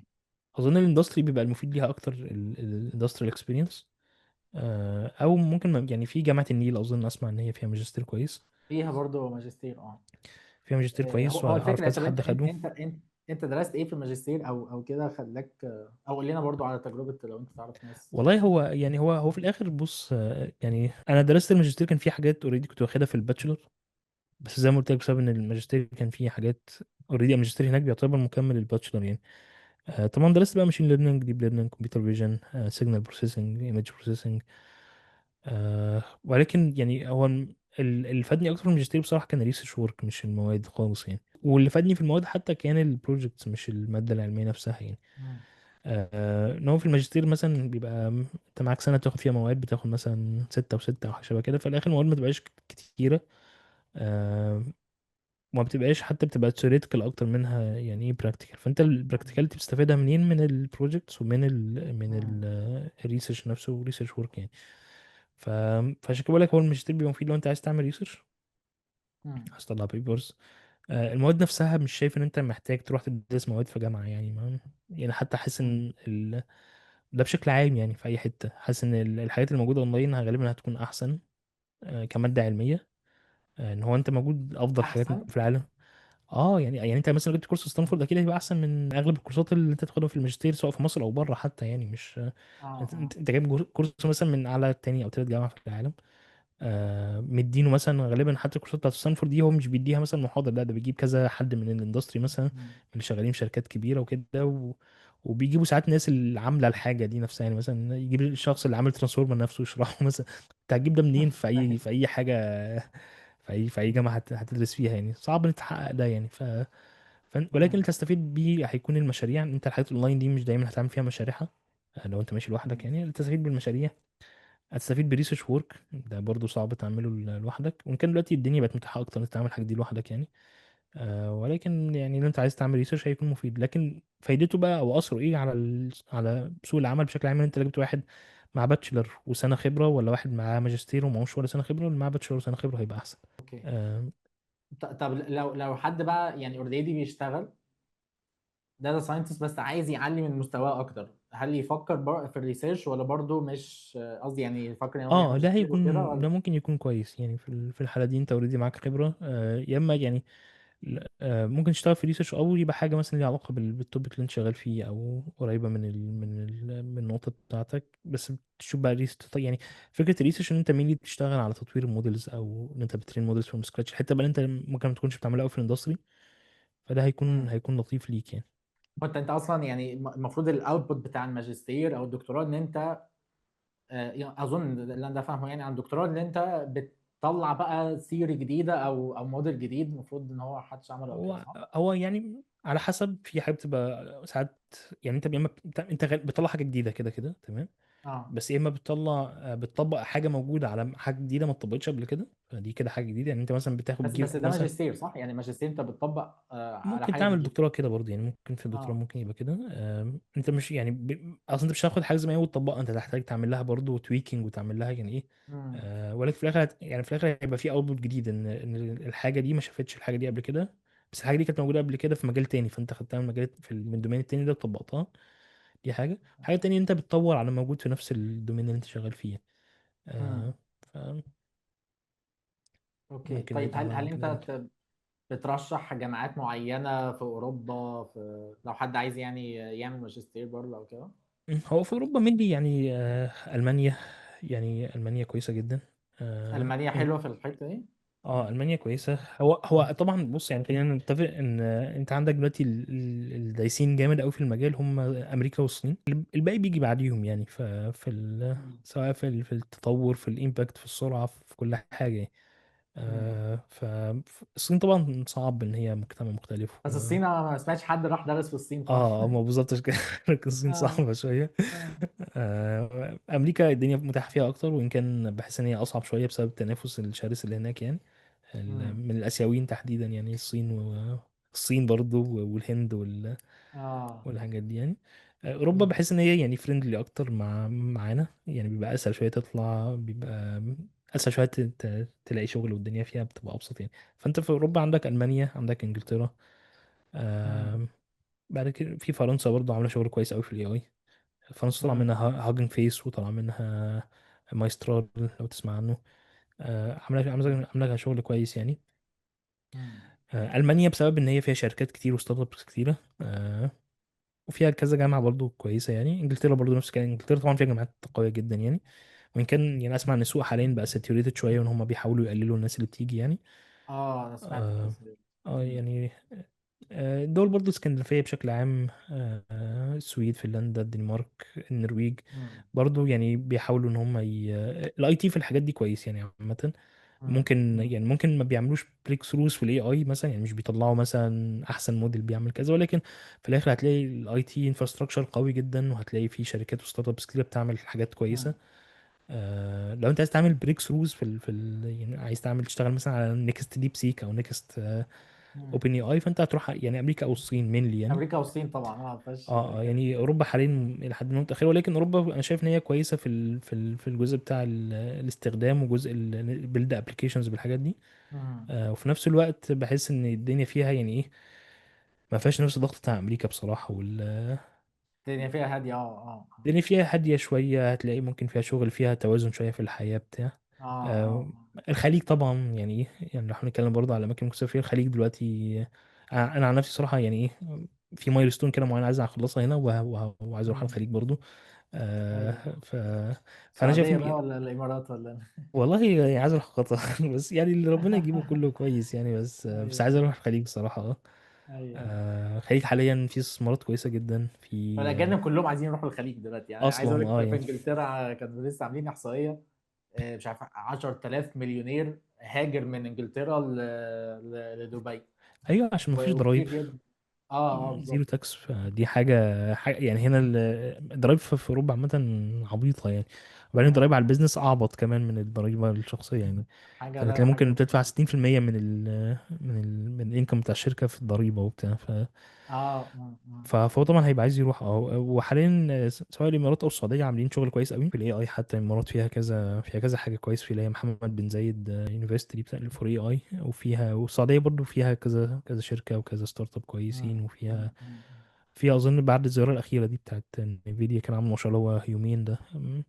اظن الاندستري بيبقى المفيد ليها اكتر الاندستريال اكسبيرينس. او ممكن يعني في جامعه النيل اظن اسمع ان هي فيها ماجستير كويس. فيها برضو ماجستير اه. فيها ماجستير هو كويس هو واعرف الفكره، كذا طب حد خده. انت درست ايه في الماجستير او كده خلاك، او قول لنا برضو على تجربه لو انت تعرف ناس. والله هو يعني هو في الاخر بص، يعني انا درست الماجستير كان في حاجات اوريدي كنت واخدها في الباتشلر، بس زي ما قلت لك بسبب ان الماجستير كان فيه حاجات اوريدي. الماجستير هناك بيعتبر مكمل للباتشلر يعني. طبعا درست بقى ماشين ليرنينج، ديب ليرنينج، كمبيوتر فيجن، سيجنال بروسيسنج، ايمج بروسيسنج. ولكن يعني هو اللي فادني اكتر في الماجستير بصراحه كان الريسيرش ورك مش المواد خالص يعني. واللي فادني في المواد حتى كان البروجكتس مش الماده العلميه نفسها يعني. مم. ان هو في الماجستير مثلا بيبقى انت معاك سنه تاخد فيها مواد، بتاخد مثلا ستة وستة او حاجه شبه كده، في الاخر المواد ما تبقاش كتيره. آه، وما بتبقاش حتى، بتبقى theoretical اكتر منها يعني ايه practical. فانت مم. البراكتيكاليتي بتستفادها منين؟ من البروجكتس ومن مم. الريسيرش نفسه والريسيرش ورك يعني. ف... فعشان كده بقول لك هو الماجستير بيبقى مفيد لو انت عايز تعمل ريسيرش، مم. عايز تطلع بيبرز. المواد نفسها مش شايف ان انت محتاج تروح تدرس مواد في جامعة يعني. ما يعني حتى حاسس مم. ان ده بشكل عام يعني في اي حتة، حاسس ان الحاجات الموجودة اونلاين غالبا هتكون احسن كمادة علمية. ان هو انت موجود افضل حاجات ممكن احسن. في العالم. اه يعني انت مثلا لو جبت كورس في ستانفورد اكيد هيبقى احسن من اغلب الكورسات اللي انت تاخدها في الماجستير سواء في مصر او بره حتى يعني. مش اه اه. انت جايب كورس مثلا من اعلى تاني او تالت جامعه في العالم، مدينه مثلا غالبا. حتى الكورسات بتاعت ستانفورد دي هو مش بيديها مثلا محاضر، لا ده بيجيب كذا حد من الاندستري مثلا، من مم. اللي شغالين في شركات كبيره وكده وبيجيبوا ساعات ناس اللي عامله الحاجه دي نفسها يعني. مثلا يجيب الشخص اللي عامل ترانسفورمر نفسه يشرحه مثلا. انت هتجيب ده منين في اي حاجه، في اي جامعه هتدرس فيها يعني؟ صعب انك تحقق ده يعني. ولكن اللي مم. تستفيد بيه هيكون المشاريع. انت الحاجات الاونلاين دي مش دايما هتعمل فيها مشاريعها. لو انت ماشي لوحدك مم. يعني اللي تستفيد بالمشاريع. هتستفيد بريسيرش وورك ده برضو صعب تعمله لوحدك، وان كان دلوقتي الدنيا بقت متاحه اكتر انك تعمل حاجه دي لوحدك يعني. ولكن يعني لو انت عايز تعمل ريسيرش هيكون مفيد. لكن فايدته بقى او اثره ايه على على سوق العمل بشكل عام؟ انت لو جبت واحد مع باتشلر وسنه خبره، ولا واحد معاه ماجستير ومعهوش ولا سنه خبره، اللي معاه باتشلر وسنه خبره هيبقى احسن. اوكي. آه، طب لو حد بقى يعني اوريدي بيشتغل داتا ساينتست بس عايز يعلي من مستواه اكتر، هل يفكر في الريسيرش ولا برضه مش قصدي يعني يفكر ان هو يعمل اه ده ماجستير وكده هيكون، ولا؟ ده ممكن يكون كويس يعني في في الحاله دي انت اوريدي معاك خبره. يا اما يعني ممكن تشتغل في ريسيرش، او يبقى حاجه مثلا ليها علاقه بالتوبيك اللي انت شغال فيه، او قريبه من النقطه بتاعتك. بس تشوف بقى ريسيرش يعني. فكره الريسيرش ان انت مين بتشتغل على تطوير المودلز، او ان انت بترين مودلز فروم سكراتش، الحته بقى اللي انت ممكن ما تكونش بتعملها قوي في الاندستري. فده امم. هيكون لطيف ليك يعني. وانت اصلا يعني المفروض الاوتبوت بتاع الماجستير او الدكتوراه ان انت يعني اظن اللي انا فاهمه يعني عن الدكتوراه ان انت بتطلع بقى ثيوري جديده او موديل جديد المفروض ان هو محدش عمله قبل كده، صح؟ هو يعني على حسب، في حاجه بتبقى ساعات يعني انت يا اما انت بتطلع حاجه جديده كده كده تمام. اه. بس يا اما بتطبق حاجه موجوده على حاجه جديده ما اتطبقتش قبل كده، فدي كده حاجه جديده يعني. انت مثلا بتاخد بس بتجيب ده مثلا. ماجستير صح؟ يعني ماجستير انت بتطبق على ممكن حاجه تعمل جديده. دكتوراه كده برضه يعني. ممكن في الدكتوراه اه. ممكن يبقى كده. انت مش يعني اصلا انت مش هتاخد حاجه زي ما هي وتطبقها، انت هتحتاج تعمل لها برضه تويكينج وتعمل لها يعني ايه. امم. ولكن في الاخر يعني في الاخر هيبقى في اوتبوت جديد، ان الحاجه دي ما شافتش الحاجه دي قبل كده، بس الحاجه دي كانت موجوده قبل كده في مجال تاني، فانت خدتها من مجال من الدومين التاني ده وطبقتها. دي حاجه تانية انت بتطور على موجود في نفس الدومين اللي انت شغال فيه. امم. آه، اوكي. فممكن طيب هل ممكن ده انت ممكن. بترشح جامعات معينة في أوروبا، في لو حد عايز يعني يعمل ماجستير برضه أو كده؟ هو في اوروبا مني يعني المانيا. يعني المانيا كويسه جدا. اه ألمانيا حلوة في الحتة دي؟ مم. المانيا كويسه. هو طبعا بص يعني خلينا نتفق ان انت عندك دلوقتي الدايسين جامد قوي في المجال هم امريكا والصين. الباقي بيجي بعديهم يعني. مم. سواء في التطور، في الامباكت، في السرعه، في كل حاجه يعني. مم. فالصين طبعا صعب ان هي مجتمع مختلف بس الصين أنا ما سمعتش حد راح درس في الصين خالص. اه ما بالظبط كده. الصين آه. صعبة شوية. آه. أمريكا الدنيا متاح فيها أكتر، وإن كان بحس إن هي أصعب شوية بسبب التنافس الشرس اللي هناك يعني. مم. من الآسيويين تحديدا يعني. الصين برضو والهند آه. والحاجات دي يعني. أوروبا مم. بحس إن هي يعني فريندلي أكتر معانا يعني. بيبقى أسهل شوية تطلع، بيبقى أسهل شوية تلاقي شغل، والدنيا فيها بتبقى أبسط يعني. فأنت في أوروبا عندك ألمانيا، عندك إنجلترا. مم. بعد كده في فرنسا برضه عامله شغل كويس قوي في الاي اي. فرنسا طلع مم. منها هاجن فيس، وطلع منها مايسترال لو تسمع عنه. عامله شغل كويس يعني. مم. المانيا بسبب ان هي فيها شركات كتير وستارت ابس كتيره، وفيها كذا جامعه برضو كويسه يعني. انجلترا برضو نفس الكلام، انجلترا طبعا فيها جامعات قويه جدا يعني. وان كان يعني اسمع ان السوق حاليا بقى ساتوريتد شويه، وان هم بيحاولوا يقللوا الناس اللي بتيجي يعني. اه انا سمعت اه القصه دي. مم. يعني دول برضو اسكندنافيه بشكل عام، السويد، فنلندا، الدنمارك، النرويج، مم. برضو يعني بيحاولوا ان هم الاي تي في الحاجات دي كويس يعني عامه. مم. ممكن مم. يعني ممكن ما بيعملوش بريك ثروز في الاي اي مثلا، يعني مش بيطلعوا مثلا احسن موديل بيعمل كذا، ولكن في الاخر هتلاقي الاي تي انفراستراكشر قوي جدا، وهتلاقي في شركات وستارت ابس كتير بتعمل حاجات كويسه. مم. لو انت عايز تعمل بريك ثروز يعني عايز تشتغل مثلا على نيكست ديب سيك او نيكست مم. اوبن اي اي، فانت هتروح يعني امريكا او الصين مينلي يعني. امريكا والصين طبعا ما فيهاش كلام. يعني اوروبا حاليا الى حد ما متاخره، ولكن اوروبا انا شايف ان هي كويسه في الجزء بتاع الاستخدام، وجزء البيلد ابلكيشنز بالحاجات دي. مم. وفي نفس الوقت بحس ان الدنيا فيها يعني ايه، ما فيهاش نفس الضغط بتاع امريكا بصراحه. الدنيا فيها هاديه الدنيا فيها هاديه شويه، هتلاقي ممكن فيها شغل، فيها توازن شويه في الحياه بتاع. اه آه، اه. الخليج طبعا يعني ايه، يعني لو هنتكلم برضه على اماكن مكسر فيها الخليج دلوقتي. انا عن نفسي صراحه يعني ايه، في مايلستون كده معينه عايز اخلصها هنا، وعايز اروح على مم. الخليج برضه. ايوه. آه، ف فانا شايف السعوديه بقى ان ولا الامارات ولا؟ والله يعني عايز اروح قطر بس يعني اللي ربنا يجيبه كله كويس يعني. بس عايز ايوه اروح الخليج بصراحه. ايوه. الخليج حاليا فيه استثمارات كويسه جدا في فالاجانب كلهم عايزين يروحوا الخليج دلوقتي، يعني عايز اقول اصلا لك في يعني. انجلترا كانوا لسه عاملين احصائيه، مش عارف 10,000 مليونير هاجر من انجلترا لدبي. ايوه عشان ما فيش وكتير ضرايب، جدا. اه زيرو بالظبط. تاكس. فدي حاجه يعني هنا الضرايب في اوروبا عامه عبيطه يعني. وبعدين الضرايب على مم. البيزنس اعبط كمان من الضريبه الشخصيه يعني. حاجه فانت لا ممكن حاجه. تدفع 60% من الانكم بتاع الشركه في الضريبه وبتاع. فهو طبعا هيبقى عايز يروح. وحاليا سواء الامارات او السعوديه عاملين شغل كويس قوي في الاي اي. حتى الامارات فيها كذا حاجه كويس، في اللي هي محمد بن زايد يونيفرستي بتاع الفور اي اي. والسعوديه برضو فيها كذا كذا شركه وكذا ستارت اب كويسين. فيها اظن بعد الزياره الاخيره دي بتاعت نفيديا كان عامل مشروع اللي هو يومين ده،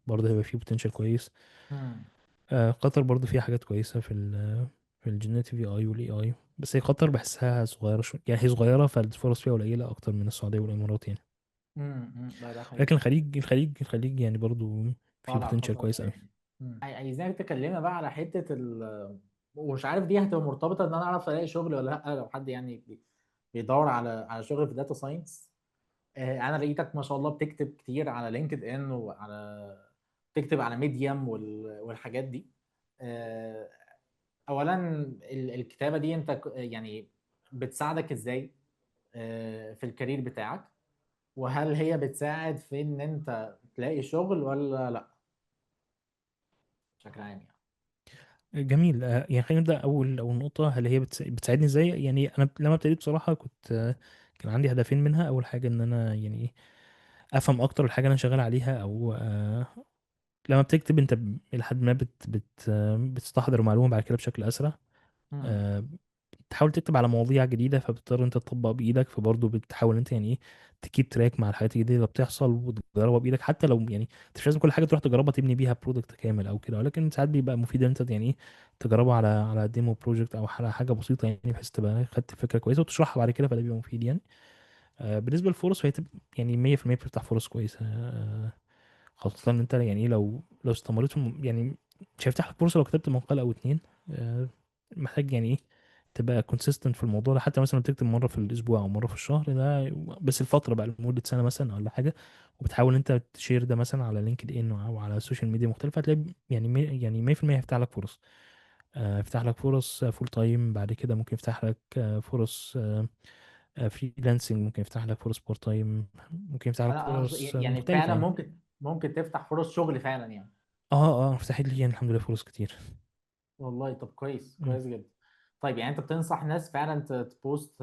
برضه هيبقى فيه بوتنشال كويس. مم. قطر برضه فيها حاجات كويسه في الجينيريتيف اي اي والاي اي. بس هي قطر بحسها صغيره شويه يعني، هي صغيره فالفرص فيها قليله اكتر من السعوديه والامارات يعني. لا ده لكن حقيقي. الخليج يعني برضو في طالع بوتنشال الفترة كويس قوي. الجاية. عايزينك تكلمنا بقى على حتة ومش عارف دي هتبقى مرتبطة ان انا اعرف الاقي شغل ولا لا، لو حد يعني بيدور على شغل في داتا ساينس. انا لقيتك ما شاء الله بتكتب كتير على لينكد ان، تكتب على ميديم والحاجات دي. آه، اولا الكتابة دي انت يعني بتساعدك ازاي في الكارير بتاعك؟ وهل هي بتساعد في ان انت تلاقي شغل ولا لا بشكل عام يعني؟ جميل. يعني خلينا نبدا. اول نقطه، هل هي بتساعدني ازاي؟ يعني انا لما ابتديت بصراحه كنت كان عندي هدفين منها. اول حاجه ان انا يعني ايه، افهم اكتر الحاجه اللي انا شغال عليها. او لما بتكتب انت لحد ما بتستحضر المعلومه بعد كده بشكل اسرع. مم. آه، تحاول تكتب على مواضيع جديدة، فبتضطر انت تطبق بإيدك. فبرضه بتحاول انت يعني ايه، تكيب تراك مع الحاجات الجديدة اللي بتحصل وتجربها بإيدك. حتى لو يعني انت مش لازم كل حاجة تروح تجربها تبني بيها برودكت كامل او كده، ولكن ساعات بيبقى مفيد ان انت يعني ايه، تجربها على ديمو بروجكت او على حاجة بسيطة يعني، بحيث تبقى خدت فكرة كويسة وتشرحها بعد كده، فده بيبقى مفيد يعني. بالنسبة للفرص فهي يعني 100% بتفتح فرص كويسة. خاصة ان انت يعني ايه، لو استمريت يعني مش هيفتح لك فرصة لو كتبت مقال او اتنين. آه، محتاج يعني ايه، تبقى كونسيستنت في الموضوع ده. حتى مثلا بتكتب مرة في الأسبوع أو مرة في الشهر ده بس، الفترة بقى لمدة سنة مثلا ولا حاجة. وبتحاول أنت تشير ده مثلا على لينكد إن أو على السوشيال ميديا مختلفة، هتلاقي يعني يعني 100% هيفتح لك فرص. يفتح لك فرص فول تايم. بعد كده ممكن يفتح لك فرص فريلانسنج. ممكن يفتح لك فرص بارت تايم. ممكن يفتح لك انا فرص يعني مختلفة فعلا يعني. ممكن تفتح فرص شغل فعلا يعني. فتحت لي يعني الحمد لله فرص كتير. والله طب كويس مم. كويس جدا. طيب يعني انت بتنصح ناس فعلا تبوست،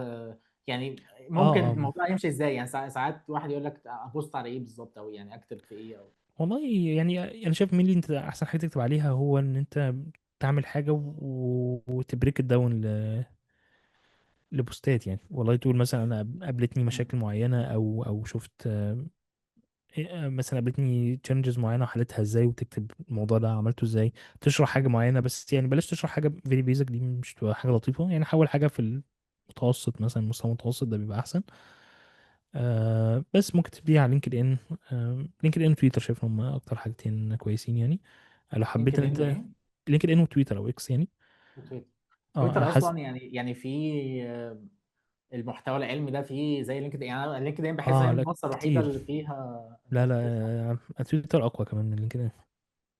يعني اه ممكن اه الموضوع يمشي ازاي؟ يعني ساعات واحد يقول لك ابوست على ايه بالظبط، او يعني اكتب في ايه او. والله يعني انا شايف مين اللي انت احسن حاجه تكتب عليها هو ان انت تعمل حاجه وتبريك الداون لبوستات يعني، والله تقول مثلا انا قابلتني مم. مشاكل معينه، او شفت مثلا قابلتني تشالنجز معينه وحلتها ازاي، وتكتب الموضوع ده عملته ازاي، تشرح حاجه مم. معينه. بس يعني بلاش تشرح حاجه فيري بيزك، دي مش تبقى حاجه لطيفه يعني. حاول حاجه في المتوسط، مثلا مستوى متوسط، ده بيبقى احسن. بس ممكن تبدي على لينكد ان. لينكد ان وتويتر شايف ان هم اكتر حاجتين كويسين يعني. لو حبيت لينكد ان ان انت، وايه؟ لينكد ان وتويتر او اكس يعني. وتويتر. اه تويتر حاسس. اصلا يعني في المحتوى العلمي ده فيه زي لينكد، يعني أنا لينكد ان بحس ان هي اه لا المنصه الوحيده اللي كتير. فيها لا الناس لا، بتشرح. تويتر اقوى كمان من لينكد ان.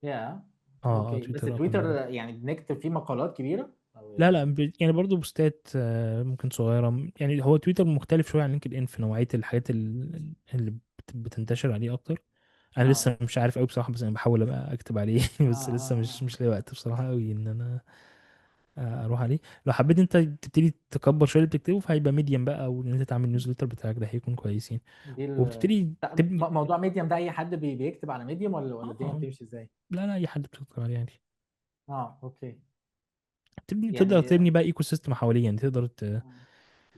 يا اوكي، بس تويتر اقوى من تويتر لينكد. يعني بنكتب فيه مقالات كبيره او لا ايه؟ لا، يعني برضو بوستات ممكن صغيرة يعني. هو تويتر مختلف شوية عن لينكد ان في نوعية الحاجات اللي بتنتشر عليه اكتر. انا اه لسه مش عارف قوي بصراحة، بس انا بحاول ابقى اكتب عليه اه بس لسه اه مش لاقي وقت بصراحة قوي ان انا اروح عليه. لو حبيت انت تبتدي تكبر شوية اللي بتكتبه، فهيبقى ميديم بقى، او ان انت تعمل نيوزليتر بتاعك ده هيكون كويسين. دي وبتبتدي تبني. موضوع ميديم ده اي حد بيكتب على ميديم ولا الدنيا اه بتمشي ازاي؟ لا لا، اي حد بتكتب عليه عادي. اه اوكي. تقدر يعني تبني بقى ايكو سيستم حواليه يعني. تقدر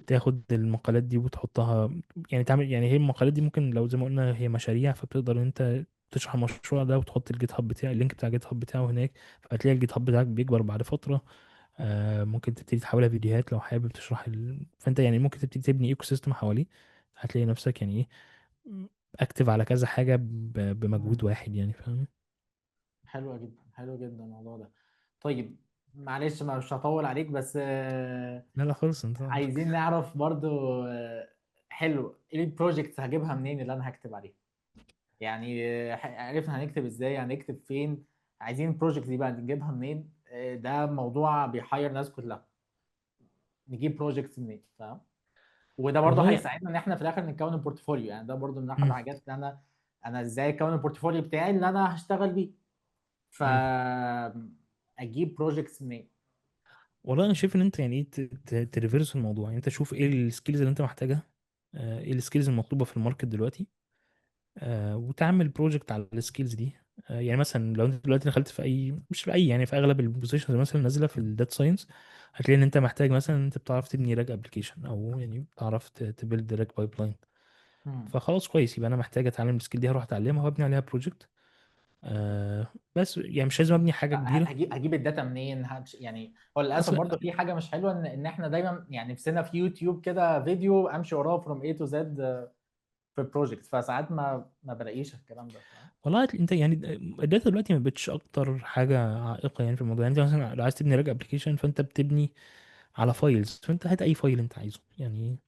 تاخد المقالات دي وتحطها، يعني تعمل يعني. هي المقالات دي ممكن لو زي ما قلنا هي مشاريع، فبتقدر ان انت تشرح المشروع ده وتحط الجيت هاب بتاع اللينك بتاع الجيت هاب بتاعه هناك. فهتلاقي الجيت هاب بتاعك بيكبر بعد فترة. ممكن تبتدي تحولها فيديوهات لو حابب تشرح فانت يعني ممكن تبتدي تبني ايكو سيستم حواليه. هتلاقي نفسك يعني ايه، اكتف على كذا حاجة بمجهود مم. واحد يعني، فاهم؟ حلوة جدا، حلو جدا الموضوع ده. طيب معلش مش هطول عليك، بس لا لا خالص انت. عايزين نعرف برضو حلو ايه البروجكتس هجيبها منين اللي انا هكتب عليها؟ يعني عرفنا هنكتب ازاي، هنكتب فين، عايزين البروجكت دي بقى نجيبها منين؟ ده موضوع بيحير الناس كلها. نجيب بروجكتس منين، فاهم؟ وده برضو والله. هيساعدنا ان احنا في الاخر نكون البورتفوليو، يعني ده برضو من احد مم. الحاجات اللي انا ازاي اكون البورتفوليو بتاعي اللي انا هشتغل بيه. ف مم. اجيب بروجكتس منين؟ والله انا شايف ان انت يعني ايه تريفيرس الموضوع. يعني انت شوف ايه السكيلز اللي انت محتاجها، ايه السكيلز المطلوبه في الماركت دلوقتي، وتعمل بروجكت على السكيلز دي. يعني مثلا لو انت دلوقتي دخلت في اي، مش في اي يعني، في اغلب البوزيشنز مثلا نازله في الداتا ساينس، هتلاقي ان انت محتاج مثلا انت بتعرف تبني راج ابلكيشن، او يعني بتعرف تبيلد راج بايب لاين. مم. فخلاص كويس، يبقى انا محتاج اتعلم السكيل دي، هروح اتعلمها وابني عليها بروجكت. بس يعني مش لازم ابني حاجه كبيره. هجيب الداتا منين؟ يعني هو للاسف اصل برضه في حاجه مش حلوه ان احنا دايما يعني نفسنا في يوتيوب كده فيديو امشي وراه فروم اي تو زد في البروجكت، فساعات ما بلاقيش الكلام ده، فاهم؟ انت يعني الداتا دلوقتي ما بقتش اكتر حاجه عائقه يعني في الموضوع. يعني انت مثلا لو عايز تبني راج ابلكيشن، فانت بتبني على فايلز، فانت هات اي فايل انت عايزه يعني.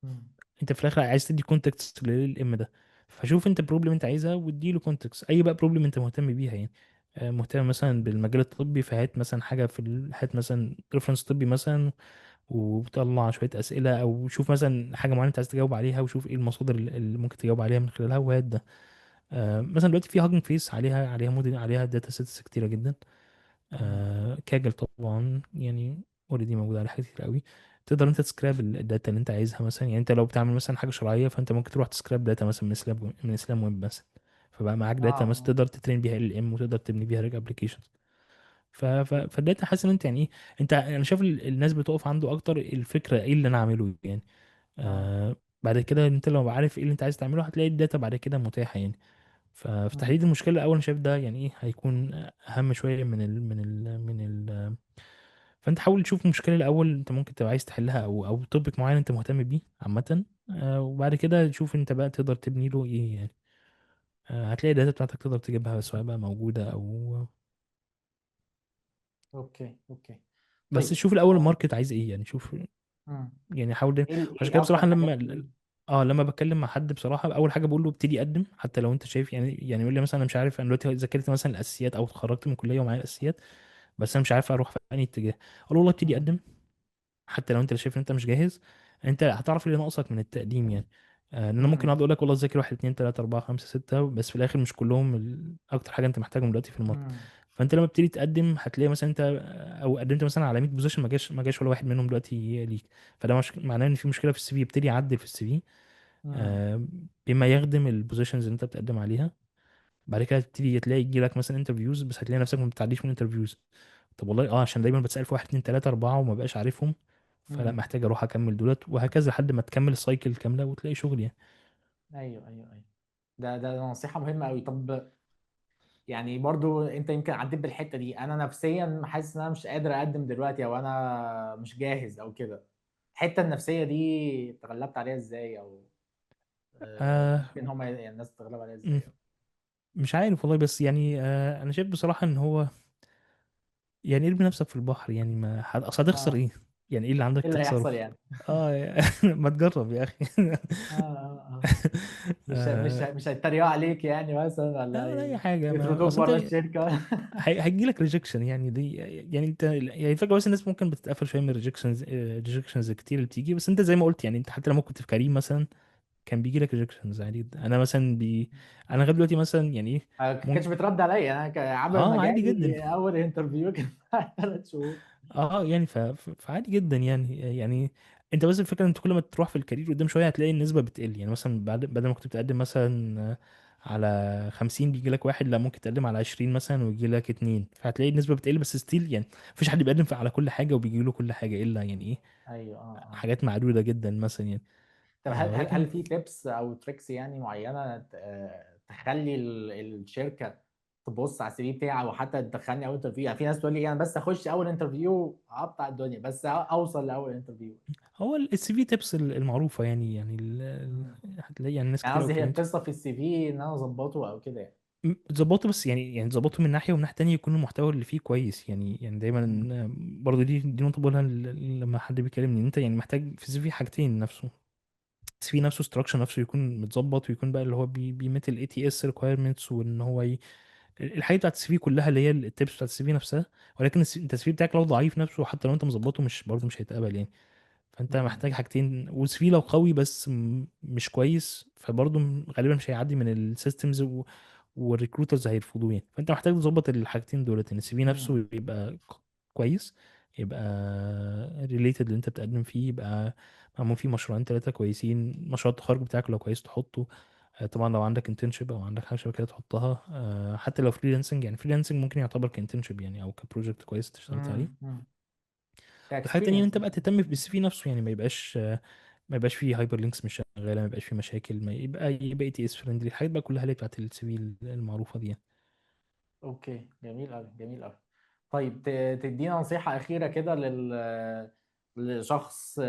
مم. انت في الاخر عايز تدي كونتكست للام ده، فشوف انت بروبلم انت عايزها واديله كونتكست. اي بقى بروبلم انت مهتم بيها يعني. مهتم مثلا بالمجال الطبي، فهات مثلا حاجه هات مثلا ريفرنس طبي مثلا، وطلع شويه اسئله، او شوف مثلا حاجه معينه انت عايز تجاوب عليها، وشوف ايه المصادر اللي ممكن تجاوب عليها من خلالها، وهات ده. مثلا دلوقتي في هاجن فيس، عليها موديل، عليها داتا سيتس كتيره جدا. مم. كاجل طبعا يعني اوريدي موجود على حاجات كتير قوي. تقدر انت تسكراب الداتا اللي انت عايزها مثلا. يعني انت لو بتعمل مثلا حاجه شرعيه، فانت ممكن تروح تسكراب داتا مثلا من اسلام ويب مثلا. فبقى معاك داتا مثلا اه تقدر تترين بيها ال ام، وتقدر تبني بيها ريج ابلكيشنز. فالداتا حاسس ان انت يعني ايه، انا شايف الناس بتقف عنده اكتر الفكره ايه اللي انا اعمله يعني. اه بعد كده انت لو عارف ايه اللي انت عايز تعمله، هتلاقي الداتا بعد كده متاحه يعني. ففي مم. تحديد المشكله الاول، انا شايف ده يعني ايه هيكون اهم شويه فانت حاول تشوف المشكله الاول انت ممكن تبقى عايز تحلها، او توبيك معين انت مهتم بيه عامه. وبعد كده تشوف انت بقى تقدر تبني له ايه يعني. هتلاقي الداتا بتاعتك تقدر تجيبها، سواء بقى موجوده او. اوكي اوكي. بس طيب شوف الاول الماركت عايز ايه يعني. شوف مم. يعني، حاول ده. عشان كده ايه اكتر بصراحه حاجات اللي لما بتكلم مع حد بصراحه، اول حاجه بقول له ابتدي قدم. حتى لو انت شايف يعني يقول لي مثلا انا مش عارف، انا دلوقتي ذاكرت مثلا الاساسيات، او اتخرجت من الكليه ومعايا الاساسيات، بس انا مش عارف اروح في انهي اتجاه. اقول له والله ابتدي مم. قدم. حتى لو انت شايف ان انت مش جاهز، انت هتعرف ايه اللي ناقصك من التقديم يعني. ان انا ممكن مم. اقعد اقول لك والله ذاكر واحد اتنين تلاته اربعه خمسه سته، بس في الاخر مش كلهم اكتر حاجه انت محتاجهم دلوقتي في الماركت. مم. فانت لما بتبتدي تقدم، هتلاقي مثلا انت او قدمت مثلا على 100 بوزيشن، ما جاش ولا واحد منهم دلوقتي ليك. فده مش معناه ان في مشكله في السي في. ابتدي عدل في السي في مم. بما يخدم البوزيشنز اللي انت بتقدم عليها. بعد كده تبتدي تلاقي يجي لك مثلا انترفيوز، بس هتلاقي نفسك ما بتعديش من انترفيوز. طب والله عشان دايما بتسال في واحد اتنين تلاته اربعه وما بقاش عارفهم. فلا امم. محتاج اروح اكمل دولت، وهكذا لحد ما تكمل السايكل كامله وتلاقي شغل يعني. ايوه ايوه ايوه. ده نصيحه مهمه قوي. طب يعني برضو انت يمكن عديت بالحته دي، انا نفسيا حاسس ان انا مش قادر اقدم دلوقتي، او انا مش جاهز او كده. الحته النفسيه دي تغلبت عليها ازاي؟ او آه ممكن هما يعني الناس تتغلب عليها م- ازاي؟ مش عارف والله، بس يعني انا شايف بصراحه ان هو يعني ارمي نفسك في البحر، يعني ما اصل هتخسر اه. ايه؟ يعني ايه اللي عندك ايه اللي تخسره؟ هيحصل يعني؟ اه ما تجرب يا اخي. اه اه اه. آه مش هيتريقوا عليك يعني مثلا، ولا ولا اي حاجه، ما يطردوك اصل بره انت الشركه؟ هيجي لك ريجكشن يعني، دي يعني انت يعني الفكره، بس الناس ممكن بتتقفل شويه من ريجكشنز كتير اللي بتيجي، بس انت زي ما قلت يعني، انت حتى لما كنت في كريم مثلا كان بيجي لك ريجكشنز عادي جدا. انا مثلا انا لغايه دلوقتي مثلا يعني ايه، كانش ممكن بيترد عليا انا، عبر ما اه عادي جدا. جالي اول انترفيو كان بعد 3 شهور. اه يعني فعادي جدا يعني انت بس الفكره ان انت كل ما تروح في الكارير قدام شويه هتلاقي النسبه بتقل، يعني مثلا بعد بدل ما كنت بتقدم مثلا على 50 بيجي لك واحد، لا ممكن تقدم على 20 مثلا ويجي لك اتنين، فهتلاقي النسبه بتقل، بس ستيل يعني مفيش حد بيقدم على كل حاجه وبيجي له كل حاجه، الا يعني ايه ايوه اه اه. حاجات معدوده جدا مثلا يعني. طب هل ولكن في تيبس او تريكس يعني معينه تخلي الشركه تبص على السي في بتاعي، او حتى تدخلني اول انترفيو؟ يعني في ناس تقول لي انا بس اخش اول انترفيو اقطع الدنيا، بس اوصل لاول انترفيو. هو السي في تيبس المعروفه يعني مم. هتلاقي يعني ناس يعني كتير قوي قصدي هي اتكلمت القصه في السي في ان انا اظبطه او كده يعني. تظبطه، بس يعني تظبطه من ناحيه، ومن ناحيه تانية يكون المحتوى اللي فيه كويس، يعني دايما مم. برضه دي نقطه بقولها لما حد بيكلمني، ان انت يعني محتاج في السي في حاجتين نفسه، السي في نفسه ستراكشر نفسه يكون متظبط، ويكون بقى اللي هو بيميت الاي تي اس ريكويرمنتس، وان هو الحاجات بتاعت السي في كلها اللي هي التيبس بتاعت السي في نفسها. ولكن انت السي في بتاعك لو ضعيف نفسه، حتى لو انت مظبطه مش برضه مش هيتقبل يعني. فانت محتاج مم. حاجتين، والسي في لو قوي بس مش كويس، فبرضه غالبا مش هيعدي من السيستمز، والريكروترز هيرفضوه يعني. فانت محتاج تظبط الحاجتين دولت، ان السي في مم. نفسه يبقى كويس، يبقى ريليتد اللي انت بتقدم فيه، يبقى معمول فيه مشروعين ثلاثه كويسين، مشروع التخرج بتاعك لو كويس تحطه. طبعا لو عندك انترنشيب او عندك حاجه شبه كده تحطها. حتى لو فريلانسنج، يعني فريلانسنج ممكن يعتبر كانترنشيب يعني، او كبروجكت كويس انت اشتغلت عليه. مم. والحاجه التانيه ان كاكسبيرينس انت يعني. بقى تهتم بالسي في نفسه، يعني ما يبقاش فيه هايبر لينكس مش شغاله، ما يبقاش فيه مشاكل، ما يبقى اي تي اس فريندلي، الحاجات بقى كلها اللي بتاعت السي في المعروفه دي يعني. اوكي، جميل قوي جميل قوي. طيب تدينا نصيحة أخيرة كده لشخص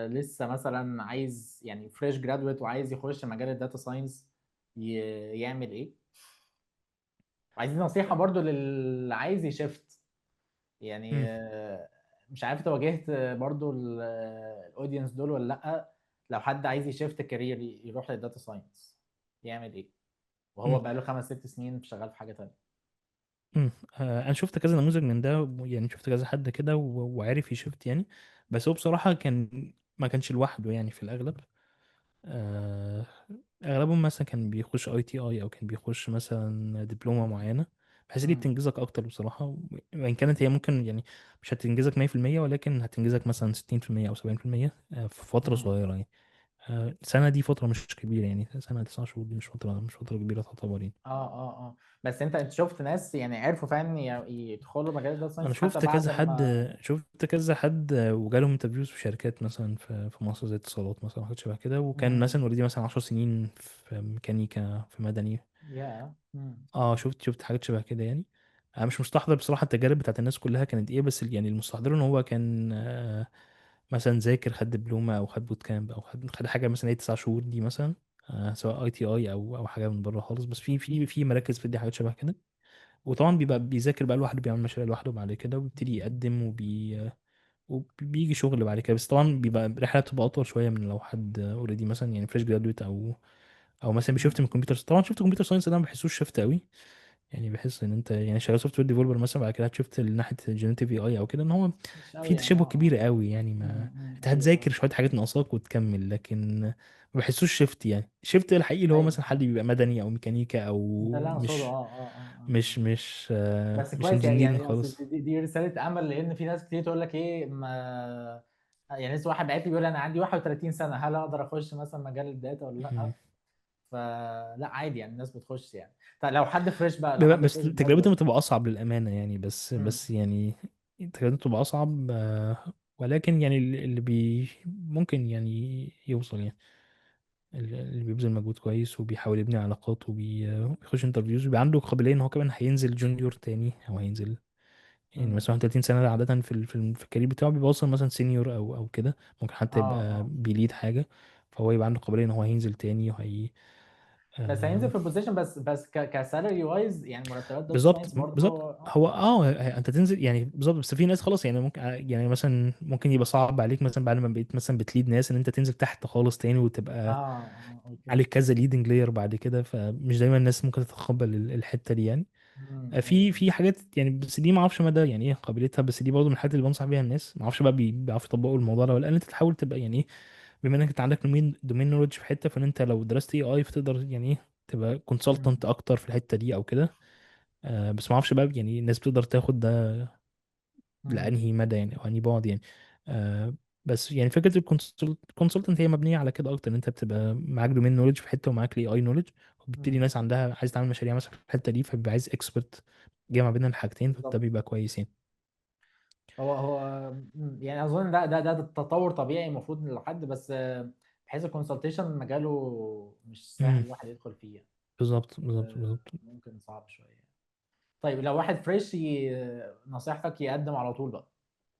لسه مثلا عايز يعني فريش جرادويت وعايز يخش مجال الداتا ساينس، يعمل ايه؟ عايزين نصيحة برضو للي عايز يشفت يعني. مم. مش عارف انت واجهت برضو الاودينس دول ولا لأ؟ لو حد عايز يشفت كارير يروح للداتا ساينس، يعمل ايه وهو مم. بقاله 5 6 سنين شغال في حاجة تانية؟ انا شفت كذا نموذج من ده، يعني شفت كذا حد كده وعارف يشفت يعني. بس هو بصراحه ما كانش لوحده يعني في الاغلب. آه، اغلبهم مثلا كان بيخش اي تي اي، او كان بيخش مثلا دبلومه معينه، بحيث دي مم. بتنجزك اكتر بصراحه، وان كانت هي ممكن يعني مش هتنجزك 100%، ولكن هتنجزك مثلا 60% او 70% في فتره مم. صغيره يعني. سنه دي فتره مش كبيره يعني، سنه 9 شهور دي مش فتره كبيره تعتبر يعني. اه اه اه. بس انت شفت ناس يعني عرفوا فعلا يدخلوا مجال الداتا انا ساينس حتى شفت بعد كذا حد ما. شفت كذا حد وجالهم انترفيوز في شركات مثلا في مصر زي اتصالات مثلا، حاجات شبه كده، وكان مم. مثلا اوريدي مثلا 10 سنين في ميكانيكا في مدني. يا مم. اه شفت حاجات شبه كده يعني. انا مش مستحضر بصراحه التجارب بتاعت الناس كلها كانت ايه، بس يعني المستحضر ان هو كان مثلا ذاكر، خد دبلومه او خد بوت كامب، او خد حاجه مثلا ايه 9 شهور دي مثلا، سواء اي تي اي او حاجه من بره خالص، بس في مراكز في دي حاجات شبه كده. وطبعا بيبقى بيذاكر بقى لوحده، بيعمل مشاريع لوحده بعد كده، وبيبتدي يقدم وبيجي شغل بعد كده. بس طبعا بيبقى الرحله بتبقى اطول شويه من لو حد اوريدي مثلا يعني فريش جرادويت، او مثلا مم. بيشفت من كمبيوتر. طبعا شفت كمبيوتر ساينس ده ما بحسوش شفت قوي، يعني بحس ان انت يعني شغال سوفت وير ديفلوبر مثلا، بعد كده شفت ناحيه الجينيريتيف اي اي او كده، ان هو مش في قوي يعني تشابه اه. كبير قوي يعني. ما انت ايوه اه. هتذاكر شويه حاجات ناقصاك وتكمل، لكن ما بحسوش شفت يعني. شفت الحقيقي اللي هو ايوه مثلا حد بيبقى مدني او ميكانيكا، او ده اللي انا اقصده مش اه اه اه اه. مش مش بس مش كويس انجينيرنج يعني اصل خالص. دي رساله امل، لان في ناس كتير تقول لك ايه ما. يعني لسه واحد بعت لي بيقول انا عندي 31 سنه، هل اقدر اخش مثلا مجال الداتا ولا لا؟ مم. فلا عادي يعني الناس بتخش يعني. طيب لو حد فريش بقى، لو حد بس فريش تجربتي جرادويت. بتبقى اصعب للامانه يعني، بس يعني تجربتي بتبقى اصعب. ولكن يعني اللي ممكن يعني يوصل يعني، اللي بيبذل مجهود كويس وبيحاول يبني علاقات وبيخش انترفيوز وبيبقى عنده قابلية ان هو كمان هينزل جونيور تاني او هينزل، يعني مثلا امم. 30 سنة ده عادة في الكارير بتاعه بيبقى وصل مثلا سينيور او كده، ممكن حتى اه يبقى اه. بيليد حاجة. فهو يبقى عنده قابلية ان هو هينزل تاني وهي بس هينزل آه، في البوزيشن، بس كسالري وايز يعني مرتبات داتا بالظبط ساينس بالظبط. برضه هو انت تنزل يعني بالظبط، بس في ناس خلاص يعني ممكن يعني مثلا ممكن يبقى صعب عليك مثلا بعد ما بقيت مثلا بتليد ناس ان انت تنزل تحت خالص تاني اه وتبقى اوكي. عليك كذا ليدنج لاير بعد كده، فمش دايما الناس ممكن تتقبل الحتة دي يعني. ايوه. في حاجات يعني، بس دي ما اعرفش مدى يعني ايه قابليتها، بس دي برضه من الحاجات اللي بنصح بيها الناس، ما اعرفش بقى بيعرفوا يطبقوا الموضوع ده ولا لا. إن انت تحاول تبقى يعني ايه، بما انك انت عندك دومين نولج في حته، فان انت لو درست اي اي فتقدر يعني ايه تبقى كونسلتنت امم. اكتر في الحته دي او كده. بس ما اعرفش بقى يعني الناس بتقدر تاخد ده امم. لانهي مدى يعني او انهي بعد يعني. آه بس يعني فكره الكونسلتنت هي مبنيه على كده اكتر، ان انت بتبقى معاك دومين نولج في حته ومعاك الاي اي نولج، وبالتالي امم. ناس عندها عايز تعمل مشاريع مثلا في الحته دي، فبيبقى عايز اكسبرت جامع بين الحاجتين، فده بالظبط. بيبقى كويس يعني. هو يعني اظن ده تطور طبيعي المفروض لحد، بس بحيث الكونسلتيشن مجاله مش سهل امم الواحد يدخل فيه يعني. بالظبط بالظبط بالظبط. ممكن صعب شويه. طيب لو واحد فريش نصيحتك يقدم على طول بقى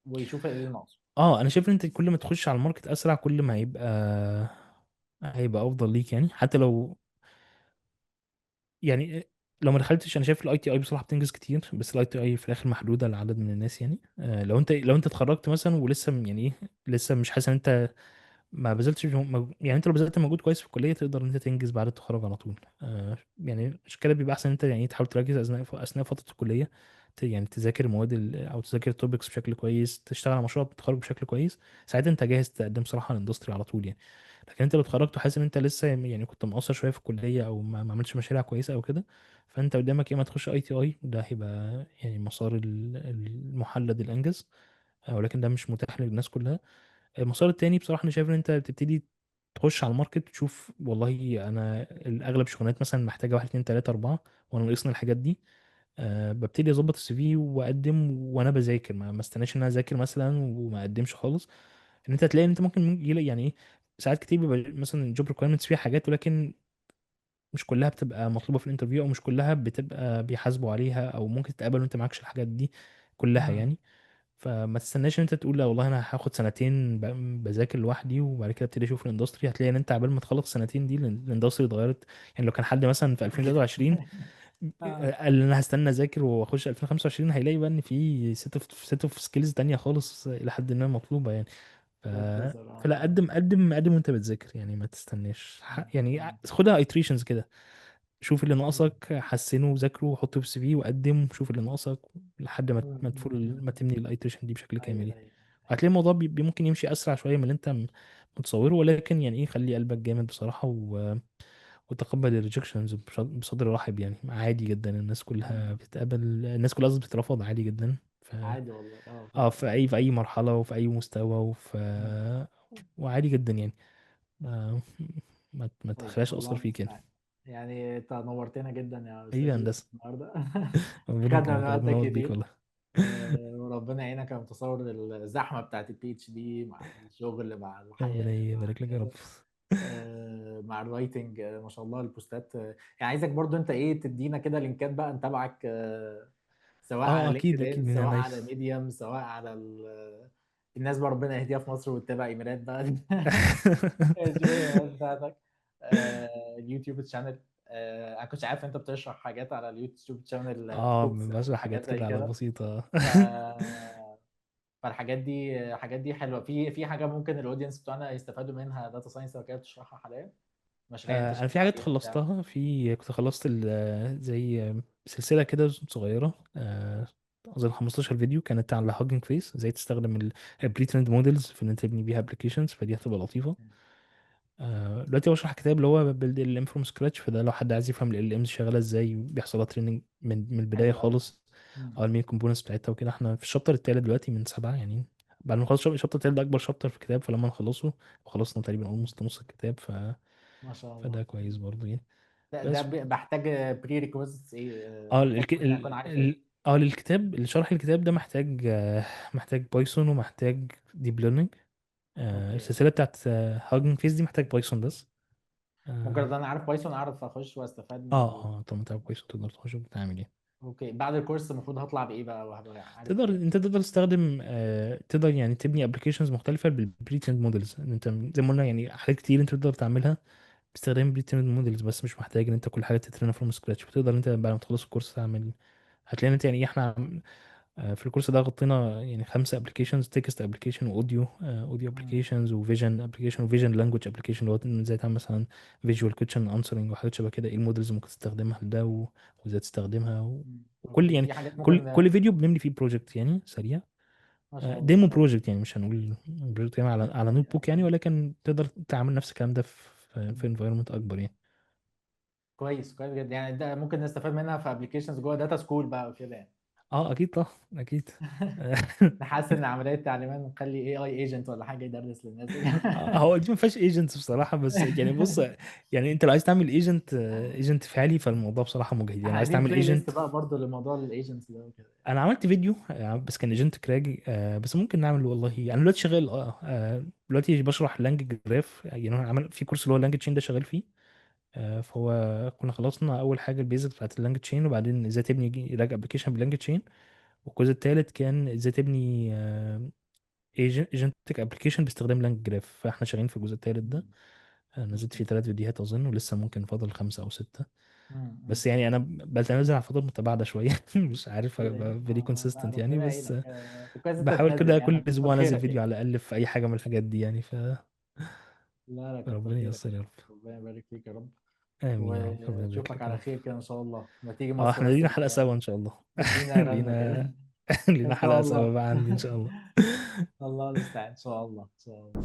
ويشوف ايه اللي ناقصه. اه انا شايف ان انت كل ما تخش على الماركت اسرع كل ما هيبقى افضل ليك يعني. حتى لو يعني لو ما دخلتش، انا شايف الاي تي اي بصراحه بتنجز كتير، بس الاي تي اي في الاخر محدوده لعدد من الناس يعني. لو انت اتخرجت مثلا ولسه يعني ايه، لسه مش حاسس ان انت ما بذلتش يعني انت لو بذلت مجهود كويس في الكليه تقدر ان انت تنجز بعد التخرج على طول. يعني مش كده بيبقى احسن ان انت يعني تحاول تركز اثناء فتره الكليه، يعني تذاكر المواد او تذاكر التوبكس بشكل كويس، تشتغل على مشروع التخرج بشكل كويس، ساعتها انت جاهز تقدم صراحه على الاندستري على طول يعني. لكن انت لو اتخرجت وحاسس ان انت لسه يعني كنت مقصر شويه في الكليه او ما عملتش مشاريع كويسه او كده، فانت قدامك يا اما تخش اي تي اي، ده هيبقى يعني مسار المحلد الانجز، ولكن ده مش متاح للناس كلها. المسار التاني بصراحة أنا شايف إن أنت بتبتدي تخش على الماركت تشوف والله أنا الأغلب شغلانات مثلا محتاجة واحد اتنين تلاتة أربعة، وأنا ناقصني الحاجات دي. ببتدي أظبط السي في وأقدم وأنا بذاكر، ما استناش إن أنا أذاكر مثلا وما أقدمش خالص. إن أنت تلاقي إن أنت ممكن يجي يعني إيه، ساعات كتير بيبقى مثلا الجوب ريكويرمنتس فيها حاجات، ولكن مش كلها بتبقى مطلوبة في الانترفيو، أو مش كلها بتبقى بيحاسبوا عليها، أو ممكن تتقبل وأنت معكش الحاجات دي كلها امم. يعني. فما تستناش ان انت تقول لا والله انا هاخد سنتين بذاكر لوحدي وبعد كده ابتدي اشوف الاندستري. هتلاقي ان انت عبال ما تخلص السنتين دي الاندستري اتغيرت. يعني لو كان حد مثلا في 2023 اه قال ان انا هستنى اذاكر واخش 2025، هيلاقي بقى ان في ست اوف سكيلز تانية خالص الى حد ما مطلوبة يعني. ف... بتظهر فلا قدم وانت بتذاكر يعني، ما تستناش يعني مم. خدها ايتريشنز كده. شوف اللي ايوه ناقصك حسنه وذاكره وحطه في السي في وقدم، شوف اللي ناقصك لحد ما تبني الايتريشن دي بشكل كامل ايوه يعني. ايوه ايوه. وهتلاقي الموضوع ممكن يمشي اسرع شويه من اللي انت متصوره، ولكن يعني ايه خلي قلبك جامد بصراحه وتقبل الريجكشنز بصدر رحب يعني. عادي جدا، الناس كلها مم. بتتقبل، الناس كلها قصدي بتترفض عادي جدا. عادي والله اه اه فعلا. في اي مرحله وفي اي مستوى مم. وعادي جدا يعني. آه، ما طيب تخليهاش اثر والله فيك يعني. المستعان. يعني انت نورتنا جدا يا اي استاذ يوسف هندسه. النهارده. ربنا خدنا من يكرمك، ربنا وقتك يقعد بيك كتير. والله. وربنا يعينك يا متصور الزحمه بتاعت البي اتش دي مع الشغل مع ربنا الحياه مع يبارك لك يا رب. كده. مع الرايتنج ما شاء الله البوستات يعني عايزك برضو انت ايه تدينا كده لينكات بقى نتابعك سواء على اكيد لينكد اكيد ان من سواء عينيا. على ميديم سواء على الناس بقى ربنا يهديها في مصر وتتابع ايميلات بقى. الجو بتاعتك. اليوتيوب شانل. انا كنتش عارف انت بتشرح حاجات على اليوتيوب شانل اه كوكس او بشرح حاجات حاجات زي كده على كده. بسيطة. ف فالحاجات دي حلوه في حاجه ممكن الاودينس بتوعنا يستفادوا منها داتا ساينس لو كده بتشرحها حاليا مشاريع انت انا في شغال حاجات عليها بتاع. خلصتها، كنت خلصت زي سلسلة كده صغيرة، اظن 15 فيديو كانت على هاجينج فيس، ازاي تستخدم البري تريند مودلز في ان انت تبني بيها ابلكيشنز، فدي هتبقى لطيفة. دلوقتي بشرح كتاب اللي هو بيلد ال ام فروم سكراتش، فده لو حد عايز يفهم ال ام شغاله ازاي بيحصل لها تريننج من البدايه حلو قوي. خالص، او المين كومبوننتس بتاعتها وكده. احنا في الشابتر التالت دلوقتي من 7 يعني، بعد ما نخلص الشابتر التالت ده اكبر شابتر في الكتاب، فلما نخلصه وخلصنا تقريبا نص الكتاب ما شاء الله. فده كويس برضه يعني. ده بس بحتاج بري ريكويزيتس ايه اه محتاج مثلا اكون عارف ايه. اه للكتاب، لشرح الكتاب ده محتاج محتاج بايثون ومحتاج ديب ليرنينج. اوكي. السلسله بتاعت هاجن فيس دي محتاج بايثون بس. مجرد اه ان انا عارف بايثون اعرف اخش واستفاد من اه طب انت عارف بايثون تقدر تخش وتعمل ايه. اوكي. بعد الكورس المفروض هطلع بايه بقى وهبقى عارف تقدر ايه؟ انت تقدر تستخدم تقدر يعني تبني ابلكيشنز مختلفه بالبري تريند مودلز. انت زي ما قلنا يعني حاجات كتير انت تقدر تعملها باستخدام بري تريند مودلز، بس مش محتاج ان انت كل حاجه تترينها فروم سكراتش. بتقدر انت بعد ما تخلص الكورس تعمل. هتلاقي ان انت يعني احنا في الكورس ده غطينا يعني 5 ابلكيشنز: تكست ابلكيشن، واوديو اوديو مم. ابلكيشنز، وفيجن ابلكيشن، وفيجن لانجوج ابلكيشن اللي هو ازاي تعمل مثلا فيجوال كويشن انسرنج وحاجات شبه كده، ايه المودلز ممكن تستخدمها لده وازاي تستخدمها وكل اوكي، يعني في حاجات ممكن. كل فيديو بنملي فيه بروجكت يعني سريع. ما شاء الله، ديمو كويس. بروجكت يعني، مش هنقول بروجكت يعني على نوت يعني بوك يعني، ولكن تقدر تعمل نفس الكلام ده في مم. انفايرمنت اكبر يعني. كويس كويس جدا. يعني ده ممكن نستفاد منها في ابلكيشنز جوه داتا سكول بقى وكده يعني. اه اكيد طبعا اكيد. نحسن عمليه التعليمات ونخلي اي ايجنت ولا حاجه يدرس للناس وكده. هو دي ما فيهاش ايجنتس بصراحه، بس يعني بص، يعني انت لو عايز تعمل ايجنت فعلي فالموضوع بصراحه مجهد. يعني احنا عايز عايزين تعمل بلاي ليست ايجنت. بقى برضه لموضوع الايجنتس ده وكده. انا عملت فيديو بس كان ايجنت كراج بس ممكن نعمل والله. انا دلوقتي شغال دلوقتي بشرح لانج جراف. يعني انا عمل في كورس اللي هو لانج تشين ده شغال فيه. فهو كنا خلصنا اول حاجه البيزكس بتاعت اللانج تشين، وبعدين ازاي تبني راج ابلكيشن باللانج تشين. والجزء الثالث كان ازاي تبني ايجنتك ابلكيشن باستخدام لانج جراف. فاحنا شغالين في الجزء الثالث ده. نزلت اوكي. فيه 3 فيديوهات اظن، ولسه ممكن فاضل 5 او 6. مم. بس يعني انا بنزل على فترات متباعده شويه. مش عارف اوكي. ابقى فيري لا، كونسيستنت يعني، ربنا بس يعينك. كويس انت بحاول تنزل كده يعني، كل كتر اسبوع انزل خيرك فيديو يعني. على الاقل في اي حاجه من الحاجات دي يعني. لا لا، كتر فربنا خيرك ييسر يا والله. رب. ربنا يبارك فيك يا رب. امين يا رب، ربنا يبارك واشوفك لك يا على رب. خير كده ان شاء الله، ما تيجي اه مصر احنا بس لينا حلقه سوا ان شاء الله. ادينا رنة كده. لينا لينا ان شاء حلقه سوا الله. بقى عندي ان شاء الله. الله المستعان، ان شاء الله ان شاء الله.